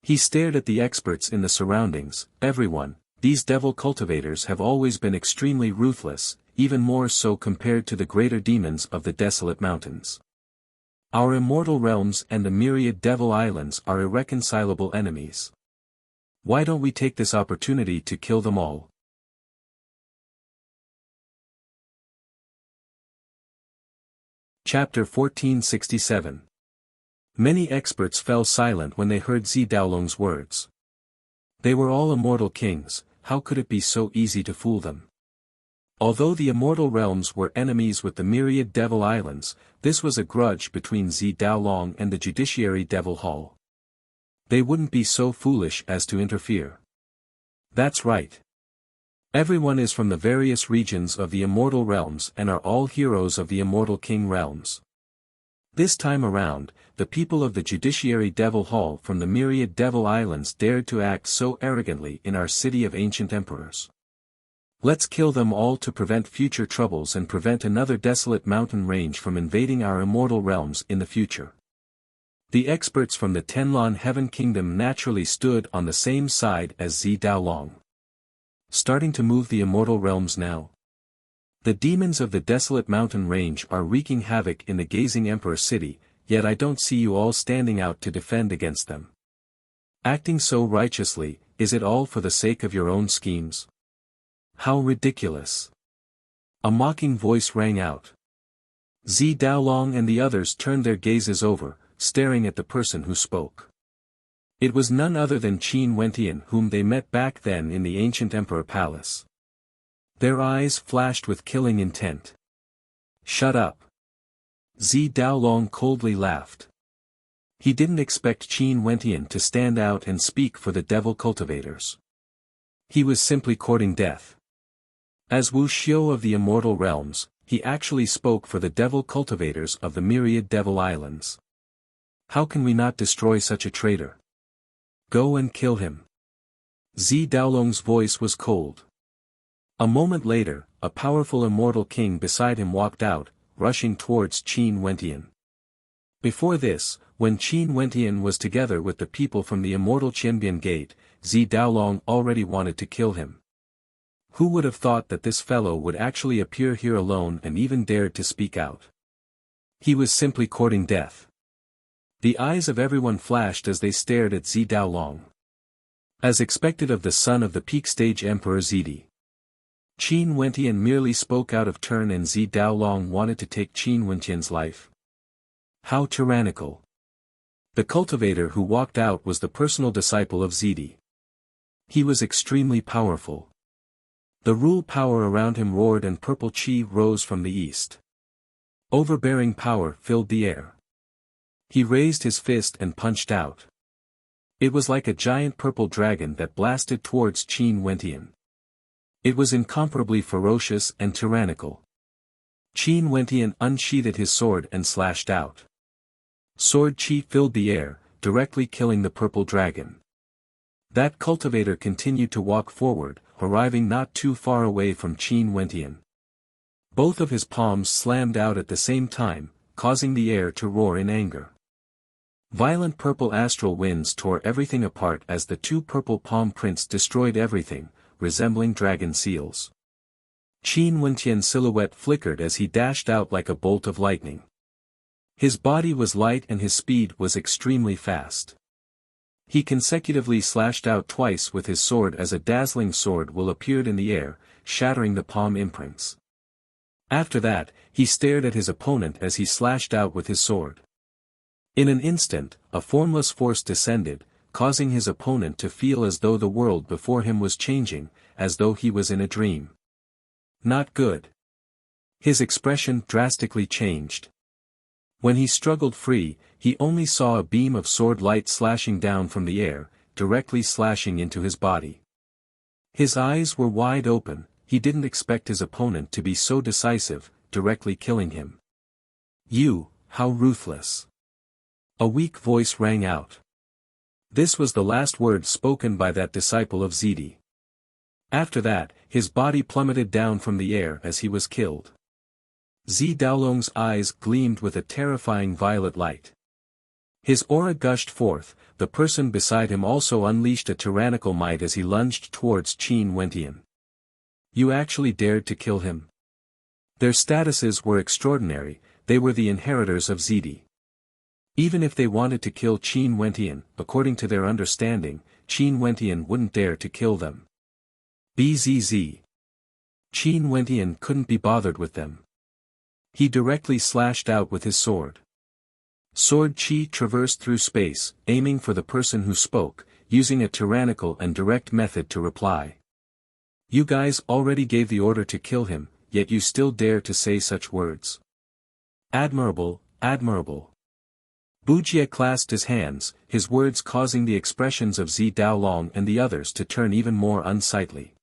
He stared at the experts in the surroundings. Everyone, these devil cultivators have always been extremely ruthless, even more so compared to the greater demons of the desolate mountains. Our immortal realms and the myriad devil islands are irreconcilable enemies. Why don't we take this opportunity to kill them all? Chapter 1467. Many experts fell silent when they heard Zi Daolong's words. They were all immortal kings, how could it be so easy to fool them? Although the immortal realms were enemies with the myriad devil islands, this was a grudge between Zi Daolong and the Judiciary Devil Hall. They wouldn't be so foolish as to interfere. That's right. Everyone is from the various regions of the immortal realms and are all heroes of the immortal king realms. This time around, the people of the Judiciary Devil Hall from the myriad devil islands dared to act so arrogantly in our city of ancient emperors. Let's kill them all to prevent future troubles and prevent another desolate mountain range from invading our immortal realms in the future. The experts from the Tenlon Heaven Kingdom naturally stood on the same side as Zi Daolong. Starting to move the immortal realms now. The demons of the desolate mountain range are wreaking havoc in the gazing Emperor city, yet I don't see you all standing out to defend against them. Acting so righteously, is it all for the sake of your own schemes? How ridiculous. A mocking voice rang out. Zi Daolong and the others turned their gazes over, staring at the person who spoke. It was none other than Qin Wentian whom they met back then in the ancient Emperor Palace. Their eyes flashed with killing intent. Shut up. Zi Daolong coldly laughed. He didn't expect Qin Wentian to stand out and speak for the devil cultivators. He was simply courting death. As Wuxia of the immortal realms, he actually spoke for the devil cultivators of the myriad devil islands. How can we not destroy such a traitor? Go and kill him. Zi Daolong's voice was cold. A moment later, a powerful immortal king beside him walked out, rushing towards Qin Wentian. Before this, when Qin Wentian was together with the people from the immortal Qianbian Gate, Zi Daolong already wanted to kill him. Who would have thought that this fellow would actually appear here alone and even dared to speak out? He was simply courting death. The eyes of everyone flashed as they stared at Zi Daolong. As expected of the son of the peak-stage Emperor Zidi. Qin Wentian merely spoke out of turn and Zi Daolong wanted to take Qin Wentian's life. How tyrannical. The cultivator who walked out was the personal disciple of Zidi. He was extremely powerful. The rule power around him roared and purple chi rose from the east. Overbearing power filled the air. He raised his fist and punched out. It was like a giant purple dragon that blasted towards Qin Wentian. It was incomparably ferocious and tyrannical. Qin Wentian unsheathed his sword and slashed out. Sword chi filled the air, directly killing the purple dragon. That cultivator continued to walk forward, arriving not too far away from Qin Wentian. Both of his palms slammed out at the same time, causing the air to roar in anger. Violent purple astral winds tore everything apart as the two purple palm prints destroyed everything, resembling dragon seals. Qin Wentian's silhouette flickered as he dashed out like a bolt of lightning. His body was light and his speed was extremely fast. He consecutively slashed out twice with his sword as a dazzling sword will appeared in the air, shattering the palm imprints. After that, he stared at his opponent as he slashed out with his sword. In an instant, a formless force descended, causing his opponent to feel as though the world before him was changing, as though he was in a dream. Not good. His expression drastically changed. When he struggled free, he only saw a beam of sword light slashing down from the air, directly slashing into his body. His eyes were wide open, he didn't expect his opponent to be so decisive, directly killing him. "You, how ruthless!" A weak voice rang out. This was the last word spoken by that disciple of Zidi. After that, his body plummeted down from the air as he was killed. Zi Daolong's eyes gleamed with a terrifying violet light. His aura gushed forth, the person beside him also unleashed a tyrannical might as he lunged towards Qin Wentian. You actually dared to kill him? Their statuses were extraordinary, they were the inheritors of Zidi. Even if they wanted to kill Qin Wentian, according to their understanding, Qin Wentian wouldn't dare to kill them. Bzz. Qin Wentian couldn't be bothered with them. He directly slashed out with his sword. Sword chi traversed through space, aiming for the person who spoke, using a tyrannical and direct method to reply. You guys already gave the order to kill him, yet you still dare to say such words. Admirable, admirable. Wuxia clasped his hands, his words causing the expressions of Zi Daolong and the others to turn even more unsightly.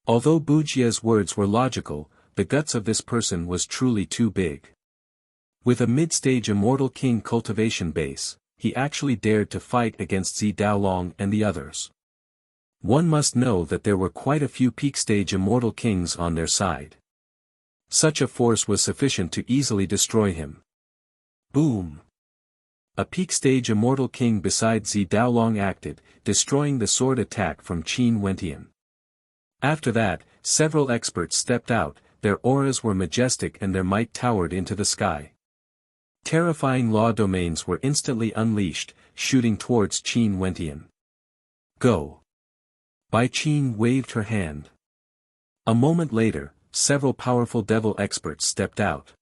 Although Wuxia's words were logical, the guts of this person was truly too big. With a mid-stage Immortal King cultivation base, he actually dared to fight against Zi Daolong and the others. One must know that there were quite a few peak-stage Immortal Kings on their side. Such a force was sufficient to easily destroy him. Boom! A peak-stage Immortal King beside Zi Daolong acted, destroying the sword attack from Qin Wentian. After that, several experts stepped out, their auras were majestic and their might towered into the sky. Terrifying law domains were instantly unleashed, shooting towards Qin Wentian. Go! Bai Qin waved her hand. A moment later, several powerful devil experts stepped out.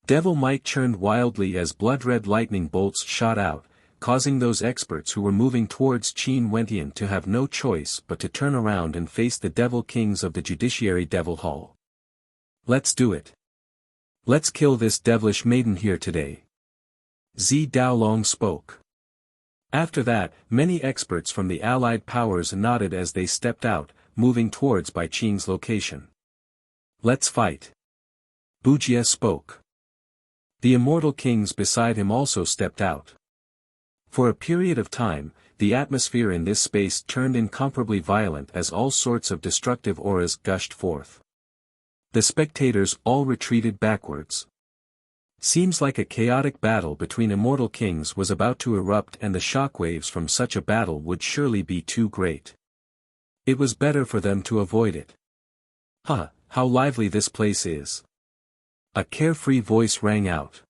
Devil might churned wildly as blood-red lightning bolts shot out, causing those experts who were moving towards Qin Wentian to have no choice but to turn around and face the devil kings of the Judiciary Devil Hall. Let's do it. Let's kill this devilish maiden here today. Zi Daolong spoke. After that, many experts from the allied powers nodded as they stepped out, moving towards Bai Qin's location. Let's fight. Wuxia spoke. The immortal kings beside him also stepped out. For a period of time, the atmosphere in this space turned incomparably violent as all sorts of destructive auras gushed forth. The spectators all retreated backwards. Seems like a chaotic battle between immortal kings was about to erupt and the shockwaves from such a battle would surely be too great. It was better for them to avoid it. Huh, how lively this place is. A carefree voice rang out.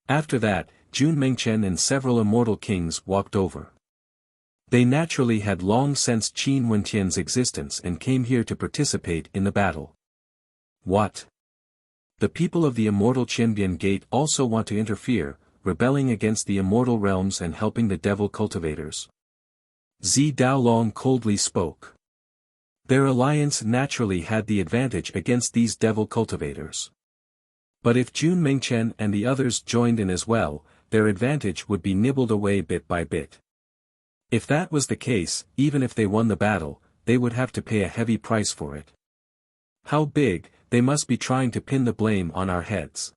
After that, Jun Mengchen and several immortal kings walked over. They naturally had long sensed Qin Wentian's existence and came here to participate in the battle. What? The people of the immortal Qinbian Gate also want to interfere, rebelling against the immortal realms and helping the devil cultivators. Zi Daolong coldly spoke. Their alliance naturally had the advantage against these devil cultivators. But if Jun Mingchen and the others joined in as well, their advantage would be nibbled away bit by bit. If that was the case, even if they won the battle, they would have to pay a heavy price for it. How big, they must be trying to pin the blame on our heads.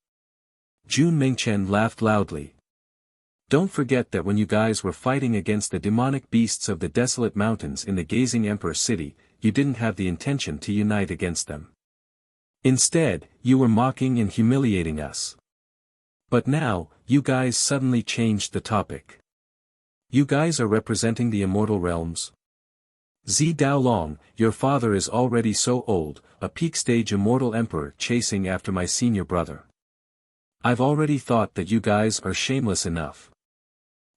Jun Mingchen laughed loudly. Don't forget that when you guys were fighting against the demonic beasts of the desolate mountains in the Gazing Emperor city, you didn't have the intention to unite against them. Instead, you were mocking and humiliating us. But now, you guys suddenly changed the topic. You guys are representing the immortal realms? Zi Daolong, your father is already so old, a peak-stage immortal emperor chasing after my senior brother. I've already thought that you guys are shameless enough.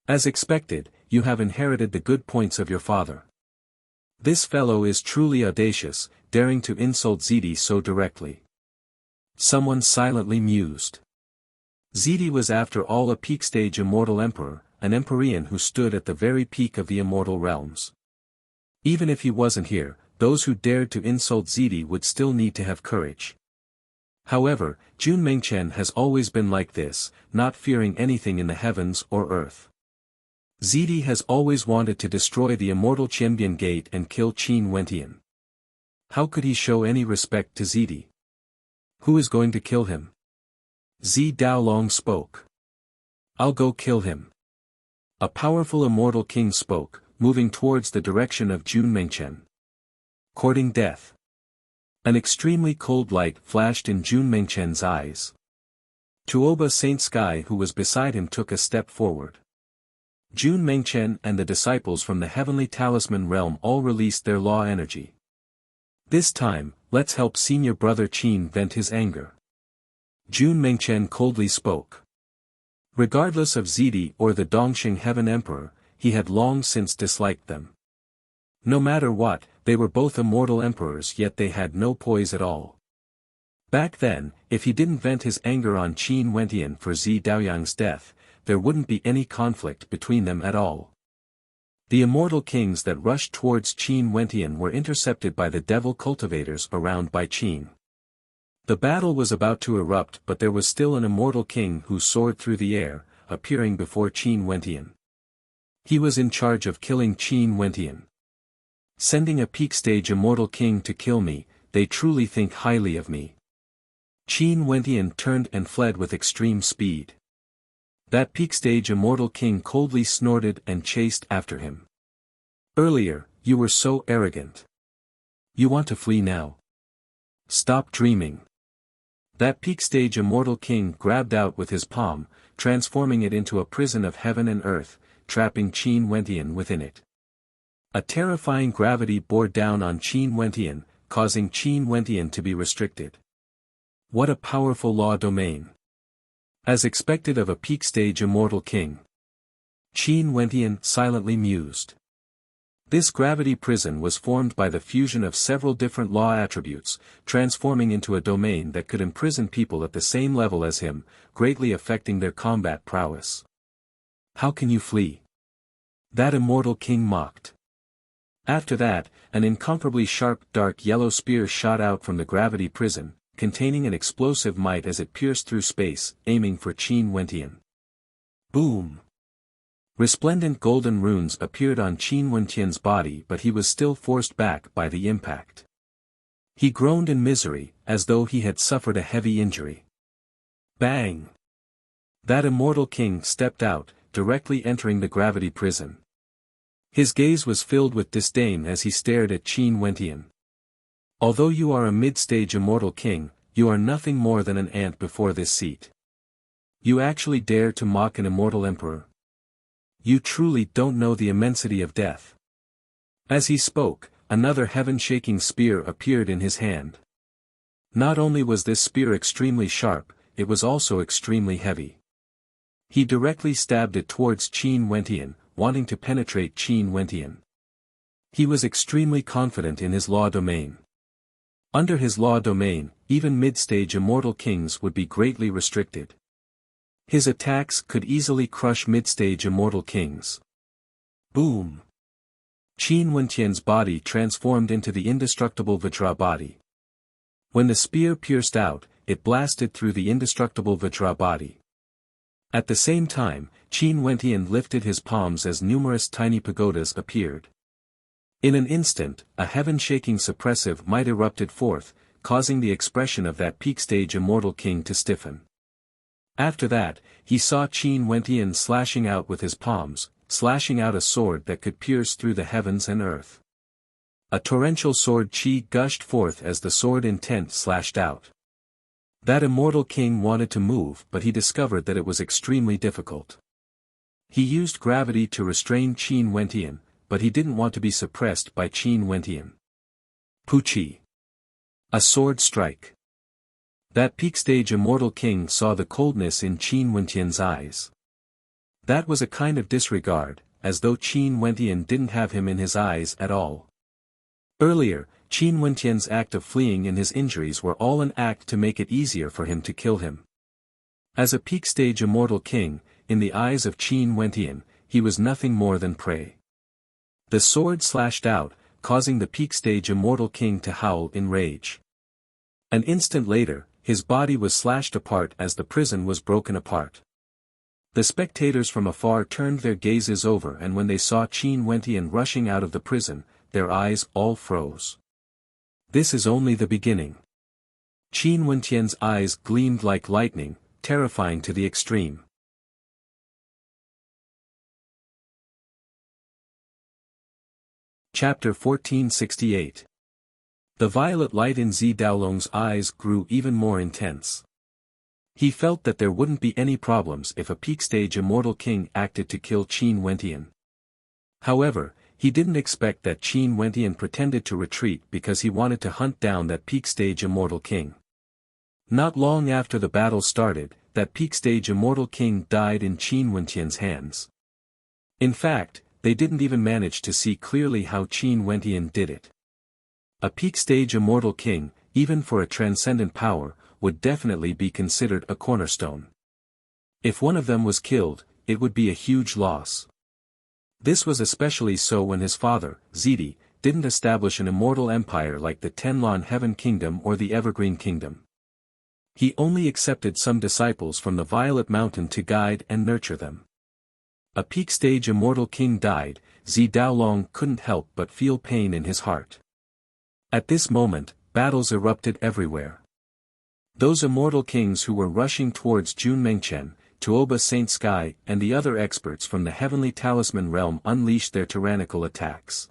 As expected, you have inherited the good points of your father. This fellow is truly audacious, daring to insult Zidi so directly. Someone silently mused. Zidi was after all a peak-stage immortal emperor, an Empyrean who stood at the very peak of the immortal realms. Even if he wasn't here, those who dared to insult Zidi would still need to have courage. However, Jun Mingchen has always been like this, not fearing anything in the heavens or earth. Zidi has always wanted to destroy the immortal Qianbian Gate and kill Qin Wentian. How could he show any respect to Zidi? Who is going to kill him? Zi Daolong spoke. I'll go kill him. A powerful immortal king spoke, moving towards the direction of Jun Mingchen. Courting death. An extremely cold light flashed in Jun Mingchen's eyes. Tuoba Saint Sky who was beside him took a step forward. Jun Mingchen and the disciples from the heavenly talisman realm all released their law energy. This time, let's help senior brother Qin vent his anger. Jun Mingchen coldly spoke. Regardless of Zidi or the Dongxing Heaven Emperor, he had long since disliked them. No matter what, they were both immortal emperors yet they had no poise at all. Back then, if he didn't vent his anger on Qin Wentian for Zi Daoyang's death, there wouldn't be any conflict between them at all. The immortal kings that rushed towards Qin Wentian were intercepted by the devil cultivators around by Qin. The battle was about to erupt but there was still an immortal king who soared through the air, appearing before Qin Wentian. He was in charge of killing Qin Wentian. Sending a peak-stage immortal king to kill me, they truly think highly of me. Qin Wentian turned and fled with extreme speed. That peak-stage immortal king coldly snorted and chased after him. Earlier, you were so arrogant. You want to flee now? Stop dreaming. That peak-stage immortal king grabbed out with his palm, transforming it into a prison of heaven and earth, trapping Qin Wentian within it. A terrifying gravity bore down on Qin Wentian, causing Qin Wentian to be restricted. What a powerful law domain. As expected of a peak-stage immortal king. Qin Wentian silently mused. This gravity prison was formed by the fusion of several different law attributes, transforming into a domain that could imprison people at the same level as him, greatly affecting their combat prowess. How can you flee? That immortal king mocked. After that, an incomparably sharp dark yellow spear shot out from the gravity prison, containing an explosive might as it pierced through space, aiming for Qin Wentian. Boom! Resplendent golden runes appeared on Qin Wentian's body but he was still forced back by the impact. He groaned in misery, as though he had suffered a heavy injury. Bang! That immortal king stepped out, directly entering the gravity prison. His gaze was filled with disdain as he stared at Qin Wentian. Although you are a mid-stage immortal king, you are nothing more than an ant before this seat. You actually dare to mock an immortal emperor? You truly don't know the immensity of death. As he spoke, another heaven-shaking spear appeared in his hand. Not only was this spear extremely sharp, it was also extremely heavy. He directly stabbed it towards Qin Wentian, wanting to penetrate Qin Wentian. He was extremely confident in his law domain. Under his law domain, even mid-stage immortal kings would be greatly restricted. His attacks could easily crush mid-stage immortal kings. Boom! Qin Wentian's body transformed into the indestructible Vajra body. When the spear pierced out, it blasted through the indestructible Vajra body. At the same time, Qin Wentian lifted his palms as numerous tiny pagodas appeared. In an instant, a heaven-shaking suppressive might erupted forth, causing the expression of that peak-stage immortal king to stiffen. After that, he saw Qin Wentian slashing out with his palms, slashing out a sword that could pierce through the heavens and earth. A torrential sword chi gushed forth as the sword intent slashed out. That immortal king wanted to move, but he discovered that it was extremely difficult. He used gravity to restrain Qin Wentian, but he didn't want to be suppressed by Qin Wentian. Puchi. A sword strike. That peak-stage immortal king saw the coldness in Qin Wentian's eyes. That was a kind of disregard, as though Qin Wentian didn't have him in his eyes at all. Earlier, Qin Wentian's act of fleeing and his injuries were all an act to make it easier for him to kill him. As a peak-stage immortal king, in the eyes of Qin Wentian, he was nothing more than prey. The sword slashed out, causing the peak-stage immortal king to howl in rage. An instant later, his body was slashed apart as the prison was broken apart. The spectators from afar turned their gazes over, and when they saw Qin Wentian rushing out of the prison, their eyes all froze. This is only the beginning. Qin Wentian's eyes gleamed like lightning, terrifying to the extreme. Chapter 1468. The violet light in Zi Daolong's eyes grew even more intense. He felt that there wouldn't be any problems if a peak-stage immortal king acted to kill Qin Wentian. However, he didn't expect that Qin Wentian pretended to retreat because he wanted to hunt down that peak-stage immortal king. Not long after the battle started, that peak-stage immortal king died in Qin Wentian's hands. In fact, they didn't even manage to see clearly how Qin Wentian did it. A peak-stage immortal king, even for a transcendent power, would definitely be considered a cornerstone. If one of them was killed, it would be a huge loss. This was especially so when his father, Zidi, didn't establish an immortal empire like the Tenlon Heaven Kingdom or the Evergreen Kingdom. He only accepted some disciples from the Violet Mountain to guide and nurture them. A peak-stage immortal king died, Zi Daolong couldn't help but feel pain in his heart. At this moment, battles erupted everywhere. Those immortal kings who were rushing towards Junmengchen, Tuoba Saint Sky, and the other experts from the Heavenly Talisman realm unleashed their tyrannical attacks.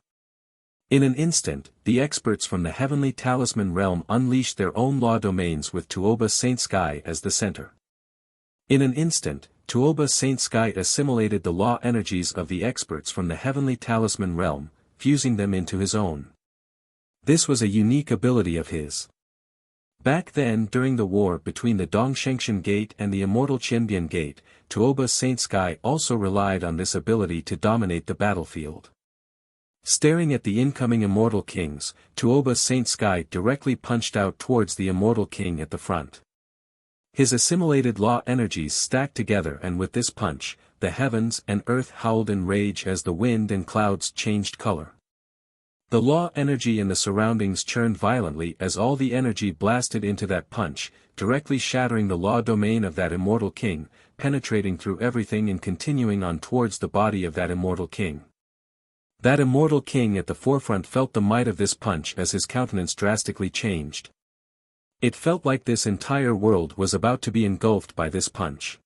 In an instant, the experts from the Heavenly Talisman realm unleashed their own law domains with Tuoba Saint Sky as the center. In an instant, Tuoba Saint Sky assimilated the law energies of the experts from the Heavenly Talisman realm, fusing them into his own. This was a unique ability of his. Back then during the war between the Dongshengshan Gate and the Immortal Qianbian Gate, Tuoba Saint Sky also relied on this ability to dominate the battlefield. Staring at the incoming Immortal Kings, Tuoba Saint Sky directly punched out towards the Immortal King at the front. His assimilated law energies stacked together, and with this punch, the heavens and earth howled in rage as the wind and clouds changed color. The law energy in the surroundings churned violently as all the energy blasted into that punch, directly shattering the law domain of that immortal king, penetrating through everything and continuing on towards the body of that immortal king. That immortal king at the forefront felt the might of this punch as his countenance drastically changed. It felt like this entire world was about to be engulfed by this punch.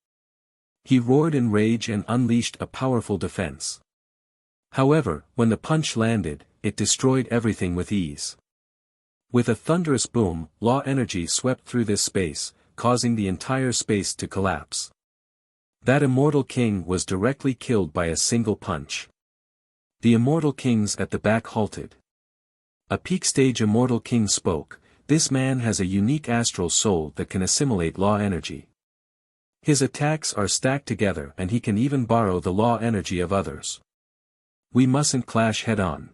He roared in rage and unleashed a powerful defense. However, when the punch landed, it destroyed everything with ease. With a thunderous boom, law energy swept through this space, causing the entire space to collapse. That immortal king was directly killed by a single punch. The immortal kings at the back halted. A peak-stage immortal king spoke. This man has a unique astral soul that can assimilate law energy. His attacks are stacked together, and he can even borrow the law energy of others. We mustn't clash head-on.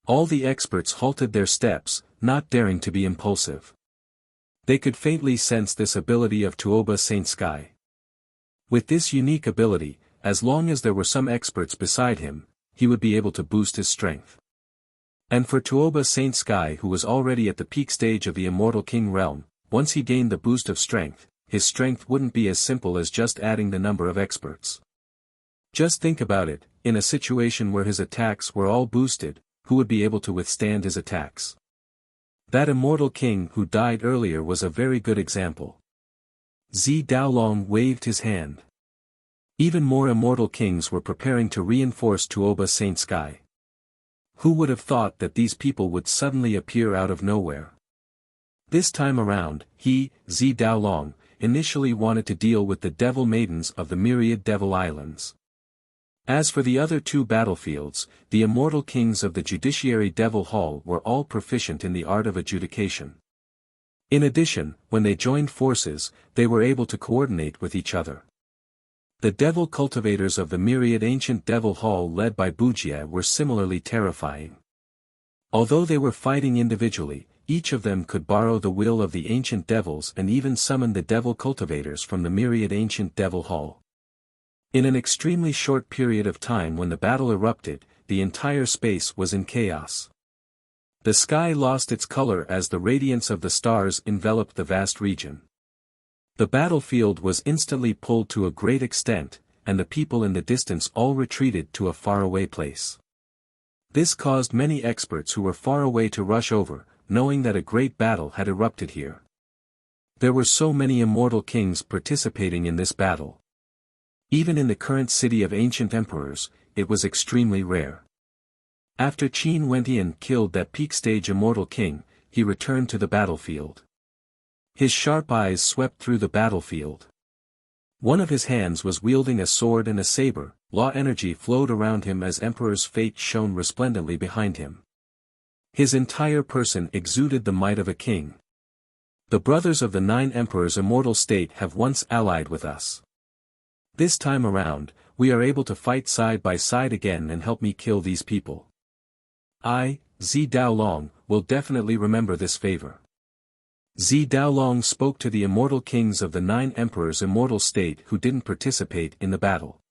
All the experts halted their steps, not daring to be impulsive. They could faintly sense this ability of Tuoba Saint Sky. With this unique ability, as long as there were some experts beside him, he would be able to boost his strength. And for Tuoba Saint Sky, who was already at the peak stage of the Immortal King realm, once he gained the boost of strength, his strength wouldn't be as simple as just adding the number of experts. Just think about it, in a situation where his attacks were all boosted, who would be able to withstand his attacks? That Immortal King who died earlier was a very good example. Zi Daolong waved his hand. Even more Immortal Kings were preparing to reinforce Tuoba Saint Sky. Who would have thought that these people would suddenly appear out of nowhere? This time around, he, Zi Daolong, initially wanted to deal with the Devil Maidens of the Myriad Devil Islands. As for the other two battlefields, the Immortal Kings of the Judiciary Devil Hall were all proficient in the art of adjudication. In addition, when they joined forces, they were able to coordinate with each other. The Devil Cultivators of the Myriad Ancient Devil Hall led by Bujia were similarly terrifying. Although they were fighting individually, each of them could borrow the will of the Ancient Devils and even summon the Devil Cultivators from the Myriad Ancient Devil Hall. In an extremely short period of time when the battle erupted, the entire space was in chaos. The sky lost its color as the radiance of the stars enveloped the vast region. The battlefield was instantly pulled to a great extent, and the people in the distance all retreated to a faraway place. This caused many experts who were far away to rush over, knowing that a great battle had erupted here. There were so many Immortal Kings participating in this battle. Even in the current city of ancient emperors, it was extremely rare. After Qin Wentian killed that peak stage Immortal King, he returned to the battlefield. His sharp eyes swept through the battlefield. One of his hands was wielding a sword and a saber, law energy flowed around him as Emperor's fate shone resplendently behind him. His entire person exuded the might of a king. The brothers of the 9 Emperors' immortal state have once allied with us. This time around, we are able to fight side by side again and help me kill these people. I, Zi Daolong, will definitely remember this favor. Zi Daolong spoke to the Immortal Kings of the 9 Emperors' immortal state who didn't participate in the battle.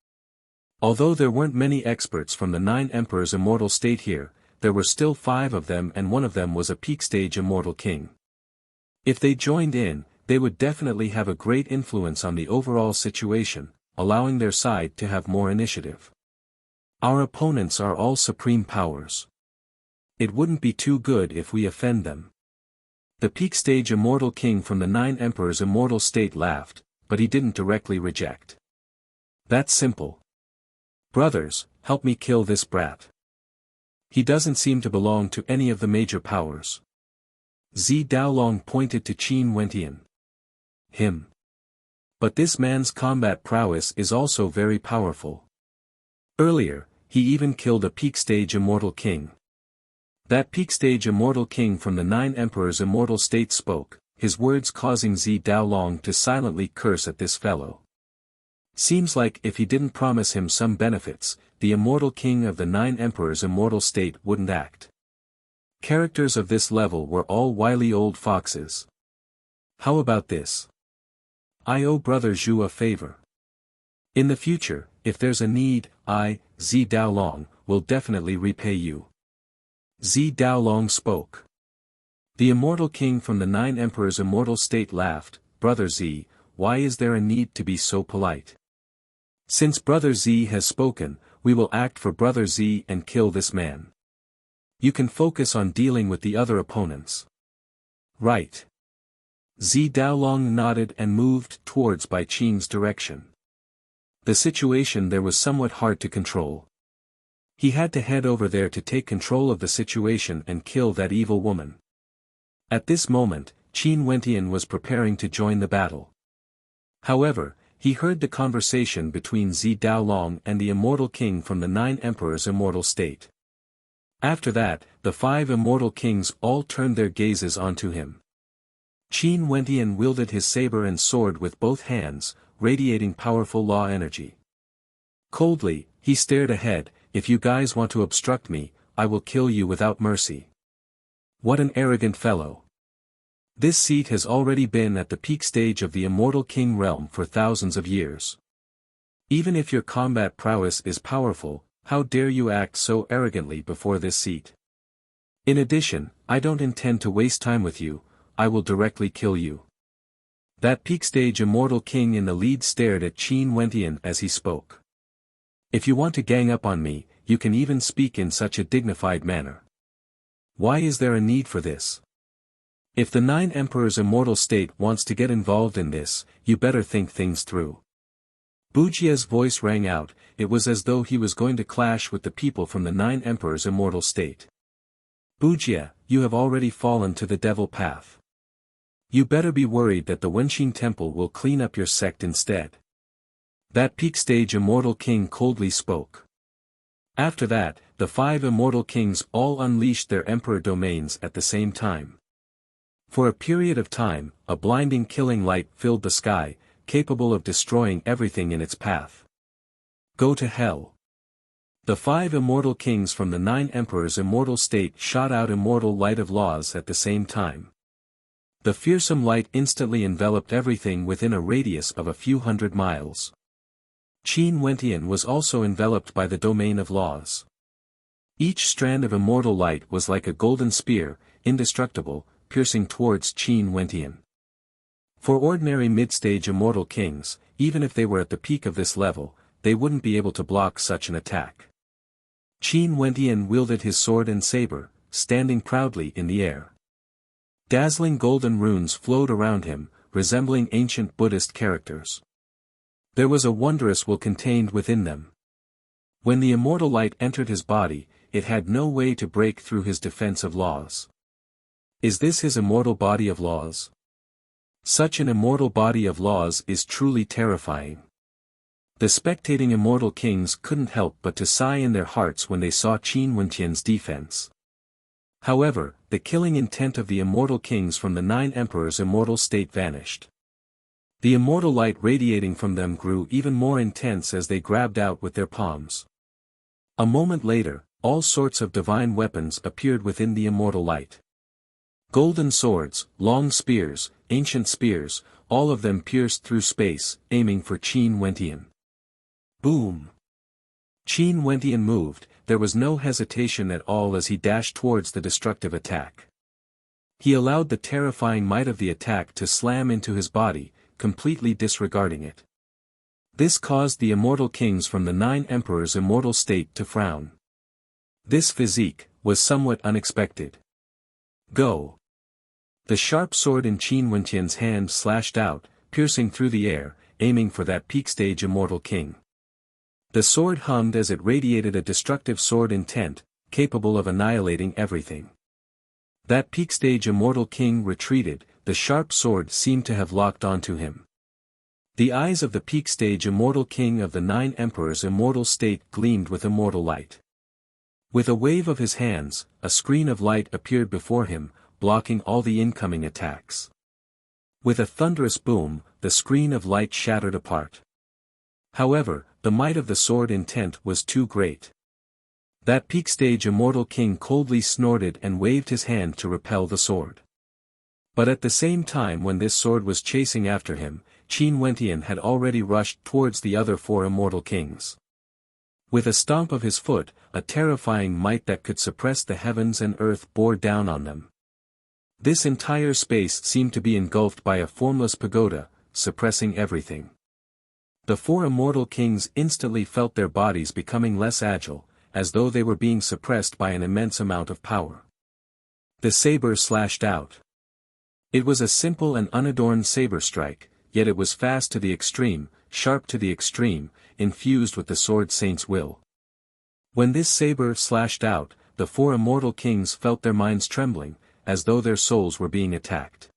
Although there weren't many experts from the 9 Emperors' immortal state here, there were still 5 of them and one of them was a peak stage Immortal King. If they joined in, they would definitely have a great influence on the overall situation, allowing their side to have more initiative. Our opponents are all supreme powers. It wouldn't be too good if we offend them. The peak stage Immortal King from the 9 Emperors' immortal state laughed, but he didn't directly reject. That's simple. Brothers, help me kill this brat. He doesn't seem to belong to any of the major powers. Zi Daolong pointed to Qin Wentian. Him. But this man's combat prowess is also very powerful. Earlier, he even killed a peak stage Immortal King. That peak stage Immortal King from the 9 Emperors' immortal state spoke, his words causing Zi Daolong to silently curse at this fellow. Seems like if he didn't promise him some benefits, the Immortal King of the 9 Emperors' immortal state wouldn't act. Characters of this level were all wily old foxes. How about this? I owe Brother Zhu a favor. In the future, if there's a need, I, Zi Daolong, will definitely repay you. Zi Daolong spoke. The Immortal King from the 9 Emperors' immortal state laughed, Brother Zi, why is there a need to be so polite? Since Brother Zi has spoken, we will act for Brother Zi and kill this man. You can focus on dealing with the other opponents. Right. Zi Daolong nodded and moved towards Bai Qing's direction. The situation there was somewhat hard to control. He had to head over there to take control of the situation and kill that evil woman. At this moment, Qin Wentian was preparing to join the battle. However, he heard the conversation between Zi Daolong and the Immortal King from the 9 Emperors' immortal state. After that, the 5 Immortal Kings all turned their gazes onto him. Qin Wentian wielded his saber and sword with both hands, radiating powerful law energy. Coldly, he stared ahead, if you guys want to obstruct me, I will kill you without mercy. What an arrogant fellow. This seat has already been at the peak stage of the Immortal King realm for thousands of years. Even if your combat prowess is powerful, how dare you act so arrogantly before this seat? In addition, I don't intend to waste time with you, I will directly kill you. That peak stage immortal king in the lead stared at Qin Wentian as he spoke. If you want to gang up on me, you can even speak in such a dignified manner. Why is there a need for this? If the Nine Emperors' immortal state wants to get involved in this, you better think things through. Wuxia's voice rang out, it was as though he was going to clash with the people from the Nine Emperors' immortal state. Wuxia, you have already fallen to the devil path. You better be worried that the Wenqin temple will clean up your sect instead. That peak stage immortal king coldly spoke. After that, the 5 immortal kings all unleashed their emperor domains at the same time. For a period of time, a blinding killing light filled the sky, capable of destroying everything in its path. Go to hell. The 5 immortal kings from the 9 emperors' immortal state shot out immortal light of laws at the same time. The fearsome light instantly enveloped everything within a radius of a few hundred miles. Qin Wentian was also enveloped by the domain of laws. Each strand of immortal light was like a golden spear, indestructible, piercing towards Qin Wentian. For ordinary mid-stage immortal kings, even if they were at the peak of this level, they wouldn't be able to block such an attack. Qin Wentian wielded his sword and saber, standing proudly in the air. Dazzling golden runes flowed around him, resembling ancient Buddhist characters. There was a wondrous will contained within them. When the immortal light entered his body, it had no way to break through his defense of laws. Is this his immortal body of laws? Such an immortal body of laws is truly terrifying. The spectating immortal kings couldn't help but to sigh in their hearts when they saw Qin Wentian's defense. However, the killing intent of the immortal kings from the 9 emperors' immortal state vanished. The immortal light radiating from them grew even more intense as they grabbed out with their palms. A moment later, all sorts of divine weapons appeared within the immortal light. Golden swords, long spears, ancient spears, all of them pierced through space, aiming for Qin Wentian. Boom! Qin Wentian moved, there was no hesitation at all as he dashed towards the destructive attack. He allowed the terrifying might of the attack to slam into his body, completely disregarding it. This caused the immortal kings from the 9 emperors' immortal state to frown. This physique was somewhat unexpected. Go! The sharp sword in Qin Wentian's hand slashed out, piercing through the air, aiming for that peak stage immortal king. The sword hummed as it radiated a destructive sword intent, capable of annihilating everything. That peak stage immortal king retreated, the sharp sword seemed to have locked onto him. The eyes of the peak stage immortal king of the 9 emperors' immortal state gleamed with immortal light. With a wave of his hands, a screen of light appeared before him, blocking all the incoming attacks. With a thunderous boom, the screen of light shattered apart. However, the might of the sword intent was too great. That peak stage immortal king coldly snorted and waved his hand to repel the sword. But at the same time when this sword was chasing after him, Qin Wentian had already rushed towards the other 4 immortal kings. With a stomp of his foot, a terrifying might that could suppress the heavens and earth bore down on them. This entire space seemed to be engulfed by a formless pagoda, suppressing everything. The 4 immortal kings instantly felt their bodies becoming less agile, as though they were being suppressed by an immense amount of power. The saber slashed out. It was a simple and unadorned saber strike, yet it was fast to the extreme, sharp to the extreme, infused with the sword saint's will. When this saber slashed out, the 4 immortal kings felt their minds trembling, as though their souls were being attacked.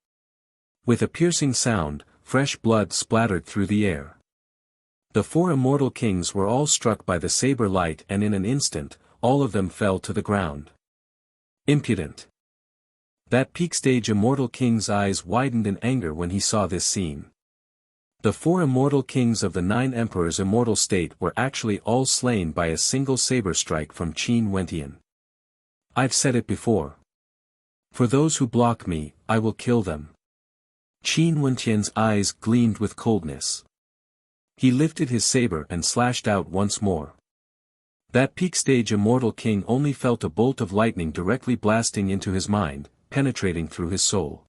With a piercing sound, fresh blood splattered through the air. The 4 immortal kings were all struck by the saber light and in an instant, all of them fell to the ground. Impudent! That peak stage immortal king's eyes widened in anger when he saw this scene. The 4 immortal kings of the 9 emperors' immortal state were actually all slain by a single saber strike from Qin Wentian. I've said it before. For those who block me, I will kill them. Qin Wentian's eyes gleamed with coldness. He lifted his saber and slashed out once more. That peak stage immortal king only felt a bolt of lightning directly blasting into his mind, penetrating through his soul.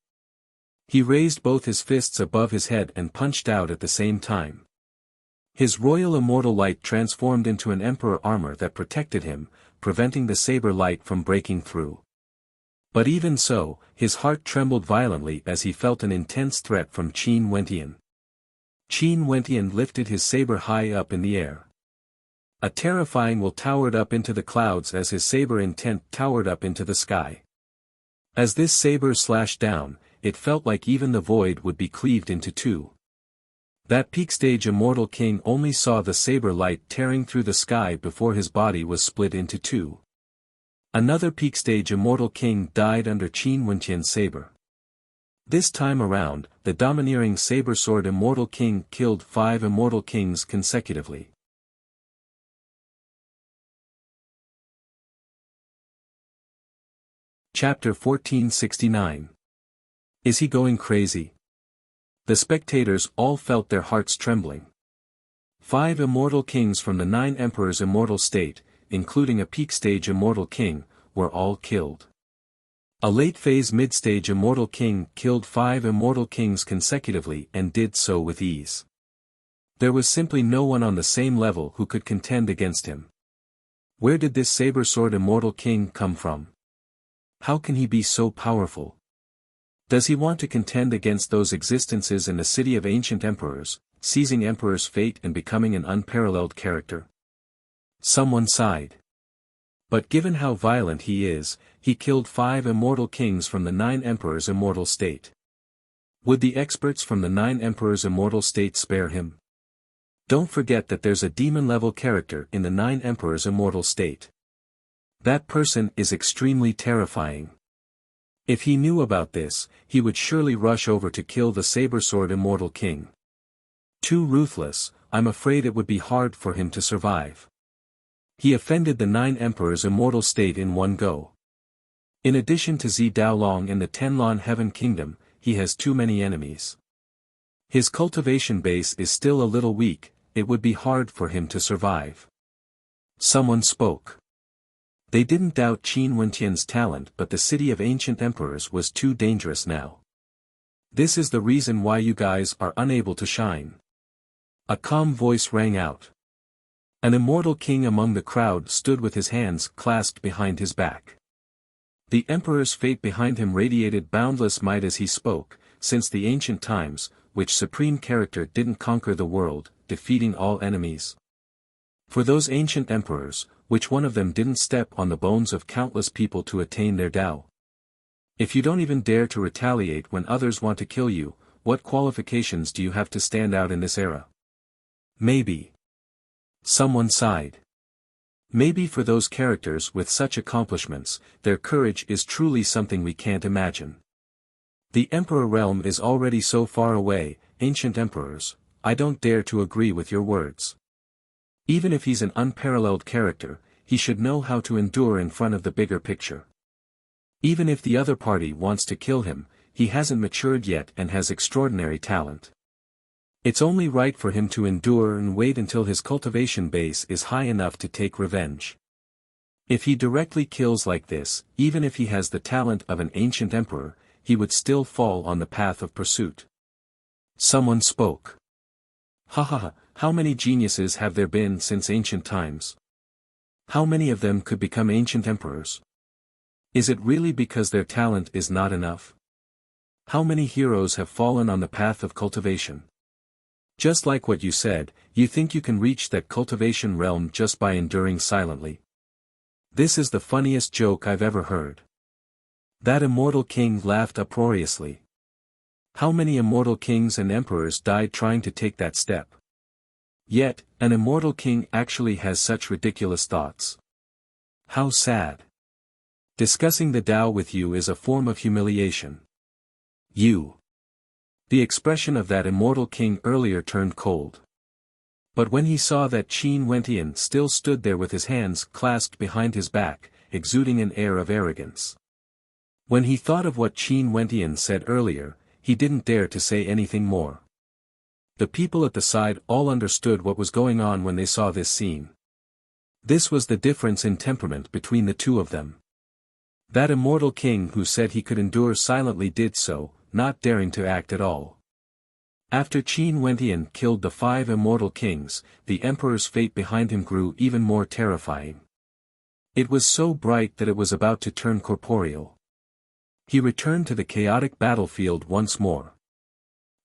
He raised both his fists above his head and punched out at the same time. His royal immortal light transformed into an emperor armor that protected him, preventing the saber light from breaking through. But even so, his heart trembled violently as he felt an intense threat from Qin Wentian. Qin Wentian lifted his saber high up in the air. A terrifying will towered up into the clouds as his saber intent towered up into the sky. As this saber slashed down, it felt like even the void would be cleaved into two. That peak stage immortal king only saw the saber light tearing through the sky before his body was split into two. Another peak stage immortal king died under Qin Wentian's saber. This time around, the domineering saber sword immortal king killed 5 immortal kings consecutively. Chapter 1469. Is he going crazy? The spectators all felt their hearts trembling. 5 immortal kings from the 9 emperors' immortal state, including a peak stage immortal king, were all killed. A late-phase mid-stage immortal king killed 5 immortal kings consecutively and did so with ease. There was simply no one on the same level who could contend against him. Where did this saber-sword immortal king come from? How can he be so powerful? Does he want to contend against those existences in the city of ancient emperors, seizing emperor's fate and becoming an unparalleled character? Someone sighed. But given how violent he is, he killed 5 immortal kings from the 9 emperors' immortal state. Would the experts from the 9 emperors' immortal state spare him? Don't forget that there's a demon-level character in the 9 emperors' immortal state. That person is extremely terrifying. If he knew about this, he would surely rush over to kill the saber-sword immortal king. Too ruthless, I'm afraid it would be hard for him to survive. He offended the 9 emperors' immortal state in one go. In addition to Zi Daolong and the Tenlon Heaven Kingdom, he has too many enemies. His cultivation base is still a little weak, it would be hard for him to survive. Someone spoke. They didn't doubt Qin Wentian's talent, but the city of ancient emperors was too dangerous now. This is the reason why you guys are unable to shine. A calm voice rang out. An immortal king among the crowd stood with his hands clasped behind his back. The emperor's fate behind him radiated boundless might as he spoke. Since the ancient times, which supreme character didn't conquer the world, defeating all enemies? For those ancient emperors, which one of them didn't step on the bones of countless people to attain their Tao? If you don't even dare to retaliate when others want to kill you, what qualifications do you have to stand out in this era? Maybe. Someone sighed. Maybe for those characters with such accomplishments, their courage is truly something we can't imagine. The Emperor realm is already so far away, ancient emperors, I don't dare to agree with your words. Even if he's an unparalleled character, he should know how to endure in front of the bigger picture. Even if the other party wants to kill him, he hasn't matured yet and has extraordinary talent. It's only right for him to endure and wait until his cultivation base is high enough to take revenge. If he directly kills like this, even if he has the talent of an ancient emperor, he would still fall on the path of pursuit. Someone spoke. Ha ha ha, how many geniuses have there been since ancient times? How many of them could become ancient emperors? Is it really because their talent is not enough? How many heroes have fallen on the path of cultivation? Just like what you said, you think you can reach that cultivation realm just by enduring silently? This is the funniest joke I've ever heard. That immortal king laughed uproariously. How many immortal kings and emperors died trying to take that step? Yet, an immortal king actually has such ridiculous thoughts. How sad. Discussing the Tao with you is a form of humiliation. You. The expression of that immortal king earlier turned cold. But when he saw that Qin Wentian still stood there with his hands clasped behind his back, exuding an air of arrogance. When he thought of what Qin Wentian said earlier, he didn't dare to say anything more. The people at the side all understood what was going on when they saw this scene. This was the difference in temperament between the two of them. That immortal king who said he could endure silently did so, not daring to act at all. After Qin Wentian killed the 5 immortal kings, the emperor's fate behind him grew even more terrifying. It was so bright that it was about to turn corporeal. He returned to the chaotic battlefield once more.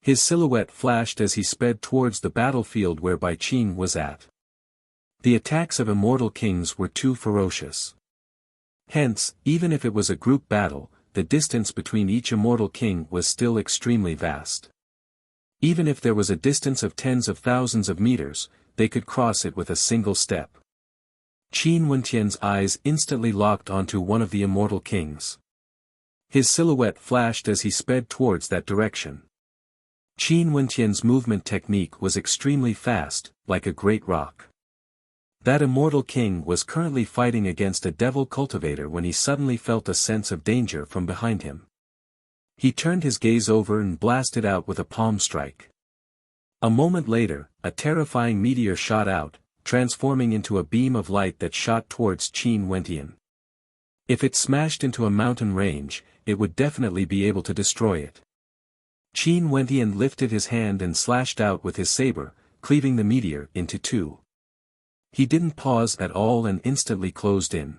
His silhouette flashed as he sped towards the battlefield where Bai Qin was at. The attacks of immortal kings were too ferocious. Hence, even if it was a group battle, the distance between each immortal king was still extremely vast. Even if there was a distance of tens of thousands of meters, they could cross it with a single step. Qin Wentian's eyes instantly locked onto one of the immortal kings. His silhouette flashed as he sped towards that direction. Qin Wentian's movement technique was extremely fast, like a great rock. That immortal king was currently fighting against a devil cultivator when he suddenly felt a sense of danger from behind him. He turned his gaze over and blasted out with a palm strike. A moment later, a terrifying meteor shot out, transforming into a beam of light that shot towards Qin Wentian. If it smashed into a mountain range, it would definitely be able to destroy it. Qin Wentian lifted his hand and slashed out with his saber, cleaving the meteor into 2. He didn't pause at all and instantly closed in.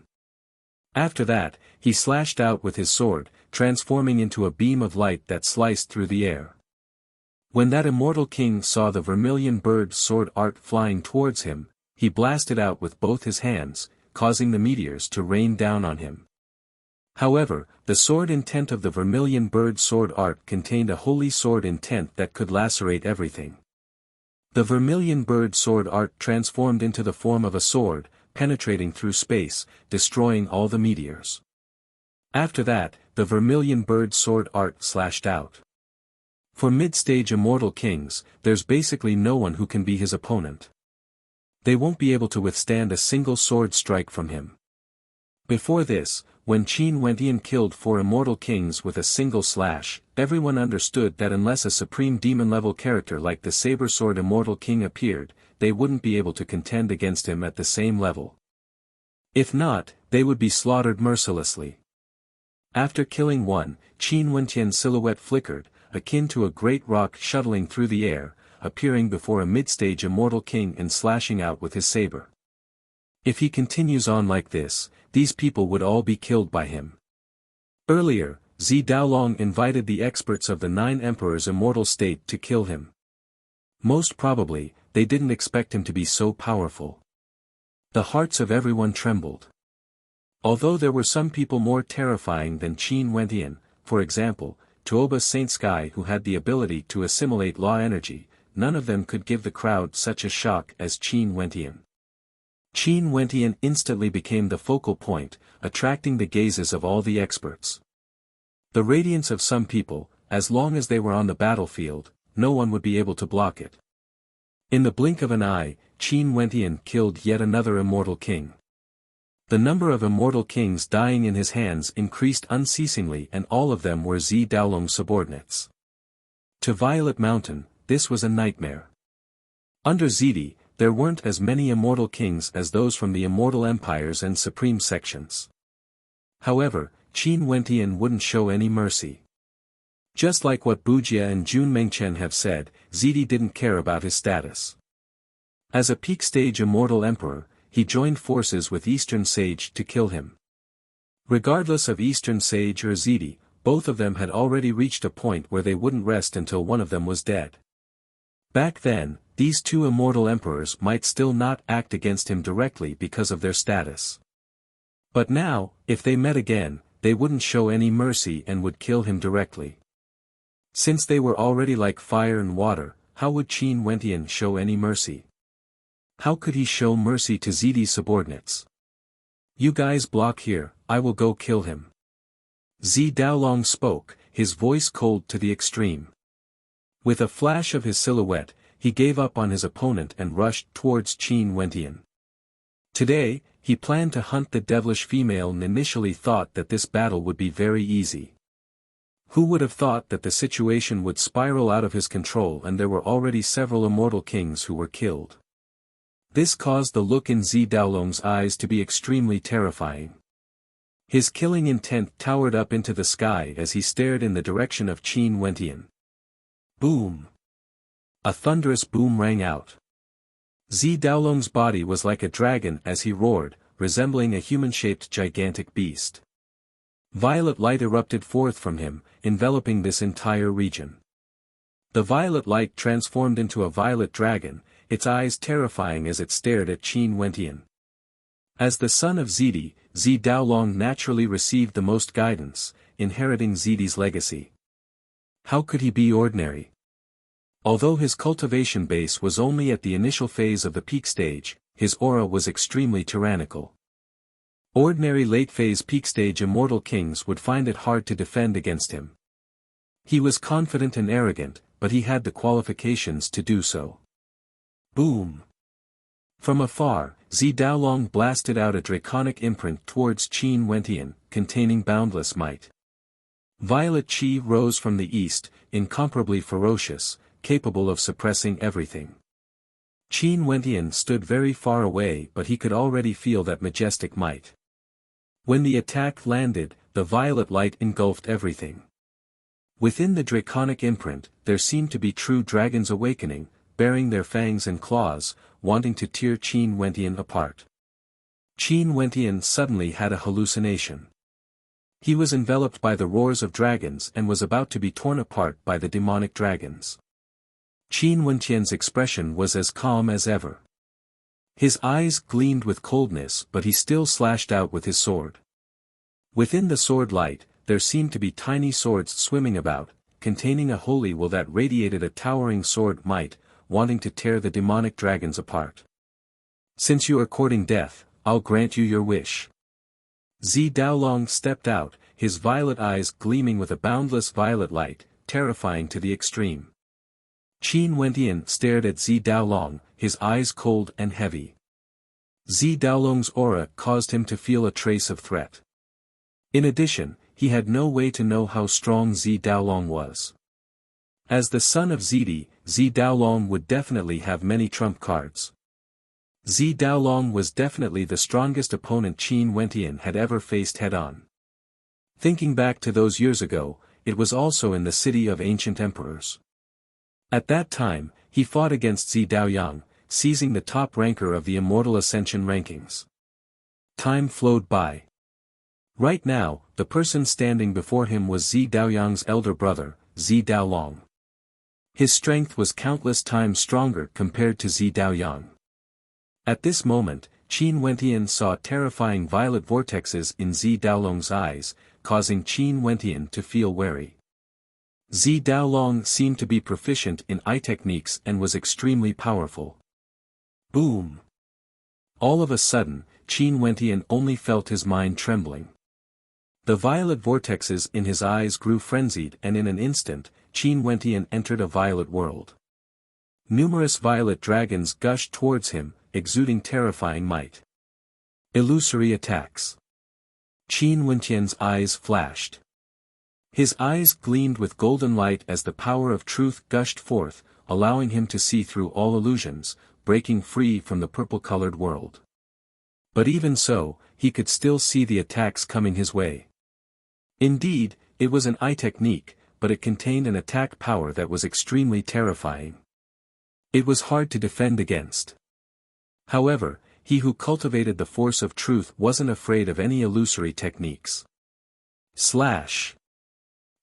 After that, he slashed out with his sword, transforming into a beam of light that sliced through the air. When that immortal king saw the vermilion bird sword art flying towards him, he blasted out with both his hands, causing the meteors to rain down on him. However, the sword intent of the vermilion bird sword art contained a holy sword intent that could lacerate everything. The vermilion bird sword art transformed into the form of a sword, penetrating through space, destroying all the meteors. After that, the vermilion bird sword art slashed out. For mid-stage immortal kings, there's basically no one who can be his opponent. They won't be able to withstand a single sword strike from him. Before this, when Qin Wentian killed 4 immortal kings with a single slash, everyone understood that unless a supreme demon-level character like the saber-sword immortal king appeared, they wouldn't be able to contend against him at the same level. If not, they would be slaughtered mercilessly. After killing one, Qin Wentian's silhouette flickered, akin to a great rock shuttling through the air, appearing before a mid-stage immortal king and slashing out with his saber. If he continues on like this, these people would all be killed by him. Earlier, Zi Daolong invited the experts of the 9 Emperors' immortal state to kill him. Most probably, they didn't expect him to be so powerful. The hearts of everyone trembled. Although there were some people more terrifying than Qin Wentian, for example, Tuoba Saint Sky who had the ability to assimilate law energy, none of them could give the crowd such a shock as Qin Wentian. Qin Wentian instantly became the focal point, attracting the gazes of all the experts. The radiance of some people, as long as they were on the battlefield, no one would be able to block it. In the blink of an eye, Qin Wentian killed yet another immortal king. The number of immortal kings dying in his hands increased unceasingly and all of them were Zi Daolong's subordinates. To Violet Mountain, this was a nightmare. Under Zidi, there weren't as many immortal kings as those from the immortal empires and supreme sections. However, Qin Wentian wouldn't show any mercy. Just like what Bujia and Jun Mengchen have said, Zidi didn't care about his status. As a peak-stage immortal emperor, he joined forces with Eastern Sage to kill him. Regardless of Eastern Sage or Zidi, both of them had already reached a point where they wouldn't rest until one of them was dead. Back then, these 2 immortal emperors might still not act against him directly because of their status. But now, if they met again, they wouldn't show any mercy and would kill him directly. Since they were already like fire and water, how would Qin Wentian show any mercy? How could he show mercy to Zidi's subordinates? You guys block here, I will go kill him. Zi Daolong spoke, his voice cold to the extreme. With a flash of his silhouette, he gave up on his opponent and rushed towards Qin Wentian. Today, he planned to hunt the devilish female and initially thought that this battle would be very easy. Who would have thought that the situation would spiral out of his control and there were already several immortal kings who were killed? This caused the look in Zi Daolong's eyes to be extremely terrifying. His killing intent towered up into the sky as he stared in the direction of Qin Wentian. Boom! A thunderous boom rang out. Zi Daolong's body was like a dragon as he roared, resembling a human-shaped gigantic beast. Violet light erupted forth from him, enveloping this entire region. The violet light transformed into a violet dragon, its eyes terrifying as it stared at Qin Wentian. As the son of Zidi, Zi Daolong naturally received the most guidance, inheriting Zidi's legacy. How could he be ordinary? Although his cultivation base was only at the initial phase of the peak stage, his aura was extremely tyrannical. Ordinary late-phase peak stage immortal kings would find it hard to defend against him. He was confident and arrogant, but he had the qualifications to do so. Boom! From afar, Zi Daolong blasted out a draconic imprint towards Qin Wentian, containing boundless might. Violet Qi rose from the east, incomparably ferocious, capable of suppressing everything. Qin Wentian stood very far away, but he could already feel that majestic might. When the attack landed, the violet light engulfed everything. Within the draconic imprint, there seemed to be true dragons awakening, baring their fangs and claws, wanting to tear Qin Wentian apart. Qin Wentian suddenly had a hallucination. He was enveloped by the roars of dragons and was about to be torn apart by the demonic dragons. Qin Wentian's expression was as calm as ever. His eyes gleamed with coldness, but he still slashed out with his sword. Within the sword light, there seemed to be tiny swords swimming about, containing a holy will that radiated a towering sword might, wanting to tear the demonic dragons apart. Since you are courting death, I'll grant you your wish. Zi Daolong stepped out, his violet eyes gleaming with a boundless violet light, terrifying to the extreme. Qin Wentian stared at Zi Daolong, his eyes cold and heavy. Zi Daolong's aura caused him to feel a trace of threat. In addition, he had no way to know how strong Zi Daolong was. As the son of Zidi, Zi Daolong would definitely have many trump cards. Zi Daolong was definitely the strongest opponent Qin Wentian had ever faced head-on. Thinking back to those years ago, it was also in the city of ancient emperors. At that time, he fought against Zi Daoyang, seizing the top ranker of the Immortal Ascension rankings. Time flowed by. Right now, the person standing before him was Zi Daoyang's elder brother, Zi Daolong. His strength was countless times stronger compared to Zi Daoyang. At this moment, Qin Wentian saw terrifying violet vortexes in Zi Daolong's eyes, causing Qin Wentian to feel wary. Zi Daolong seemed to be proficient in eye techniques and was extremely powerful. Boom! All of a sudden, Qin Wentian only felt his mind trembling. The violet vortexes in his eyes grew frenzied and in an instant, Qin Wentian entered a violet world. Numerous violet dragons gushed towards him, exuding terrifying might. Illusory attacks. Qin Wentian's eyes flashed. His eyes gleamed with golden light as the power of truth gushed forth, allowing him to see through all illusions, breaking free from the purple-colored world. But even so, he could still see the attacks coming his way. Indeed, it was an eye technique, but it contained an attack power that was extremely terrifying. It was hard to defend against. However, he who cultivated the force of truth wasn't afraid of any illusory techniques. Slash!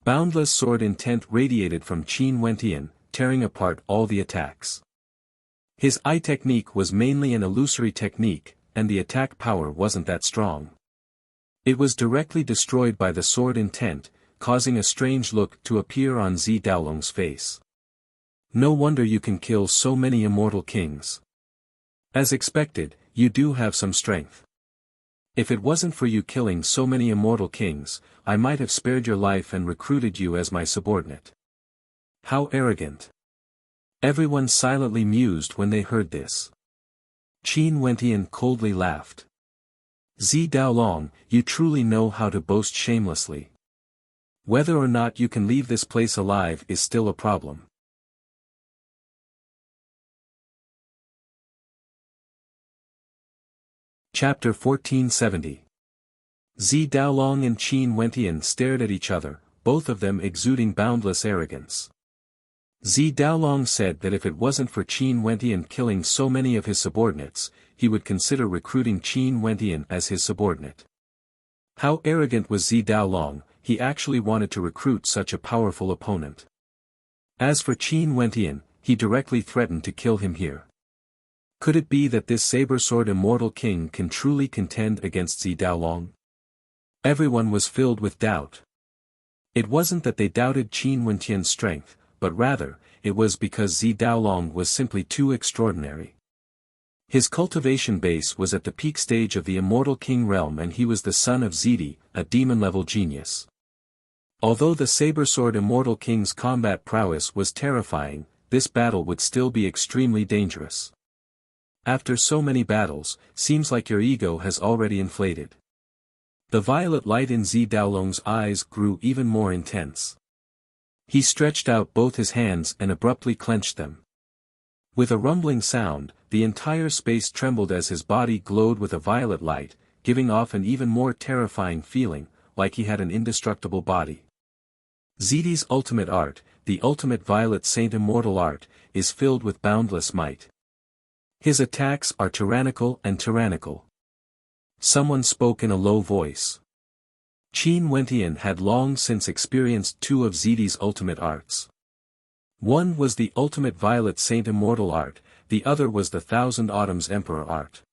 Boundless sword intent radiated from Qin Wentian, tearing apart all the attacks. His eye technique was mainly an illusory technique, and the attack power wasn't that strong. It was directly destroyed by the sword intent, causing a strange look to appear on Zi Daolong's face. No wonder you can kill so many immortal kings. As expected, you do have some strength. If it wasn't for you killing so many immortal kings, I might have spared your life and recruited you as my subordinate. How arrogant. Everyone silently mused when they heard this. Qin Wentian coldly laughed. Zi Daolong, you truly know how to boast shamelessly. Whether or not you can leave this place alive is still a problem. Chapter 1470. Zi Daolong and Qin Wentian stared at each other, both of them exuding boundless arrogance. Zi Daolong said that if it wasn't for Qin Wentian killing so many of his subordinates, he would consider recruiting Qin Wentian as his subordinate. How arrogant was Zi Daolong, he actually wanted to recruit such a powerful opponent. As for Qin Wentian, he directly threatened to kill him here. Could it be that this saber-sword immortal king can truly contend against Zi Daolong? Everyone was filled with doubt. It wasn't that they doubted Qin Wentian's strength, but rather, it was because Zi Daolong was simply too extraordinary. His cultivation base was at the peak stage of the immortal king realm, and he was the son of Zidi, a demon-level genius. Although the saber-sword immortal king's combat prowess was terrifying, this battle would still be extremely dangerous. After so many battles, seems like your ego has already inflated. The violet light in Zi Daolong's eyes grew even more intense. He stretched out both his hands and abruptly clenched them. With a rumbling sound, the entire space trembled as his body glowed with a violet light, giving off an even more terrifying feeling, like he had an indestructible body. Zidi's ultimate art, the ultimate violet saint immortal art, is filled with boundless might. His attacks are tyrannical and tyrannical. Someone spoke in a low voice. Qin Wentian had long since experienced two of Zidi's ultimate arts. One was the ultimate violet saint immortal art, the other was the Thousand Autumns Emperor art.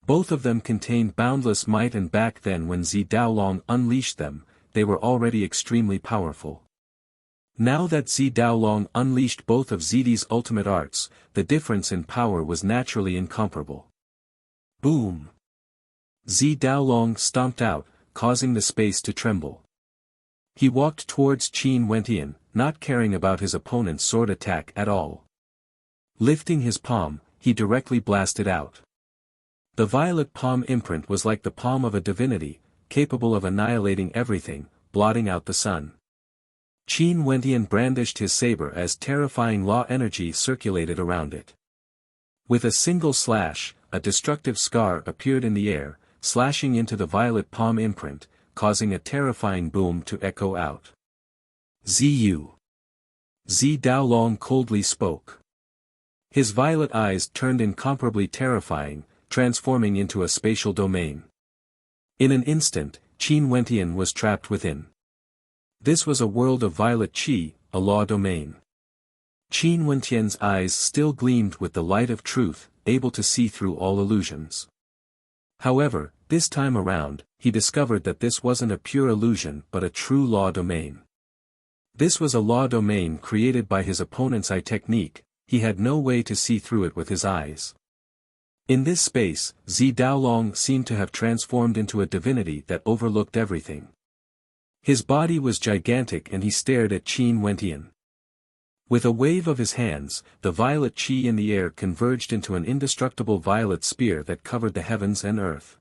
Both of them contained boundless might, and back then when Zi Daolong unleashed them, they were already extremely powerful. Now that Zi Daolong unleashed both of Zidi's ultimate arts, the difference in power was naturally incomparable. Boom! Zi Daolong stomped out, causing the space to tremble. He walked towards Qin Wentian, not caring about his opponent's sword attack at all. Lifting his palm, he directly blasted out. The violet palm imprint was like the palm of a divinity, capable of annihilating everything, blotting out the sun. Qin Wentian brandished his saber as terrifying law energy circulated around it. With a single slash, a destructive scar appeared in the air, slashing into the violet palm imprint, causing a terrifying boom to echo out. Zi Daolong coldly spoke. His violet eyes turned incomparably terrifying, transforming into a spatial domain. In an instant, Qin Wentian was trapped within. This was a world of violet qi, a law domain. Qin Wentian's eyes still gleamed with the light of truth, able to see through all illusions. However, this time around, he discovered that this wasn't a pure illusion but a true law domain. This was a law domain created by his opponent's eye technique, he had no way to see through it with his eyes. In this space, Zi Daolong seemed to have transformed into a divinity that overlooked everything. His body was gigantic and he stared at Qin Wentian. With a wave of his hands, the violet qi in the air converged into an indestructible violet spear that covered the heavens and earth.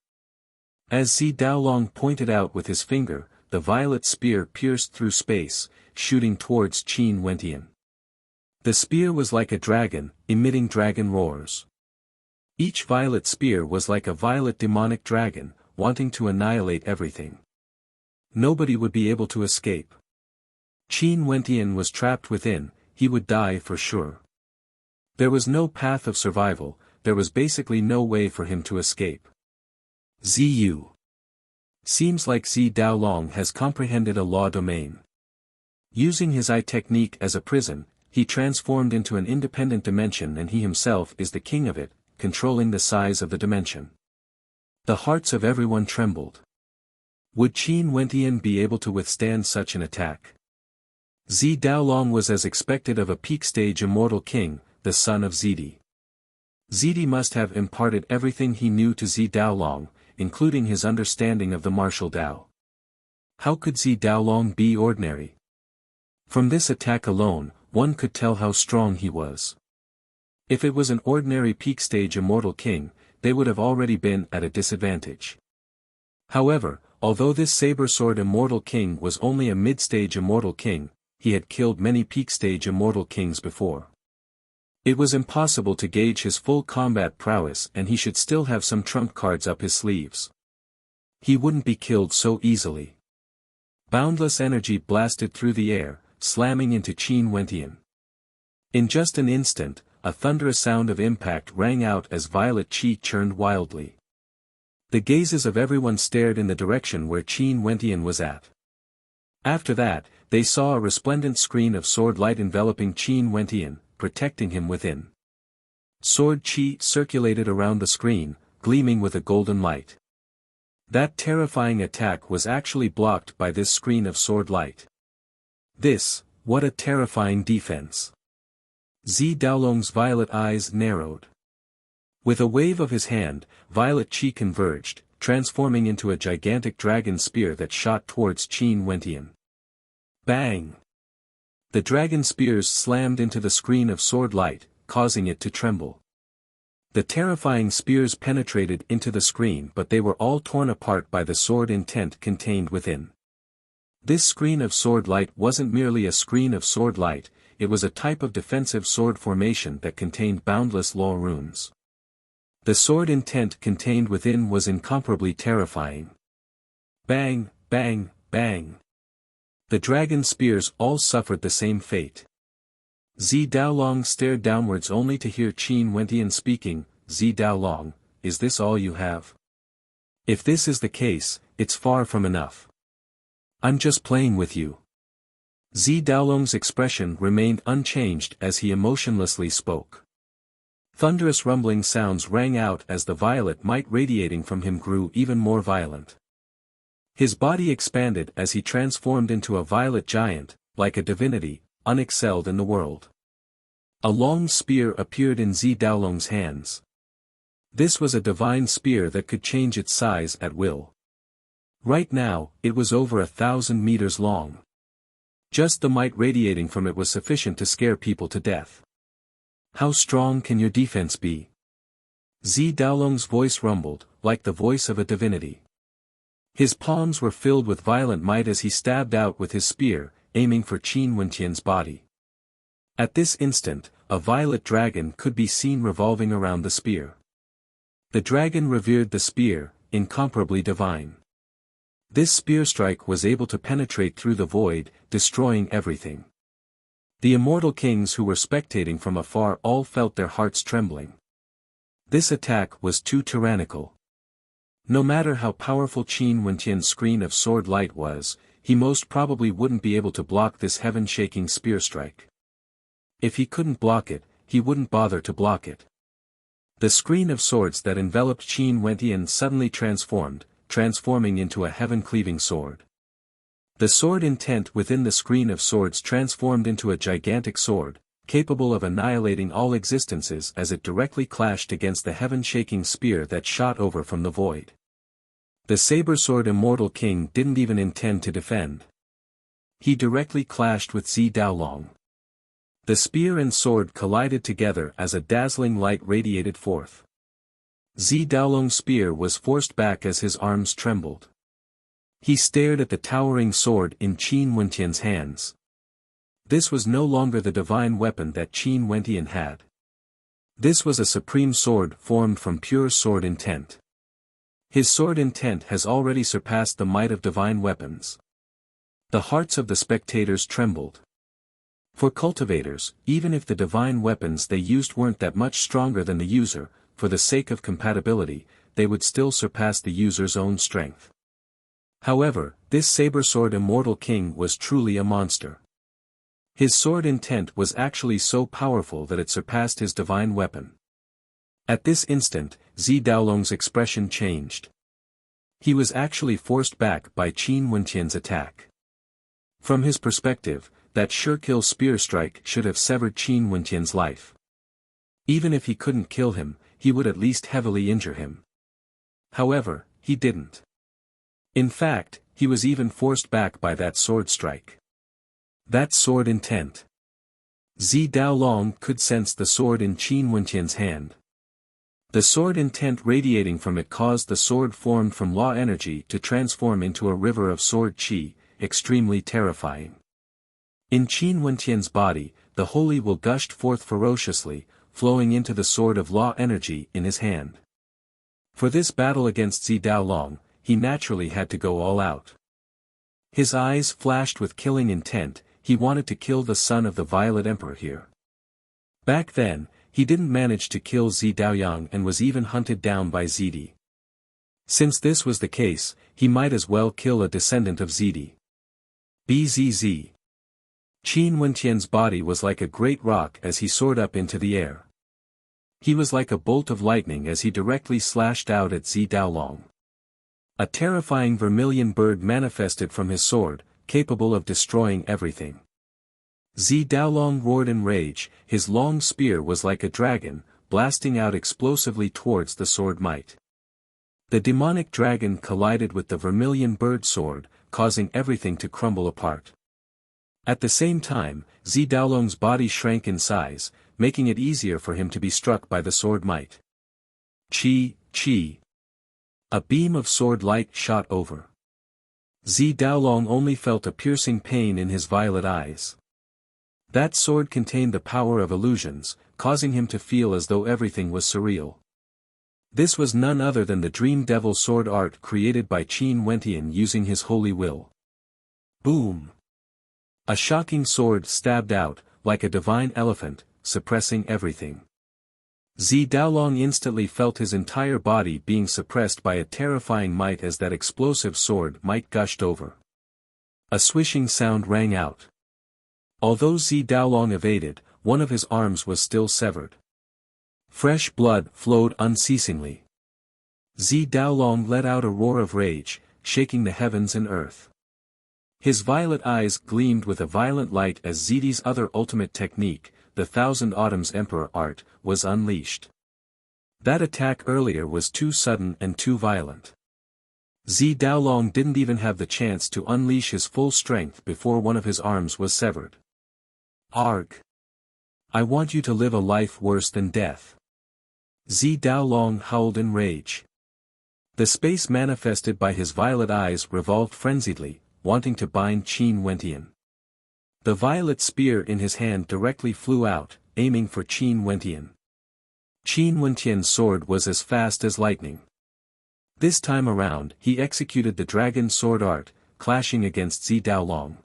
As Zi Daolong pointed out with his finger, the violet spear pierced through space, shooting towards Qin Wentian. The spear was like a dragon, emitting dragon roars. Each violet spear was like a violet demonic dragon, wanting to annihilate everything. Nobody would be able to escape. Qin Wentian was trapped within, he would die for sure. There was no path of survival, there was basically no way for him to escape. Zi Seems like Zi Daolong has comprehended a law domain. Using his eye technique as a prison, he transformed into an independent dimension and he himself is the king of it, controlling the size of the dimension. The hearts of everyone trembled. Would Qin Wentian be able to withstand such an attack? Zi Daolong was as expected of a peak-stage immortal king, the son of Zidi. Zidi must have imparted everything he knew to Zi Daolong, including his understanding of the martial Tao. How could Zi Daolong be ordinary? From this attack alone, one could tell how strong he was. If it was an ordinary peak-stage immortal king, they would have already been at a disadvantage. However, although this saber-sword immortal king was only a mid-stage immortal king, he had killed many peak-stage immortal kings before. It was impossible to gauge his full combat prowess, and he should still have some trump cards up his sleeves. He wouldn't be killed so easily. Boundless energy blasted through the air, slamming into Qin Wentian. In just an instant, a thunderous sound of impact rang out as violet qi churned wildly. The gazes of everyone stared in the direction where Qin Wentian was at. After that, they saw a resplendent screen of sword light enveloping Qin Wentian, protecting him within. Sword qi circulated around the screen, gleaming with a golden light. That terrifying attack was actually blocked by this screen of sword light. What a terrifying defense. Zi Daolong's violet eyes narrowed. With a wave of his hand, violet qi converged, transforming into a gigantic dragon spear that shot towards Qin Wentian. Bang! The dragon spears slammed into the screen of sword light, causing it to tremble. The terrifying spears penetrated into the screen, but they were all torn apart by the sword intent contained within. This screen of sword light wasn't merely a screen of sword light, it was a type of defensive sword formation that contained boundless law runes. The sword intent contained within was incomparably terrifying. Bang, bang, bang. The dragon spears all suffered the same fate. Zi Daolong stared downwards only to hear Qin Wentian speaking. Zi Daolong, is this all you have? If this is the case, it's far from enough. I'm just playing with you. Zi Daolong's expression remained unchanged as he emotionlessly spoke. Thunderous rumbling sounds rang out as the violet might radiating from him grew even more violent. His body expanded as he transformed into a violet giant, like a divinity, unexcelled in the world. A long spear appeared in Zi Daolong's hands. This was a divine spear that could change its size at will. Right now, it was over 1,000 meters long. Just the might radiating from it was sufficient to scare people to death. How strong can your defense be? Zi Daolong's voice rumbled, like the voice of a divinity. His palms were filled with violent might as he stabbed out with his spear, aiming for Qin Wentian's body. At this instant, a violet dragon could be seen revolving around the spear. The dragon revered the spear, incomparably divine. This spear strike was able to penetrate through the void, destroying everything. The immortal kings who were spectating from afar all felt their hearts trembling. This attack was too tyrannical. No matter how powerful Qin Wentian's screen of sword light was, he most probably wouldn't be able to block this heaven-shaking spear strike. If he couldn't block it, he wouldn't bother to block it. The screen of swords that enveloped Qin Wentian suddenly transforming into a heaven-cleaving sword. The sword intent within the screen of swords transformed into a gigantic sword, capable of annihilating all existences as it directly clashed against the heaven-shaking spear that shot over from the void. The saber-sword Immortal King didn't even intend to defend. He directly clashed with Zi Daolong. The spear and sword collided together as a dazzling light radiated forth. Zi Daolong's spear was forced back as his arms trembled. He stared at the towering sword in Qin Wentian's hands. This was no longer the divine weapon that Qin Wentian had. This was a supreme sword formed from pure sword intent. His sword intent has already surpassed the might of divine weapons. The hearts of the spectators trembled. For cultivators, even if the divine weapons they used weren't that much stronger than the user, for the sake of compatibility, they would still surpass the user's own strength. However, this saber-sword Immortal King was truly a monster. His sword intent was actually so powerful that it surpassed his divine weapon. At this instant, Zi Daolong's expression changed. He was actually forced back by Qin Wentian's attack. From his perspective, that sure-kill spear strike should have severed Qin Wentian's life. Even if he couldn't kill him, he would at least heavily injure him. However, he didn't. In fact, he was even forced back by that sword strike. That sword intent. Zi Daolong could sense the sword in Qin Wentian's hand. The sword intent radiating from it caused the sword formed from law energy to transform into a river of sword qi, extremely terrifying. In Qin Wentian's body, the holy will gushed forth ferociously, flowing into the sword of law energy in his hand. For this battle against Zi Daolong, he naturally had to go all out. His eyes flashed with killing intent, he wanted to kill the son of the Violet Emperor here. Back then, he didn't manage to kill Zi Daoyang and was even hunted down by Zidi. Since this was the case, he might as well kill a descendant of Zidi. Bzz. Qin Wentian's body was like a great rock as he soared up into the air. He was like a bolt of lightning as he directly slashed out at Zi Daolong. A terrifying vermilion bird manifested from his sword, capable of destroying everything. Zi Daolong roared in rage, his long spear was like a dragon, blasting out explosively towards the sword might. The demonic dragon collided with the vermilion bird sword, causing everything to crumble apart. At the same time, Zi Daolong's body shrank in size, making it easier for him to be struck by the sword might. Chi. A beam of sword light shot over. Zi Daolong only felt a piercing pain in his violet eyes. That sword contained the power of illusions, causing him to feel as though everything was surreal. This was none other than the Dream Devil sword art created by Qin Wentian using his holy will. Boom! A shocking sword stabbed out, like a divine elephant, suppressing everything. Zi Daolong instantly felt his entire body being suppressed by a terrifying might as that explosive sword might gushed over. A swishing sound rang out. Although Zi Daolong evaded, one of his arms was still severed. Fresh blood flowed unceasingly. Zi Daolong let out a roar of rage, shaking the heavens and earth. His violet eyes gleamed with a violent light as Zidi's other ultimate technique, the Thousand Autumns Emperor art, was unleashed. That attack earlier was too sudden and too violent. Zi Daolong didn't even have the chance to unleash his full strength before one of his arms was severed. Arg! I want you to live a life worse than death. Zi Daolong howled in rage. The space manifested by his violet eyes revolved frenziedly, wanting to bind Qin Wentian. The violet spear in his hand directly flew out, aiming for Qin Wentian. Qin Wentian's sword was as fast as lightning. This time around, he executed the dragon sword art, clashing against Zi Daolong.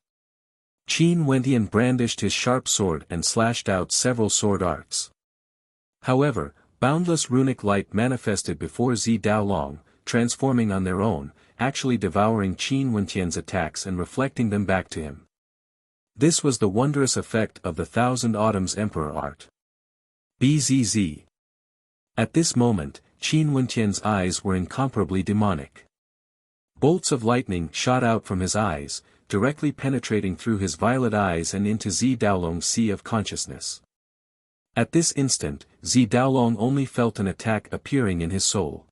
Qin Wentian brandished his sharp sword and slashed out several sword arts. However, boundless runic light manifested before Zi Daolong, transforming on their own, actually devouring Qin Wentian's attacks and reflecting them back to him. This was the wondrous effect of the Thousand Autumns Emperor art. Bzz. At this moment, Qin Wentian's eyes were incomparably demonic. Bolts of lightning shot out from his eyes, directly penetrating through his violet eyes and into Zi Daolong's sea of consciousness. At this instant, Zi Daolong only felt an attack appearing in his soul.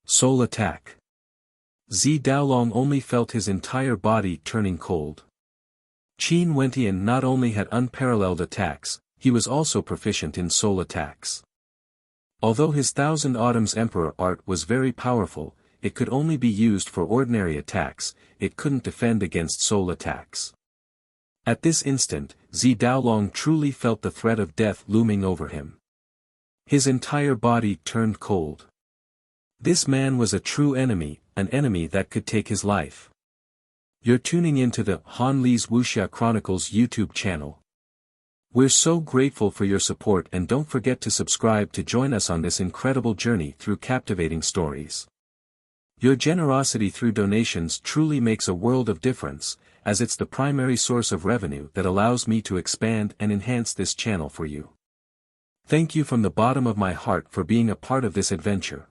Soul attack. Zi Daolong only felt his entire body turning cold. Qin Wentian not only had unparalleled attacks, he was also proficient in soul attacks. Although his Thousand Autumns Emperor art was very powerful, it could only be used for ordinary attacks, it couldn't defend against soul attacks. At this instant, Zi Daolong truly felt the threat of death looming over him. His entire body turned cold. This man was a true enemy, an enemy that could take his life. You're tuning into the Han Li's Wuxia Chronicles YouTube channel. We're so grateful for your support and don't forget to subscribe to join us on this incredible journey through captivating stories. Your generosity through donations truly makes a world of difference, as it's the primary source of revenue that allows me to expand and enhance this channel for you. Thank you from the bottom of my heart for being a part of this adventure.